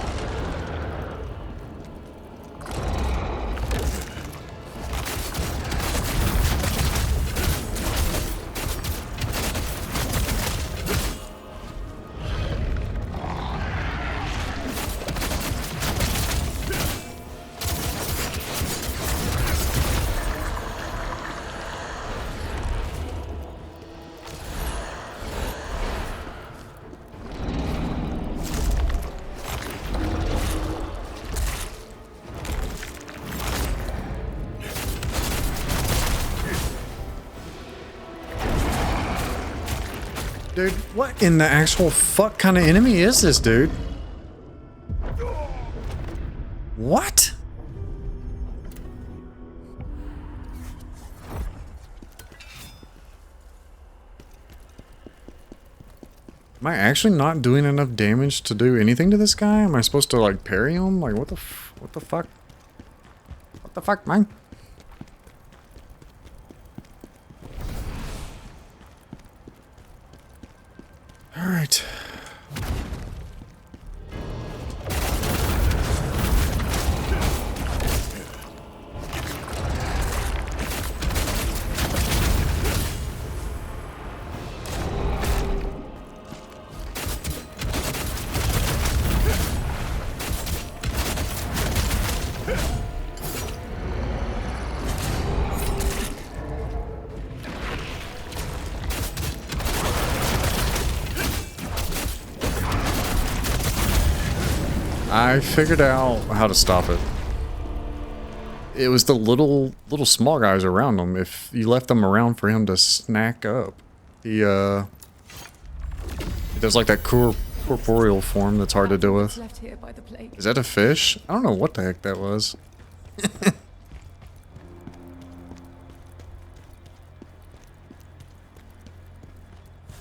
Speaker 1: Dude, what in the actual fuck kind of enemy is this, dude? What? Am I actually not doing enough damage to do anything to this guy? Am I supposed to like parry him? Like what the fuck? What the fuck, man? All right. I figured out how to stop it. It was the little small guys around him. If you left them around for him to snack up, he does like that corporeal form that's hard to deal with.
Speaker 9: Left here by the plague.
Speaker 1: Is that a fish? I don't know what the heck that was.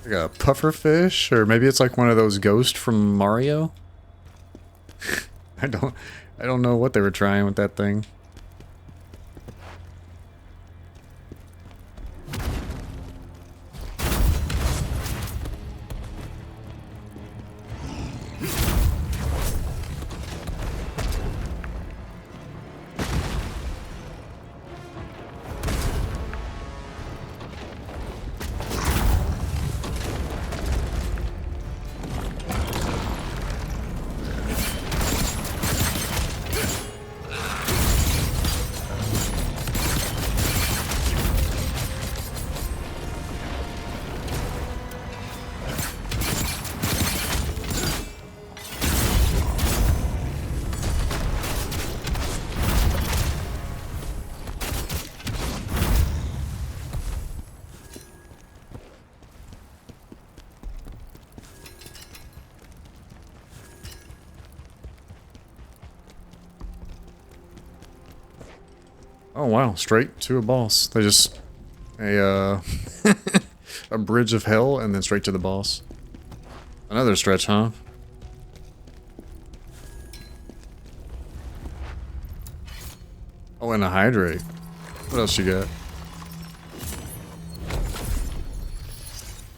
Speaker 1: Like a puffer fish, or maybe it's like one of those ghosts from Mario. I don't know what they were trying with that thing. Oh wow, straight to a boss. They just a bridge of hell and then straight to the boss. Another stretch, huh? Oh, and a hydrate. What else you got?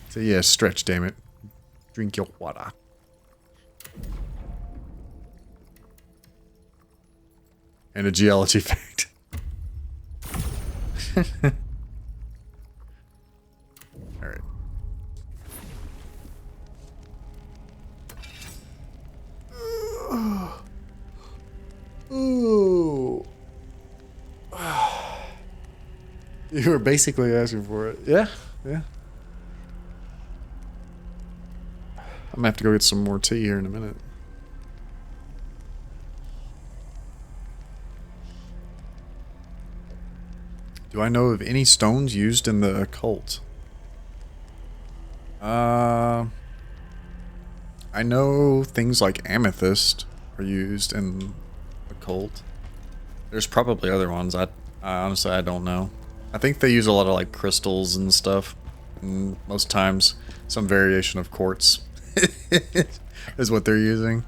Speaker 1: So yeah, stretch, damn it. Drink your water. And a geology fact. Alright. Ooh. You were basically asking for it. Yeah, yeah. I'm gonna have to go get some more tea here in a minute. Do I know of any stones used in the occult? I know things like amethyst are used in occult. There's probably other ones. I honestly I don't know. I think they use a lot of like crystals and stuff. And most times some variation of quartz is what they're using.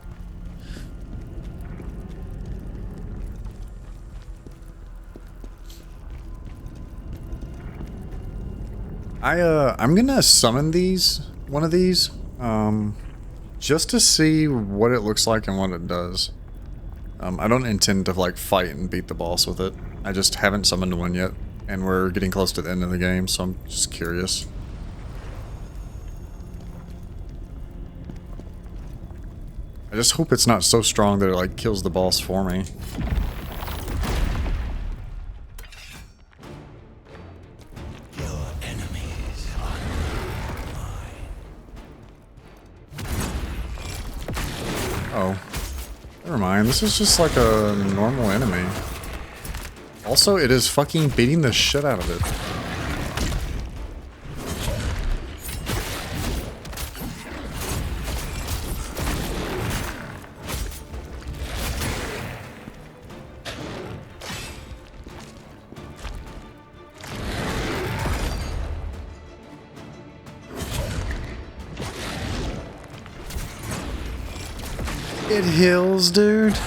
Speaker 1: I'm gonna summon one of these. just to see what it looks like and what it does. I don't intend to like fight and beat the boss with it. I just haven't summoned one yet, and we're getting close to the end of the game, so I'm just curious. I just hope it's not so strong that it like kills the boss for me.
Speaker 2: Your enemies are
Speaker 1: Oh. Never mind, this is just like a normal enemy. Also, it is fucking beating the shit out of it. It heals, dude.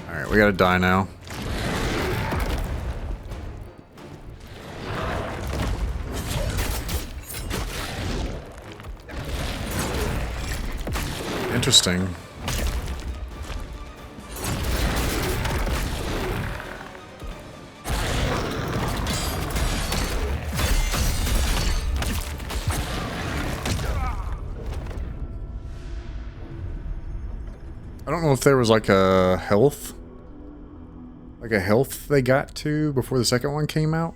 Speaker 1: Alright, we gotta die now. Interesting. I don't know if there was like a health they got to before the second one came out.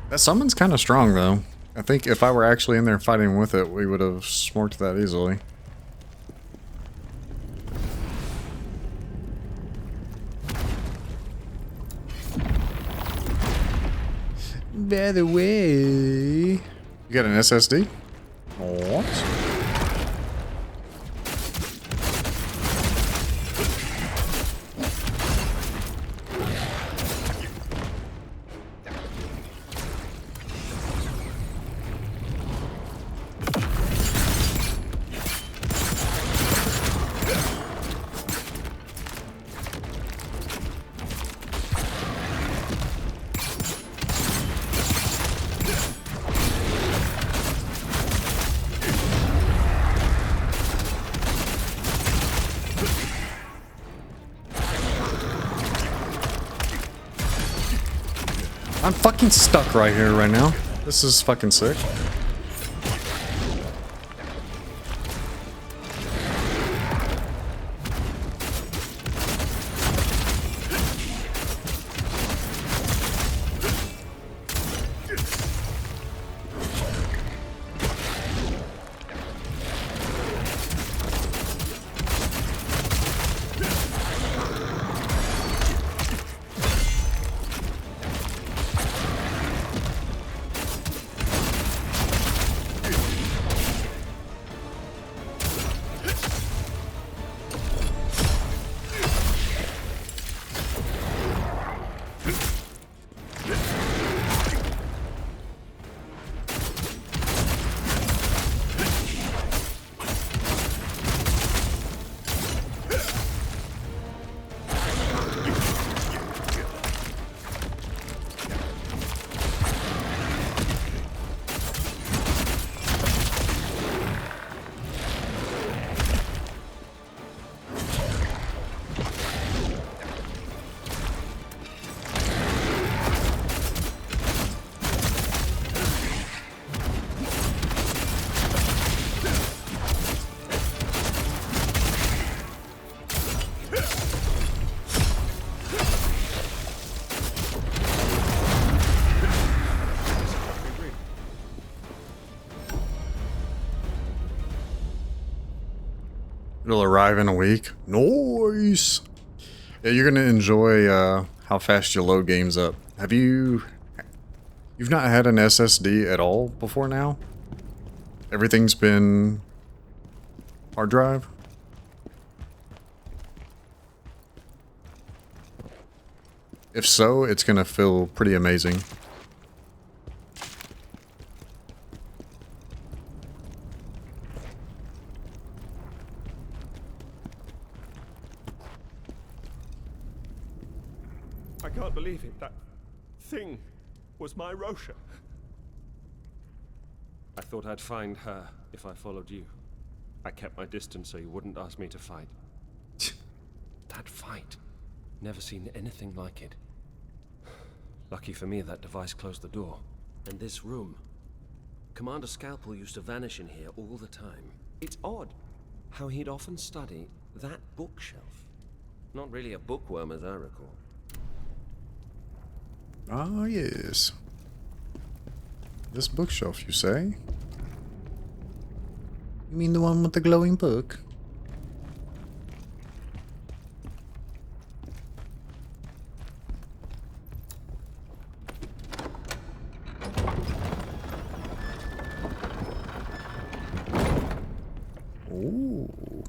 Speaker 1: That summon's kind of strong though. I think if I were actually in there fighting with it, we would have smorked that easily. By the way, you got an SSD? What? I'm fucking stuck right here right now. This is fucking sick. It'll arrive in a week. Nice. Yeah, you're gonna enjoy how fast you load games up. You've not had an SSD at all before now? Everything's been hard drive? If so, it's gonna feel pretty amazing.
Speaker 11: can't believe it. That thing was my Rosha. I thought I'd find her if I followed you. I kept my distance so you wouldn't ask me to fight. That fight. Never seen anything like it. Lucky for me, that device closed the door. And this room. Commander Scalpel used to vanish in here all the time. It's odd how he'd often study that bookshelf. Not really a bookworm, as I recall.
Speaker 1: Ah, yes. This bookshelf, you say? You mean the one with the glowing book? Ooh.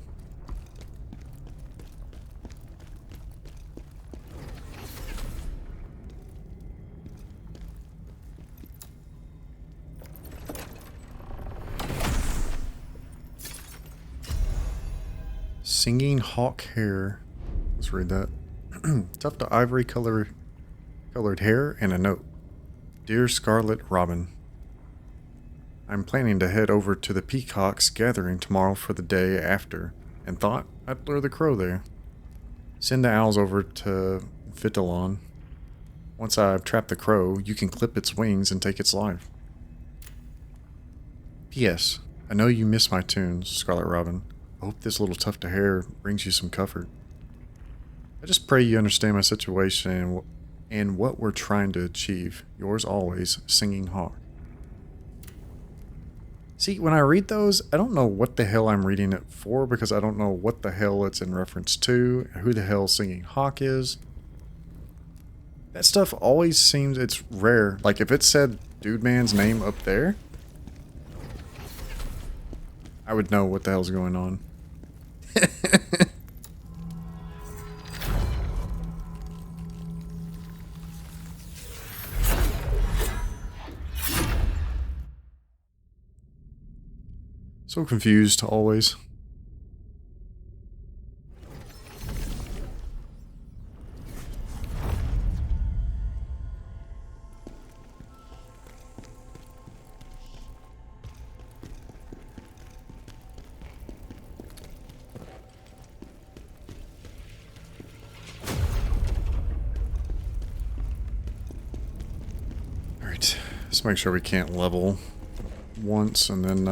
Speaker 1: Singing hawk hair. Let's read that. Tuft of ivory colored hair and a note. Dear Scarlet Robin, I'm planning to head over to the Peacocks gathering tomorrow for the day after, and thought I'd lure the crow there. Send the owls over to Vitalon. Once I've trapped the crow, you can clip its wings and take its life. P.S. I know you miss my tunes, Scarlet Robin. I hope this little tuft of hair brings you some comfort. I just pray you understand my situation and what we're trying to achieve. Yours always, Singing Hawk. See, when I read those, I don't know what the hell I'm reading it for because I don't know what the hell it's in reference to, and who the hell Singing Hawk is. That stuff always seems, it's rare. Like if it said Dude Man's name up there, I would know what the hell's going on. So confused always. Alright, let's make sure we can't level once and then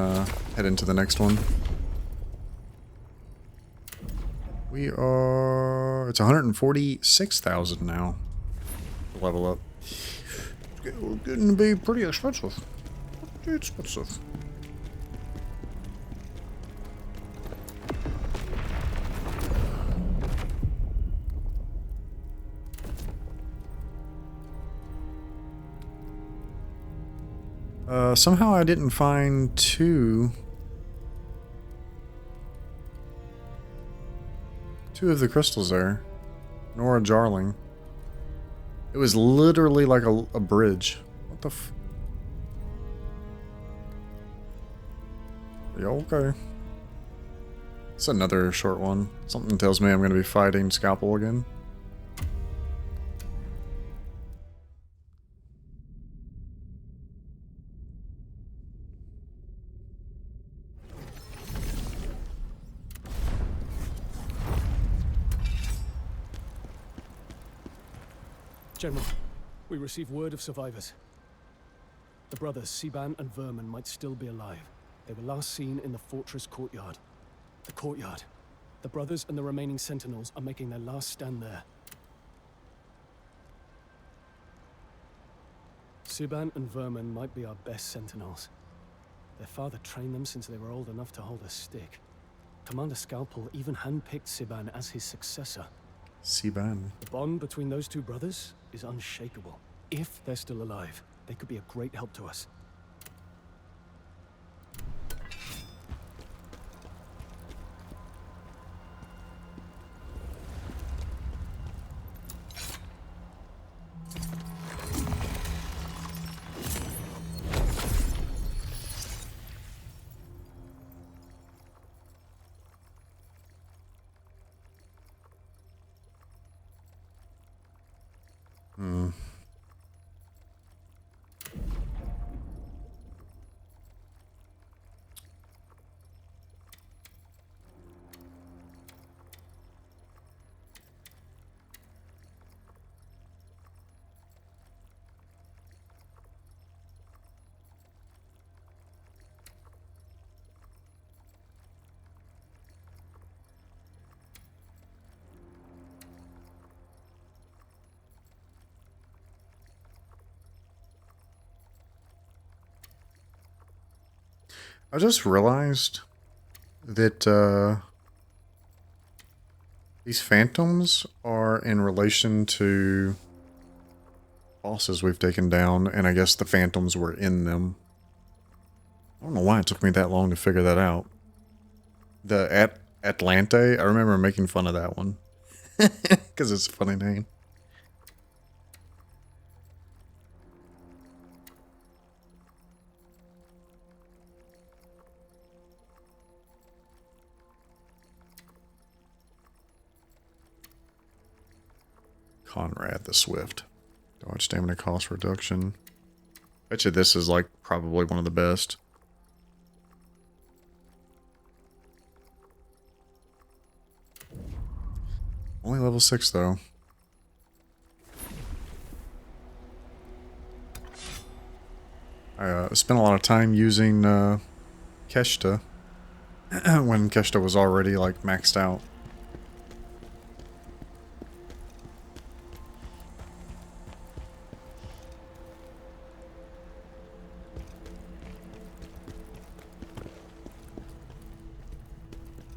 Speaker 1: head into the next one. We are... it's 146,000 now. Level up. It's getting to be pretty expensive. Pretty expensive. Somehow I didn't find two of the crystals there. Nor a Jarling. It was literally like a bridge. What the f... Yeah, okay. It's another short one. Something tells me I'm going to be fighting Scalpel again.
Speaker 6: General, we receive word of survivors. The brothers, Siban and Vermin, might still be alive. They were last seen in the fortress courtyard. The courtyard. The brothers and the remaining sentinels are making their last stand there. Siban and Vermin might be our best sentinels. Their father trained them since they were old enough to hold a stick. Commander Scalpel even handpicked Siban as his successor.
Speaker 1: Siban.
Speaker 6: The bond between those two brothers is unshakable. If they're still alive, they could be a great help to us.
Speaker 1: I just realized that these phantoms are in relation to bosses we've taken down, and I guess the phantoms were in them. I don't know why it took me that long to figure that out. The Atlante, I remember making fun of that one. Because it's a funny name. Conrad the Swift. Dodge stamina cost reduction. Bet you this is like probably one of the best. Only level 6 though. I spent a lot of time using Keshta when Keshta was already like maxed out.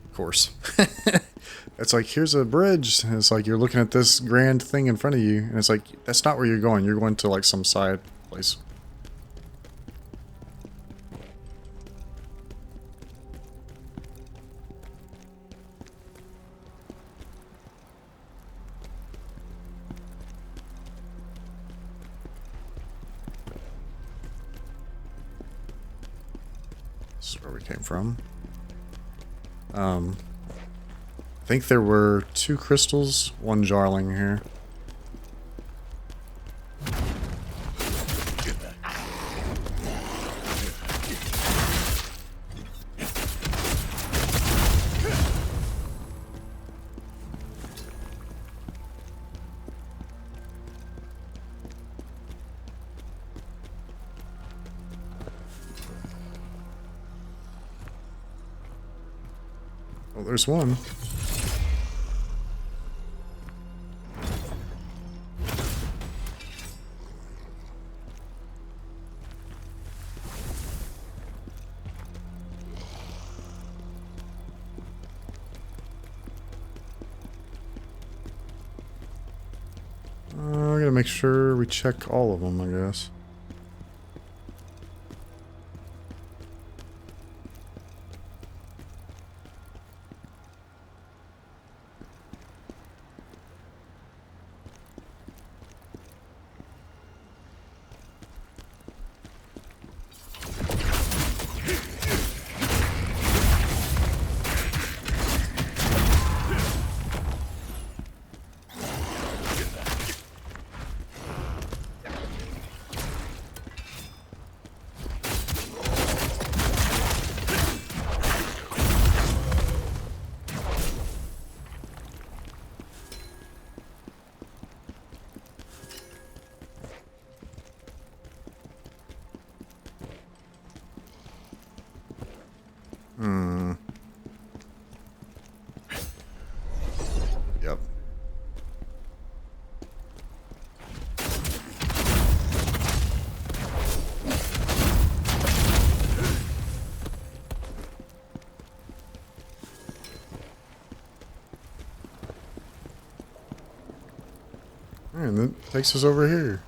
Speaker 1: Of course. It's like, here's a bridge. And it's like, you're looking at this grand thing in front of you. And it's like, that's not where you're going. You're going to like some side place. This is where we came from. I think there were 2 crystals, 1 jarling here. Well, there's one. I gotta make sure we check all of them, I guess. Yep. And that takes us over here.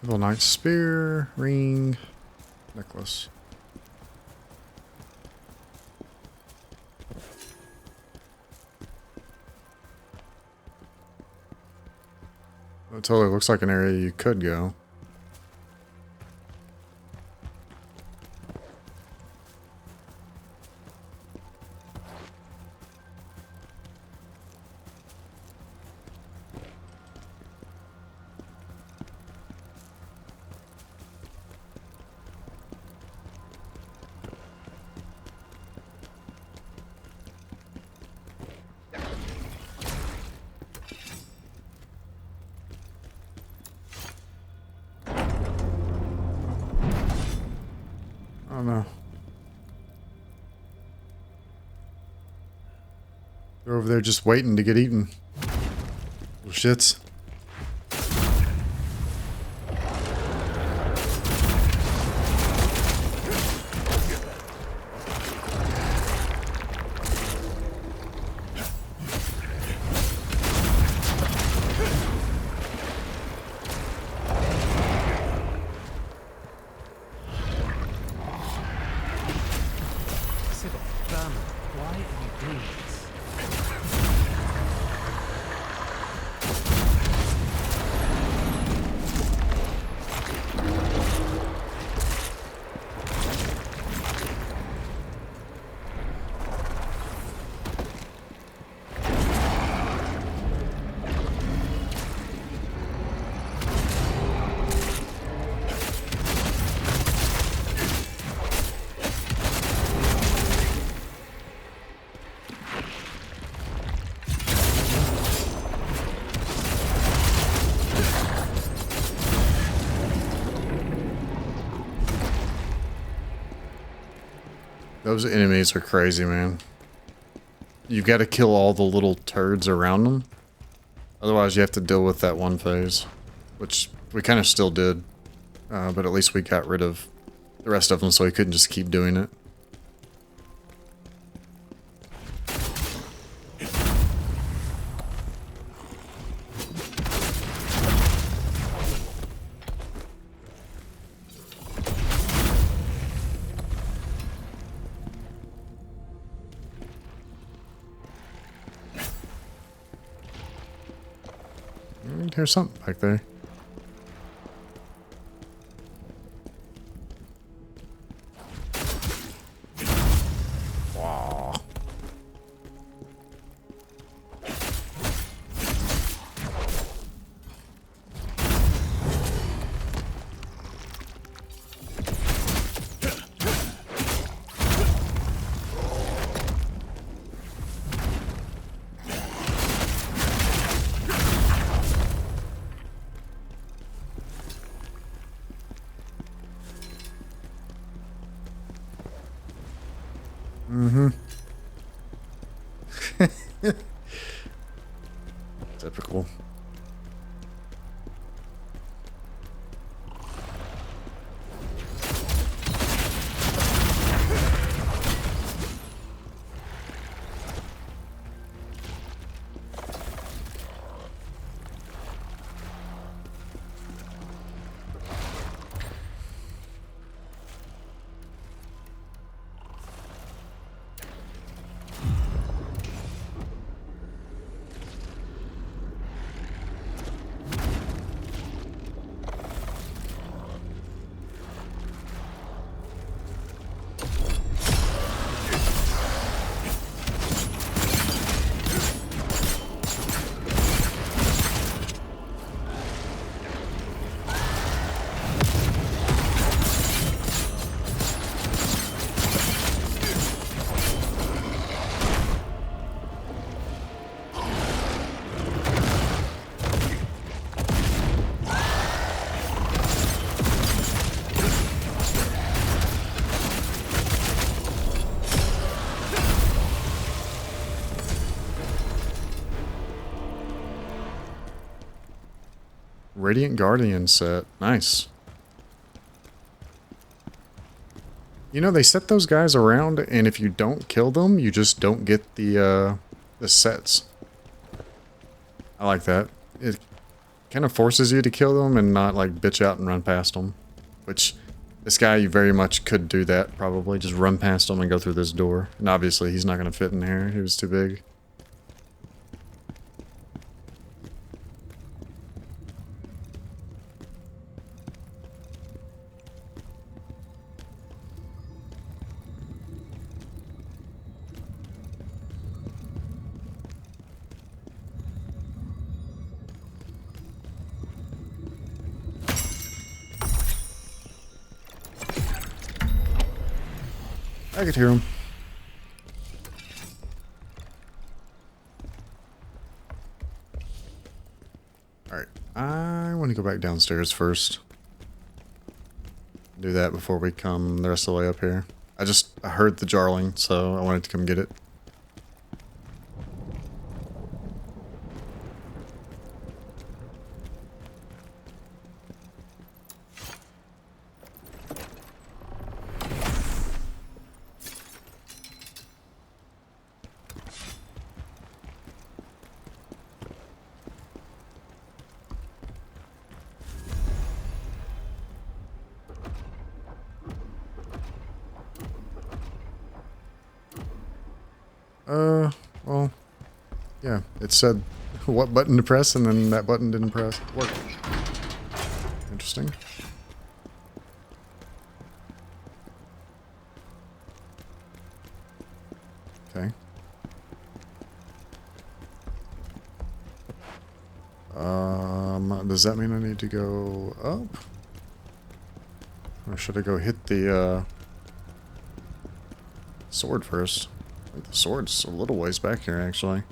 Speaker 1: Devil Knight Spear, ring, necklace. It totally looks like an area you could go. Oh no. They're over there just waiting to get eaten. Little shits.
Speaker 10: Why are you doing this?
Speaker 1: Those enemies are crazy, man. You got to kill all the little turds around them. Otherwise, you have to deal with that one phase. Which we kind of still did. But at least we got rid of the rest of them so we couldn't just keep doing it. There's something back there. Wow. Typical. Radiant Guardian set. Nice. You know, they set those guys around, and if you don't kill them, you just don't get the sets. I like that. It kind of forces you to kill them and not, like, bitch out and run past them. Which, this guy, you very much could do that, probably. Just run past them and go through this door. And obviously, he's not going to fit in here. He was too big. I could hear him. Alright, I want to go back downstairs first. Do that before we come the rest of the way up here. I heard the jarling, so I wanted to come get it. Well, yeah, it said what button to press, and then that button didn't work. Interesting. Okay. Does that mean I need to go up? Or should I go hit the, sword first? I think the sword's a little ways back here, actually.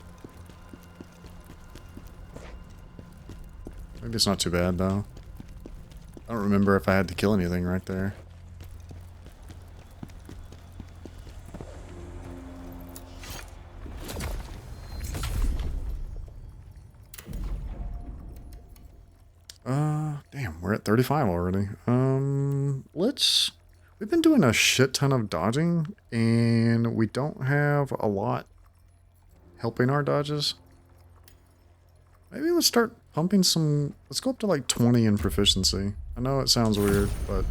Speaker 1: Maybe it's not too bad, though. I don't remember if I had to kill anything right there. Damn, we're at 35 already. We've been doing a shit ton of dodging, and we don't have a lot helping our dodges. Maybe let's start pumping some... Let's go up to like 20 in proficiency. I know it sounds weird, but...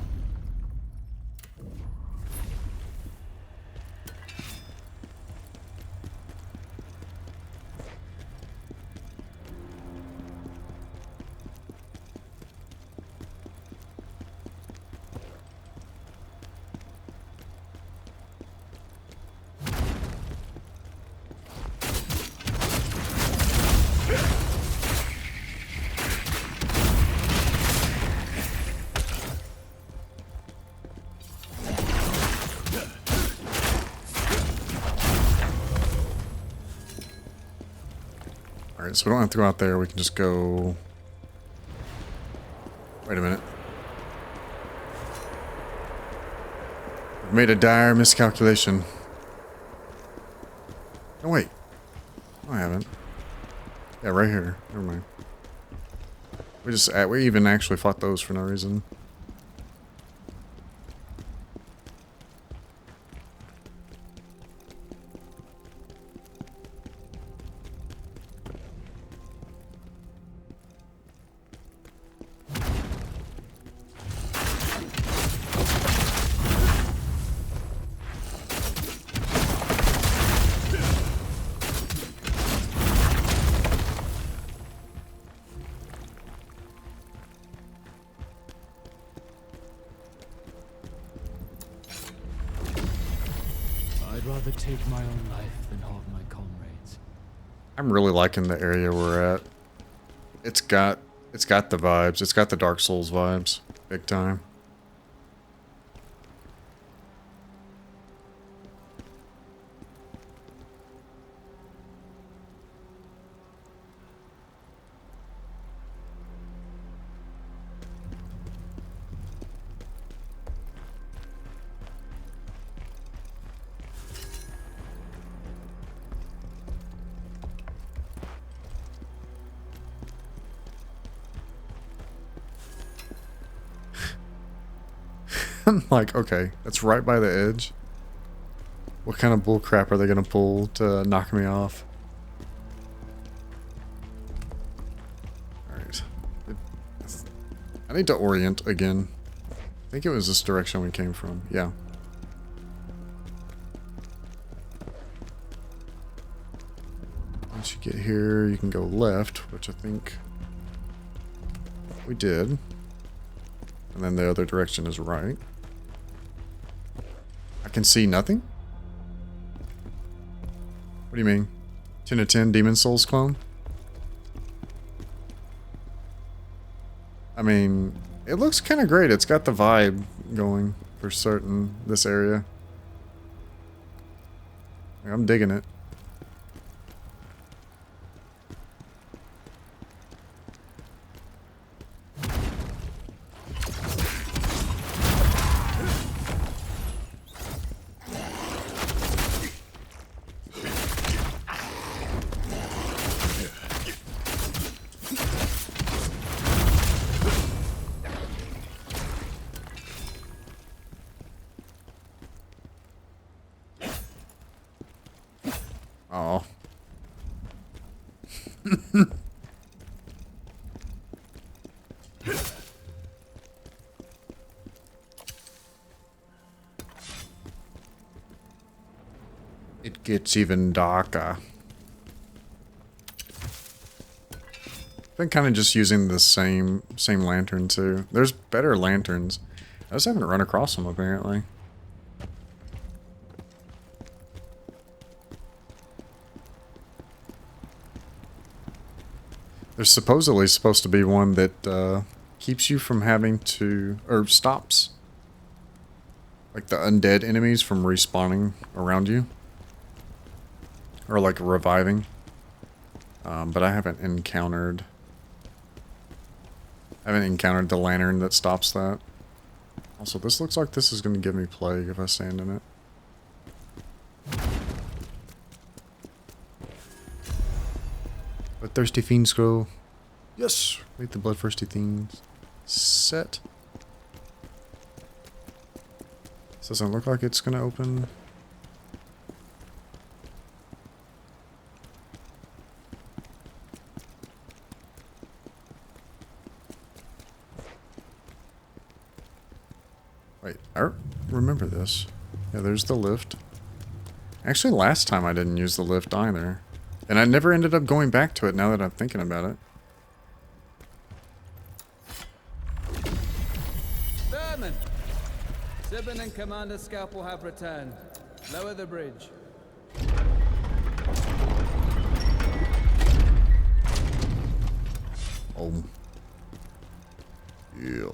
Speaker 1: Alright, so we don't have to go out there, we can just go... Wait a minute. We've made a dire miscalculation. Oh wait. No, I haven't. Yeah, right here. Never mind. We even actually fought those for no reason.
Speaker 10: I'd rather take my own life than harm my comrades.
Speaker 1: I'm really liking the area we're at. It's got the vibes. It's got the Dark Souls vibes. Big time. I'm like, okay, that's right by the edge. What kind of bullcrap are they gonna pull to knock me off? Alright. I need to orient again. I think it was this direction we came from. Yeah. Once you get here, you can go left, which I think we did. And then the other direction is right. I can see nothing? What do you mean? 10 of 10 Demon Souls clone? I mean, it looks kind of great. It's got the vibe going for certain, this area. I'm digging it. Oh. It gets even darker. I've been kind of just using the same lantern too. There's better lanterns. I just haven't run across them apparently. There's supposedly supposed to be one that keeps you from having to, or stops, like the undead enemies from respawning around you. Or like reviving. But I haven't encountered the lantern that stops that. Also, this looks like this is going to give me plague if I stand in it. Bloodthirsty Fiend Scroll. Yes! Make the Bloodthirsty Fiends set. This doesn't look like it's going to open. Wait, I remember this. Yeah, there's the lift. Actually, last time I didn't use the lift either. And I never ended up going back to it now that I'm thinking about it.
Speaker 12: Vermin! Sibin and Commander Scalpel have returned. Lower the bridge.
Speaker 1: Oh. Yeah.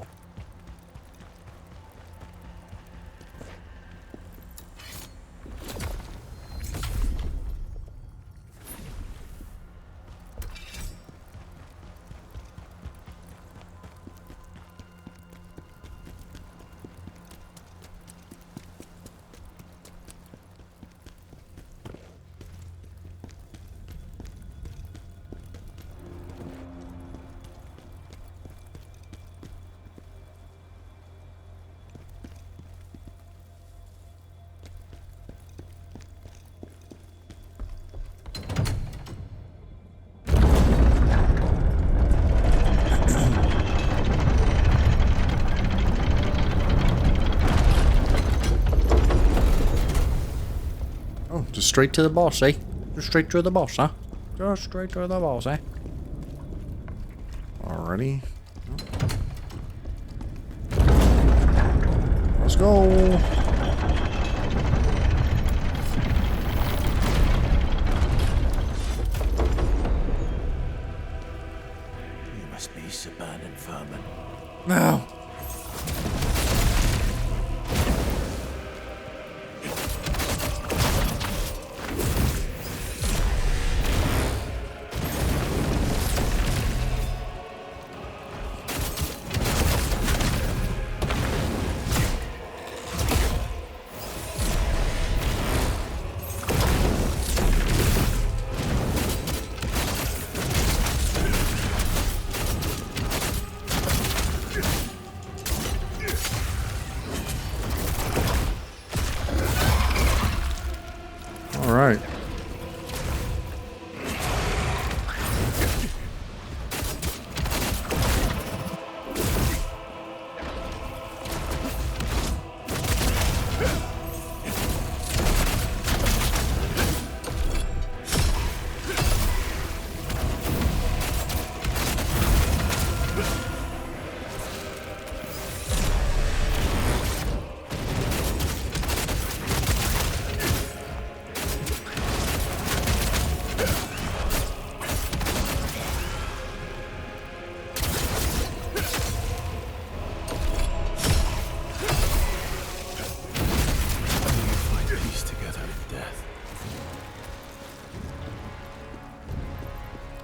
Speaker 1: Just straight to the boss, eh? Just straight to the boss, huh? Just straight to the boss, eh? Alrighty. Let's go.
Speaker 2: You must be Sibin and Vermin.
Speaker 1: No.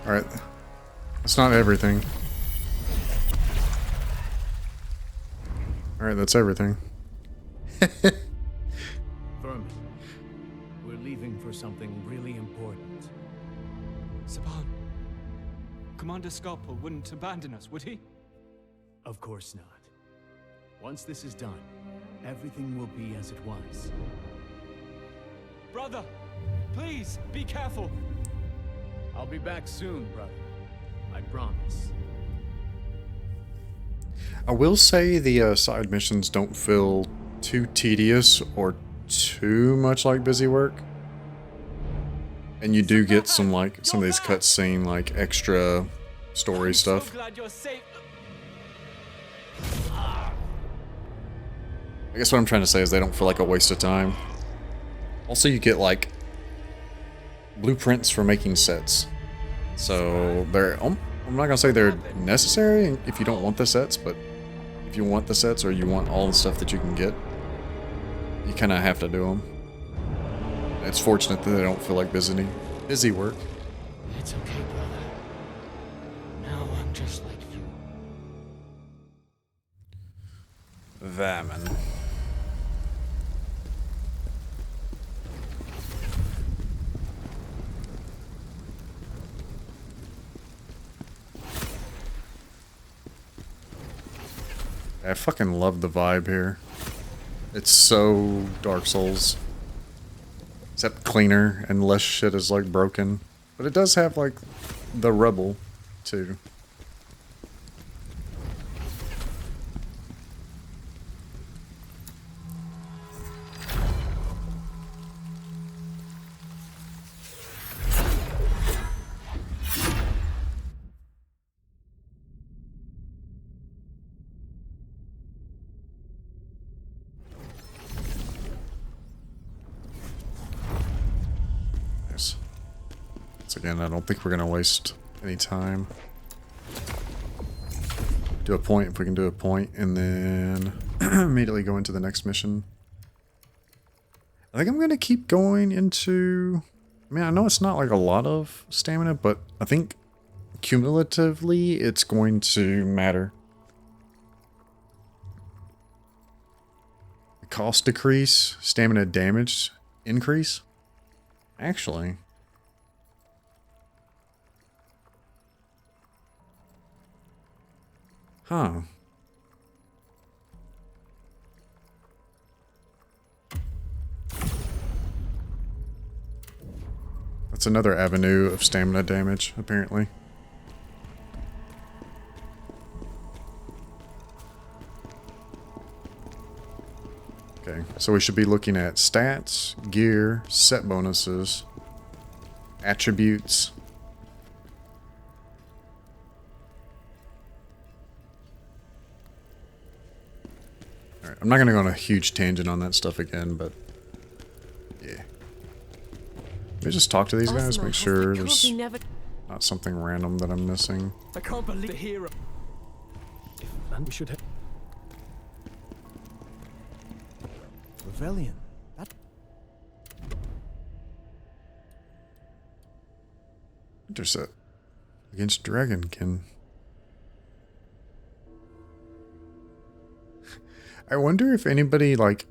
Speaker 1: Alright. That's not everything. Alright, that's everything.
Speaker 13: Vermin, we're leaving for something really important.
Speaker 8: Saban, Commander Scarpel wouldn't abandon us, would he?
Speaker 13: Of course not. Once this is done, everything will be as it was.
Speaker 8: Brother, please, be careful.
Speaker 13: I'll be back soon, brother. I promise.
Speaker 1: I will say the side missions don't feel too tedious or too much like busy work. And you do get some like some of these cutscene like extra story stuff.
Speaker 8: So glad you're safe.
Speaker 1: I guess what I'm trying to say is they don't feel like a waste of time. Also, you get like blueprints for making sets. So they're I'm not gonna say they're necessary if you don't want the sets, but if you want the sets or you want all the stuff that you can get, you kind of have to do them. It's fortunate that they don't feel like busy work.
Speaker 10: It's okay, brother. Now I'm just like you.
Speaker 1: Vermin. I fucking love the vibe here. It's so Dark Souls. Except cleaner and less shit is like broken. But it does have like the rebel too. Again, I don't think we're going to waste any time. Do a point if we can do a point, and then immediately go into the next mission. I think I'm going to keep going into... I mean, I know it's not like a lot of stamina, but I think cumulatively it's going to matter. Cost decrease, stamina damage increase. Actually... Huh. That's another avenue of stamina damage, apparently. Okay, so we should be looking at stats, gear, set bonuses, attributes. I'm not going to go on a huge tangent on that stuff again, but yeah. Let me just talk to these guys, make sure there's not something random that I'm missing.
Speaker 8: I can't believe the hero.
Speaker 6: And we should have...
Speaker 13: Revellion. That...
Speaker 1: Intercept against Dragonkin. I wonder if anybody, like,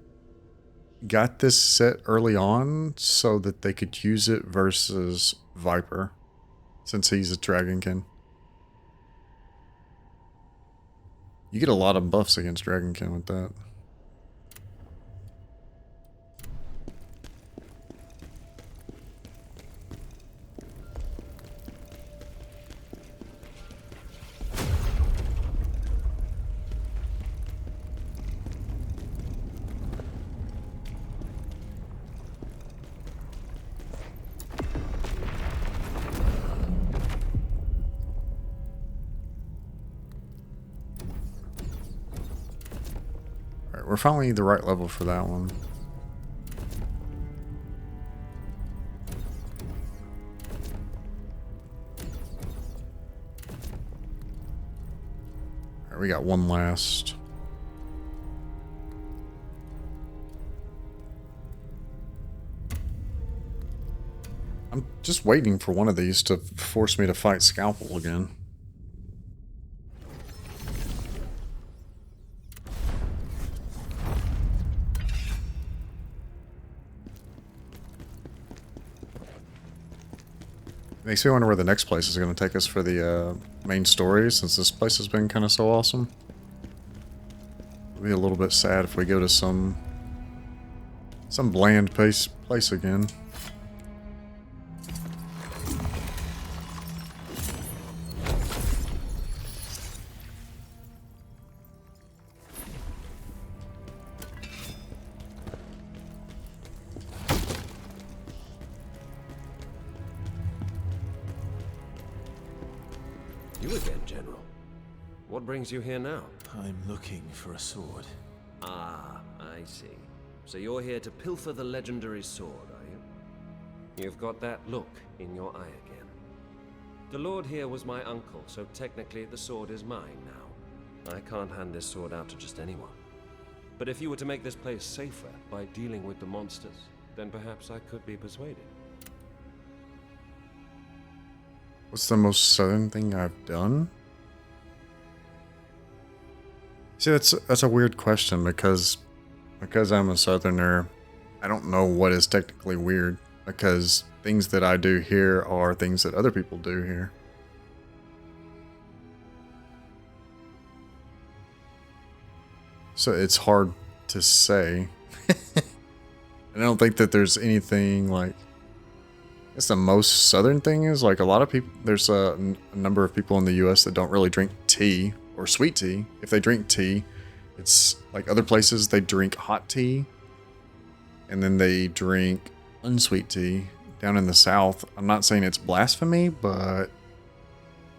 Speaker 1: got this set early on so that they could use it versus Viper, since he's a Dragonkin. You get a lot of buffs against Dragonkin with that. We're finally the right level for that one. Alright, we got one last. I'm Just waiting for one of these to force me to fight Scalpel again. Makes me wonder where the next place is going to take us for the main story, since this place has been kind of so awesome. It'll be a little bit sad if we go to some bland place again.
Speaker 4: You again, General. What brings you here now?
Speaker 13: I'm looking for a sword.
Speaker 4: Ah, I see. So you're here to pilfer the legendary sword, are you? You've got that look in your eye again. The Lord here was my uncle, so technically the sword is mine now. I can't hand this sword out to just anyone. But if you were to make this place safer by dealing with the monsters, then perhaps I could be persuaded.
Speaker 1: What's the most southern thing I've done? See, that's a weird question because I'm a southerner, I don't know what is technically weird, because things that I do here are things that other people do here. So it's hard to say. I don't think that there's anything like... I guess the most southern thing is like a lot of people... There's a number of people in the US that don't really drink tea or sweet tea. If they drink tea, it's like other places they drink hot tea. And then they drink unsweet tea. Down in the South, I'm not saying it's blasphemy, but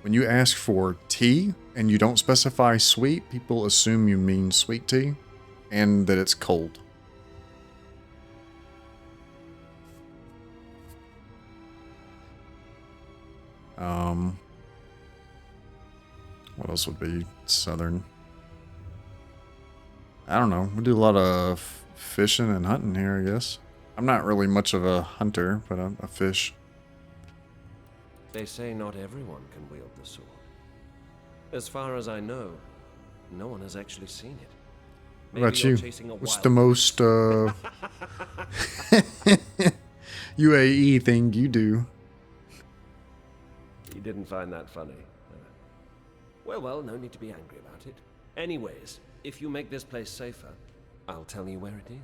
Speaker 1: when you ask for tea and you don't specify sweet, people assume you mean sweet tea and that it's cold. What else would be southern? I don't know. We do a lot of fishing and hunting here, I guess. I'm not really much of a hunter, but I fish.
Speaker 4: They say not everyone can wield the sword. As far as I know, no one has actually seen it.
Speaker 1: What about you? What's the most UAE thing you do?
Speaker 4: You didn't find that funny. Well, no need to be angry about it. Anyways, if you make this place safer, I'll tell you where it is.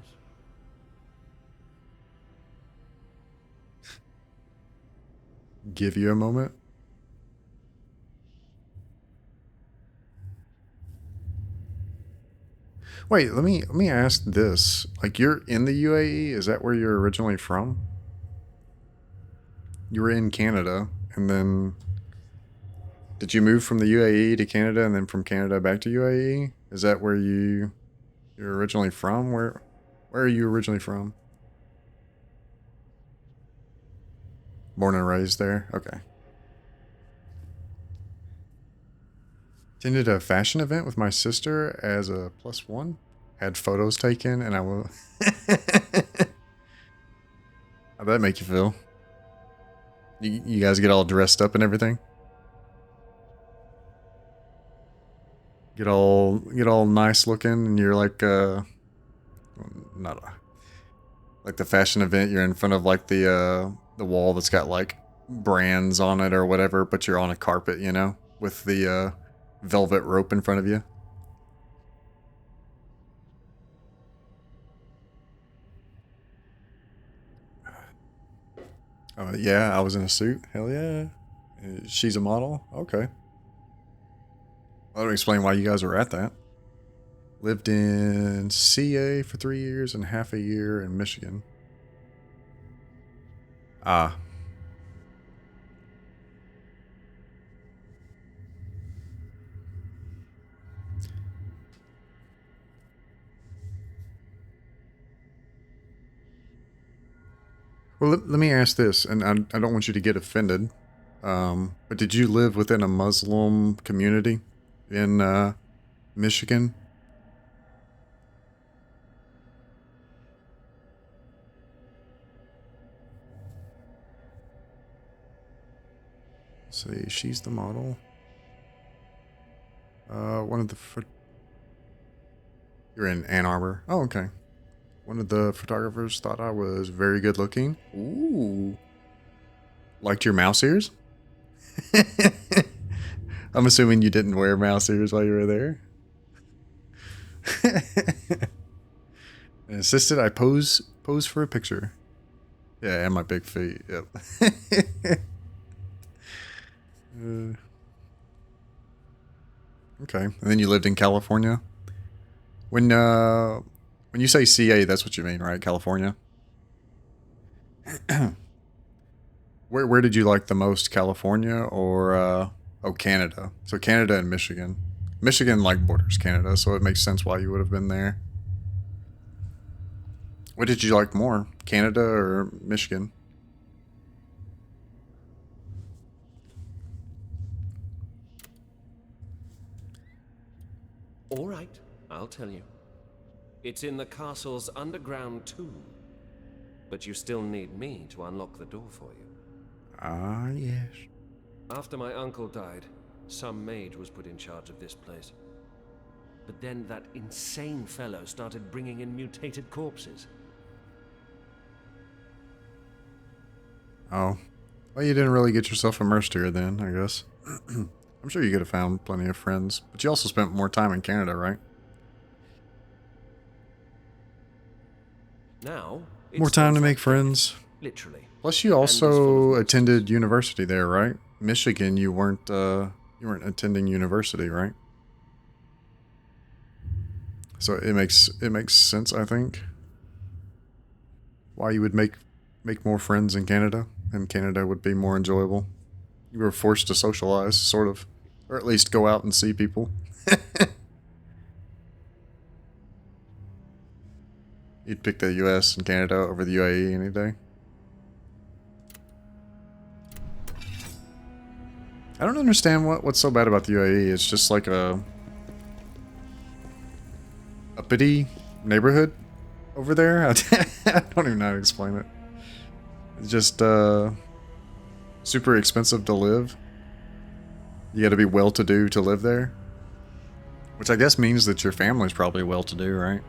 Speaker 1: Give you a moment. Wait, let me ask this. Like, you're in the UAE? Is that where you're originally from? You were in Canada, and then did you move from the UAE to Canada, and then from Canada back to UAE? Is that where you're originally from? Where are you originally from? Born and raised there? Okay. Attended a fashion event with my sister as a +1. Had photos taken, and I will... How'd that make you feel? You guys get all dressed up and everything? Get all nice looking, and you're like, like the fashion event, you're in front of like the wall that's got like brands on it or whatever, but you're on a carpet, you know, with the velvet rope in front of you. Yeah, I was in a suit. Hell yeah. She's a model? Okay. That'll explain why you guys were at that. Lived in CA for 3 years and half a year in Michigan. Ah. Well, let me ask this, and I don't want you to get offended, but did you live within a Muslim community in Michigan? see, she's the model. One of the you're in Ann Arbor. Oh, okay. One of the photographers thought I was very good looking. Ooh. Liked your mouse ears? I'm assuming you didn't wear mouse ears while you were there. And insisted I pose for a picture. Yeah, and my big feet. Yep. Okay. And then you lived in California. When you say CA, that's what you mean, right? California. Where did you like the most, California or Canada? So Canada and Michigan. Michigan like borders Canada, so it makes sense why you would have been there. What did you like more, Canada or Michigan?
Speaker 4: All right, I'll tell you. It's in the castle's underground tomb. But you still need me to unlock the door for you.
Speaker 1: Ah, yes.
Speaker 4: After my uncle died, some mage was put in charge of this place. But then that insane fellow started bringing in mutated corpses.
Speaker 1: Oh. Well, you didn't really get yourself immersed here then, I guess. I'm sure you could have found plenty of friends. But you also spent more time in Canada, right?
Speaker 4: Now,
Speaker 1: More time to make friends.
Speaker 4: Literally.
Speaker 1: Plus, you also attended university there, right? Michigan, you weren't attending university, right? So it makes sense, I think, why you would make more friends in Canada, and Canada would be more enjoyable. You were forced to socialize, sort of, or at least go out and see people. You'd pick the US and Canada over the UAE any day. I don't understand what's so bad about the UAE. It's just like a uppity neighborhood over there. I don't even know how to explain it. It's just super expensive to live. You got to be well-to-do to live there, which I guess means that your family's probably well-to-do, right?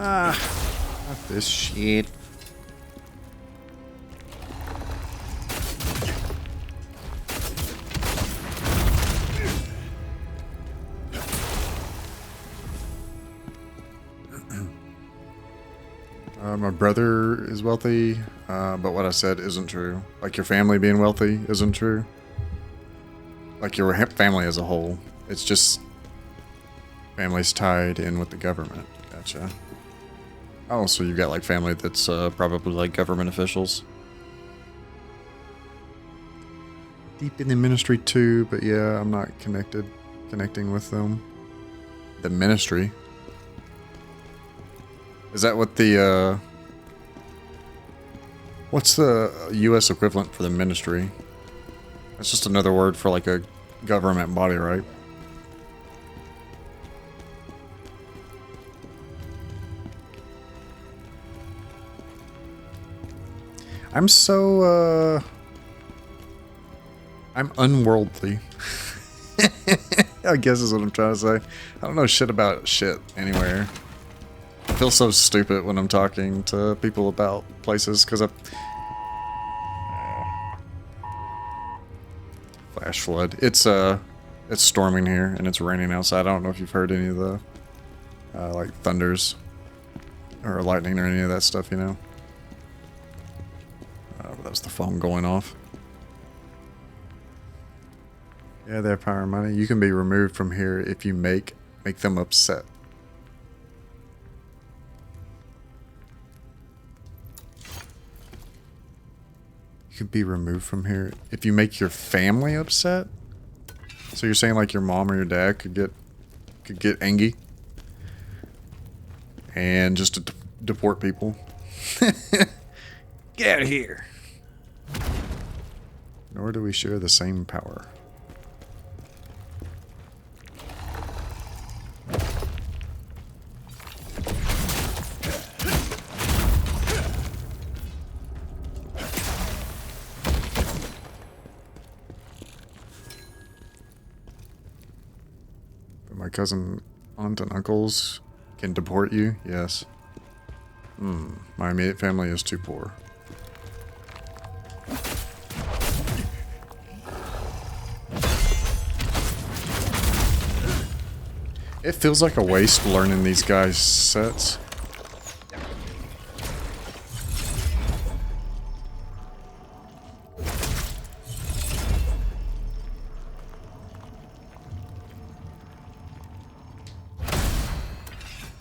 Speaker 1: Ah, not this shit. My brother is wealthy, but what I said isn't true. Like your family being wealthy isn't true. Like your family as a whole. It's just families tied in with the government. Gotcha. Oh, so you've got like family that's probably like government officials. Deep in the ministry too, but yeah, I'm not connecting with them. The ministry. Is that what the what's the US equivalent for the ministry? That's just another word for like a government body, right? I'm so, I'm unworldly. I guess is what I'm trying to say. I don't know shit about shit anywhere. I feel so stupid when I'm talking to people about places because flash flood. It's storming here and it's raining outside. I don't know if you've heard any of the, like thunders or lightning or any of that stuff, you know? That was the phone going off. Yeah, they have power and money. You can be removed from here if you make them upset. You could be removed from here if you make your family upset? So you're saying like your mom or your dad could get angry? and just to deport people. Get out of here. Nor do we share the same power. But my cousin, aunt, and uncles can deport you? Yes. My immediate family is too poor. It feels like a waste learning these guys' sets.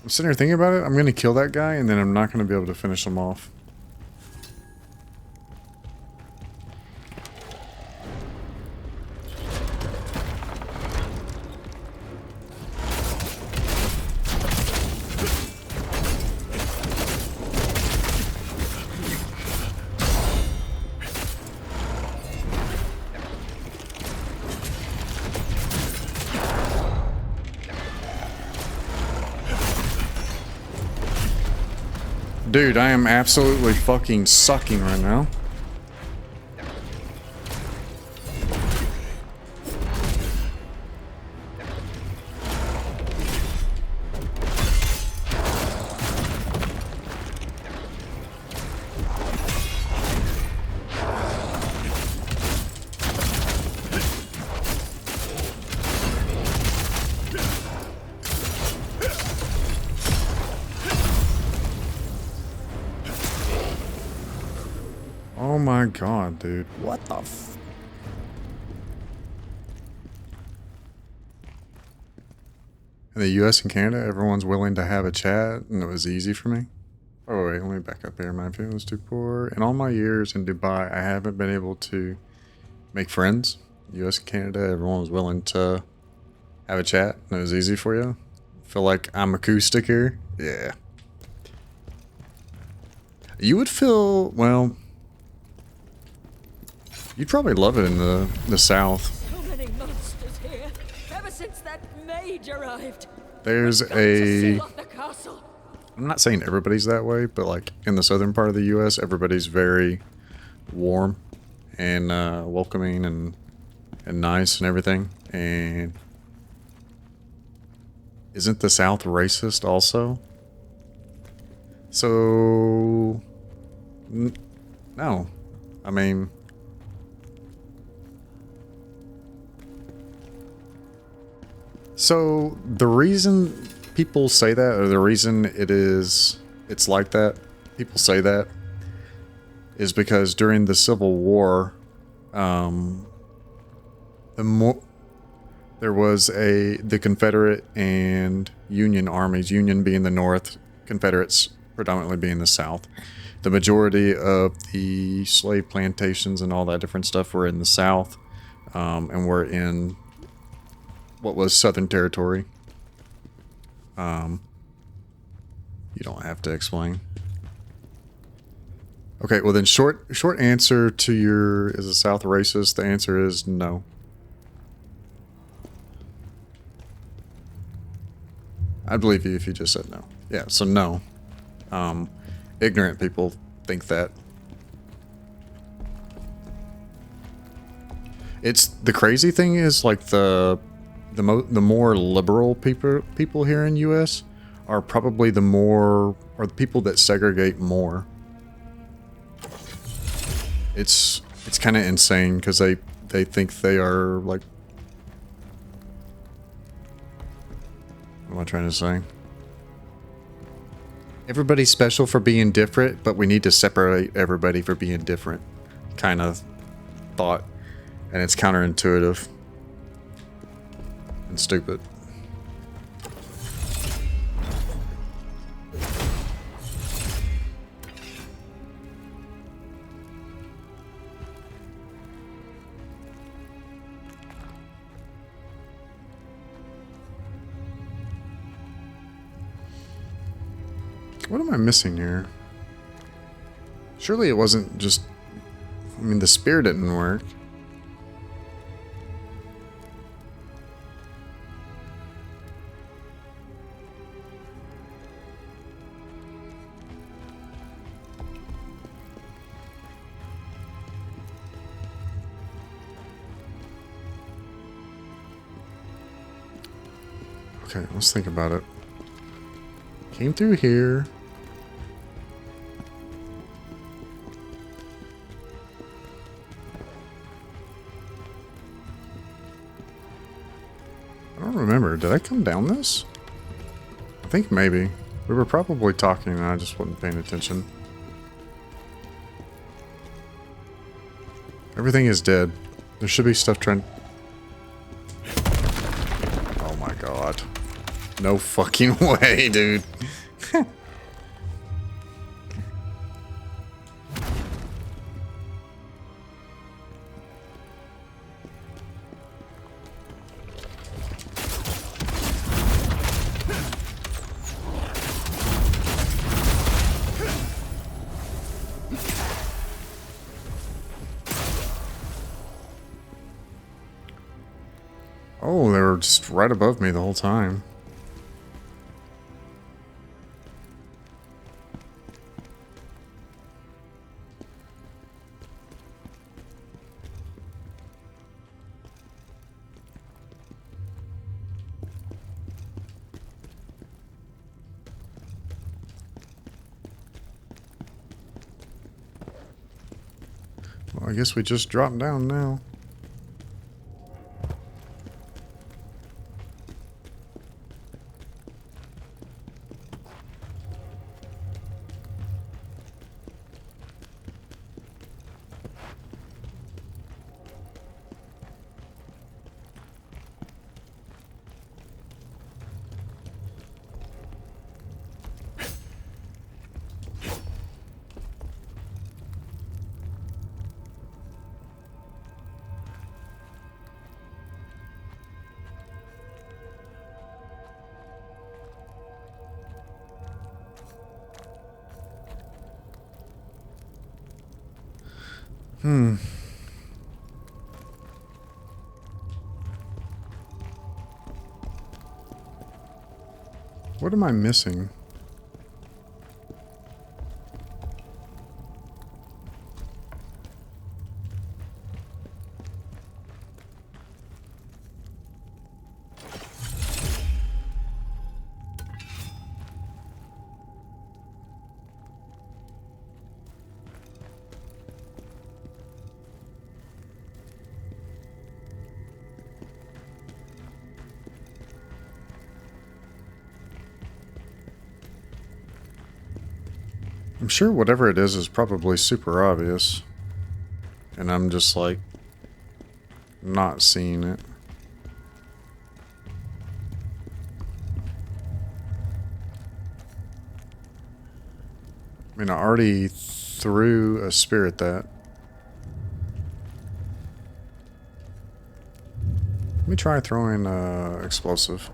Speaker 1: I'm sitting here thinking about it. I'm going to kill that guy and then I'm not going to be able to finish him off. Dude, I am absolutely fucking sucking right now. Oh my god, dude. What the f... In the US and Canada, everyone's willing to have a chat, and it was easy for me. Oh wait, let me back up here. My family was too poor. In all my years in Dubai, I haven't been able to make friends. US and Canada, everyone was willing to have a chat, and it was easy for you. Feel like I'm acoustic here? Yeah. You would feel, well... You'd probably love it in the South.
Speaker 14: So many monsters here. Ever since that mage arrived.
Speaker 1: There's a... I'm not saying everybody's that way, but like in the southern part of the US, everybody's very warm and welcoming and nice and everything. And isn't the South racist also? So... no. I mean... So the reason people say that, or the reason it's like that, people say that, is because during the Civil War, there was the Confederate and Union armies, Union being the North, Confederates predominantly being the South. The majority of the slave plantations and all that different stuff were in the South, and were in what was Southern Territory. You don't have to explain. Okay, well then short answer to your, is the South racist? The answer is no. I'd believe you if you just said no. Yeah, so no. Ignorant people think that. It's, the crazy thing is like the more liberal people here in US are probably the people that segregate more. It's kind of insane because they think they are like, what am I trying to say? Everybody's special for being different, but we need to separate everybody for being different kind of thought, and it's counterintuitive and stupid. What am I missing here? Surely it wasn't just... I mean, the spear didn't work. Okay, let's think about it. Came through here. I don't remember. Did I come down this? I think maybe. We were probably talking and I just wasn't paying attention. Everything is dead. There should be stuff trying... Oh my god. No fucking way, dude. Oh, they were just right above me the whole time. Well, I guess we just dropped down now. What am I missing? I'm sure whatever it is probably super obvious. And I'm just like not seeing it. I mean, I already threw a spear at that. Let me try throwing explosive.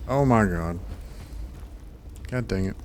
Speaker 1: Oh my god. God dang it.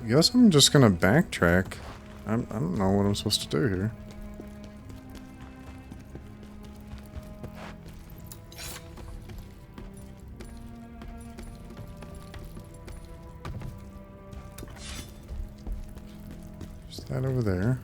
Speaker 1: Guess I'm just gonna backtrack. I don't know what I'm supposed to do here. There's that over there.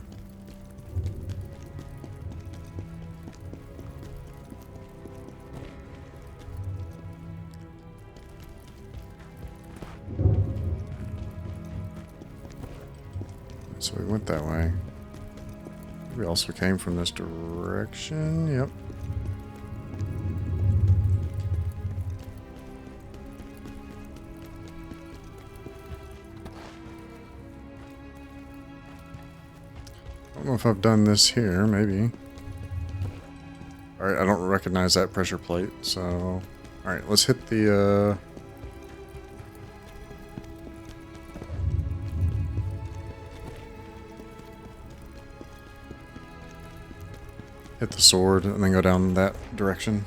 Speaker 1: So we went that way. We also came from this direction. Yep. I don't know if I've done this here. Maybe. Alright, I don't recognize that pressure plate. So, alright, let's hit the... hit the sword and then go down that direction.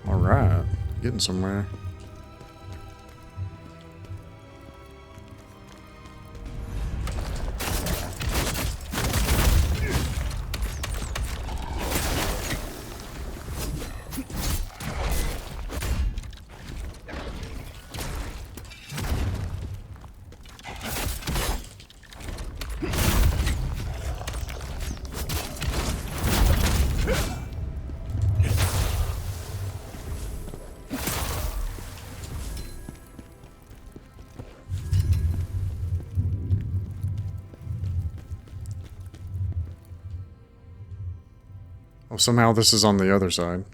Speaker 1: Alright, getting somewhere. Oh, somehow this is on the other side.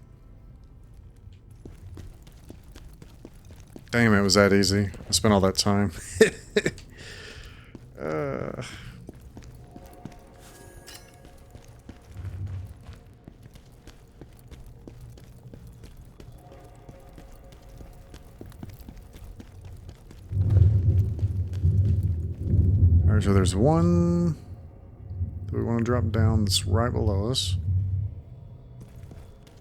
Speaker 1: Damn, it was that easy. I spent all that time. Alright, so there's one that we want to drop down that's right below us.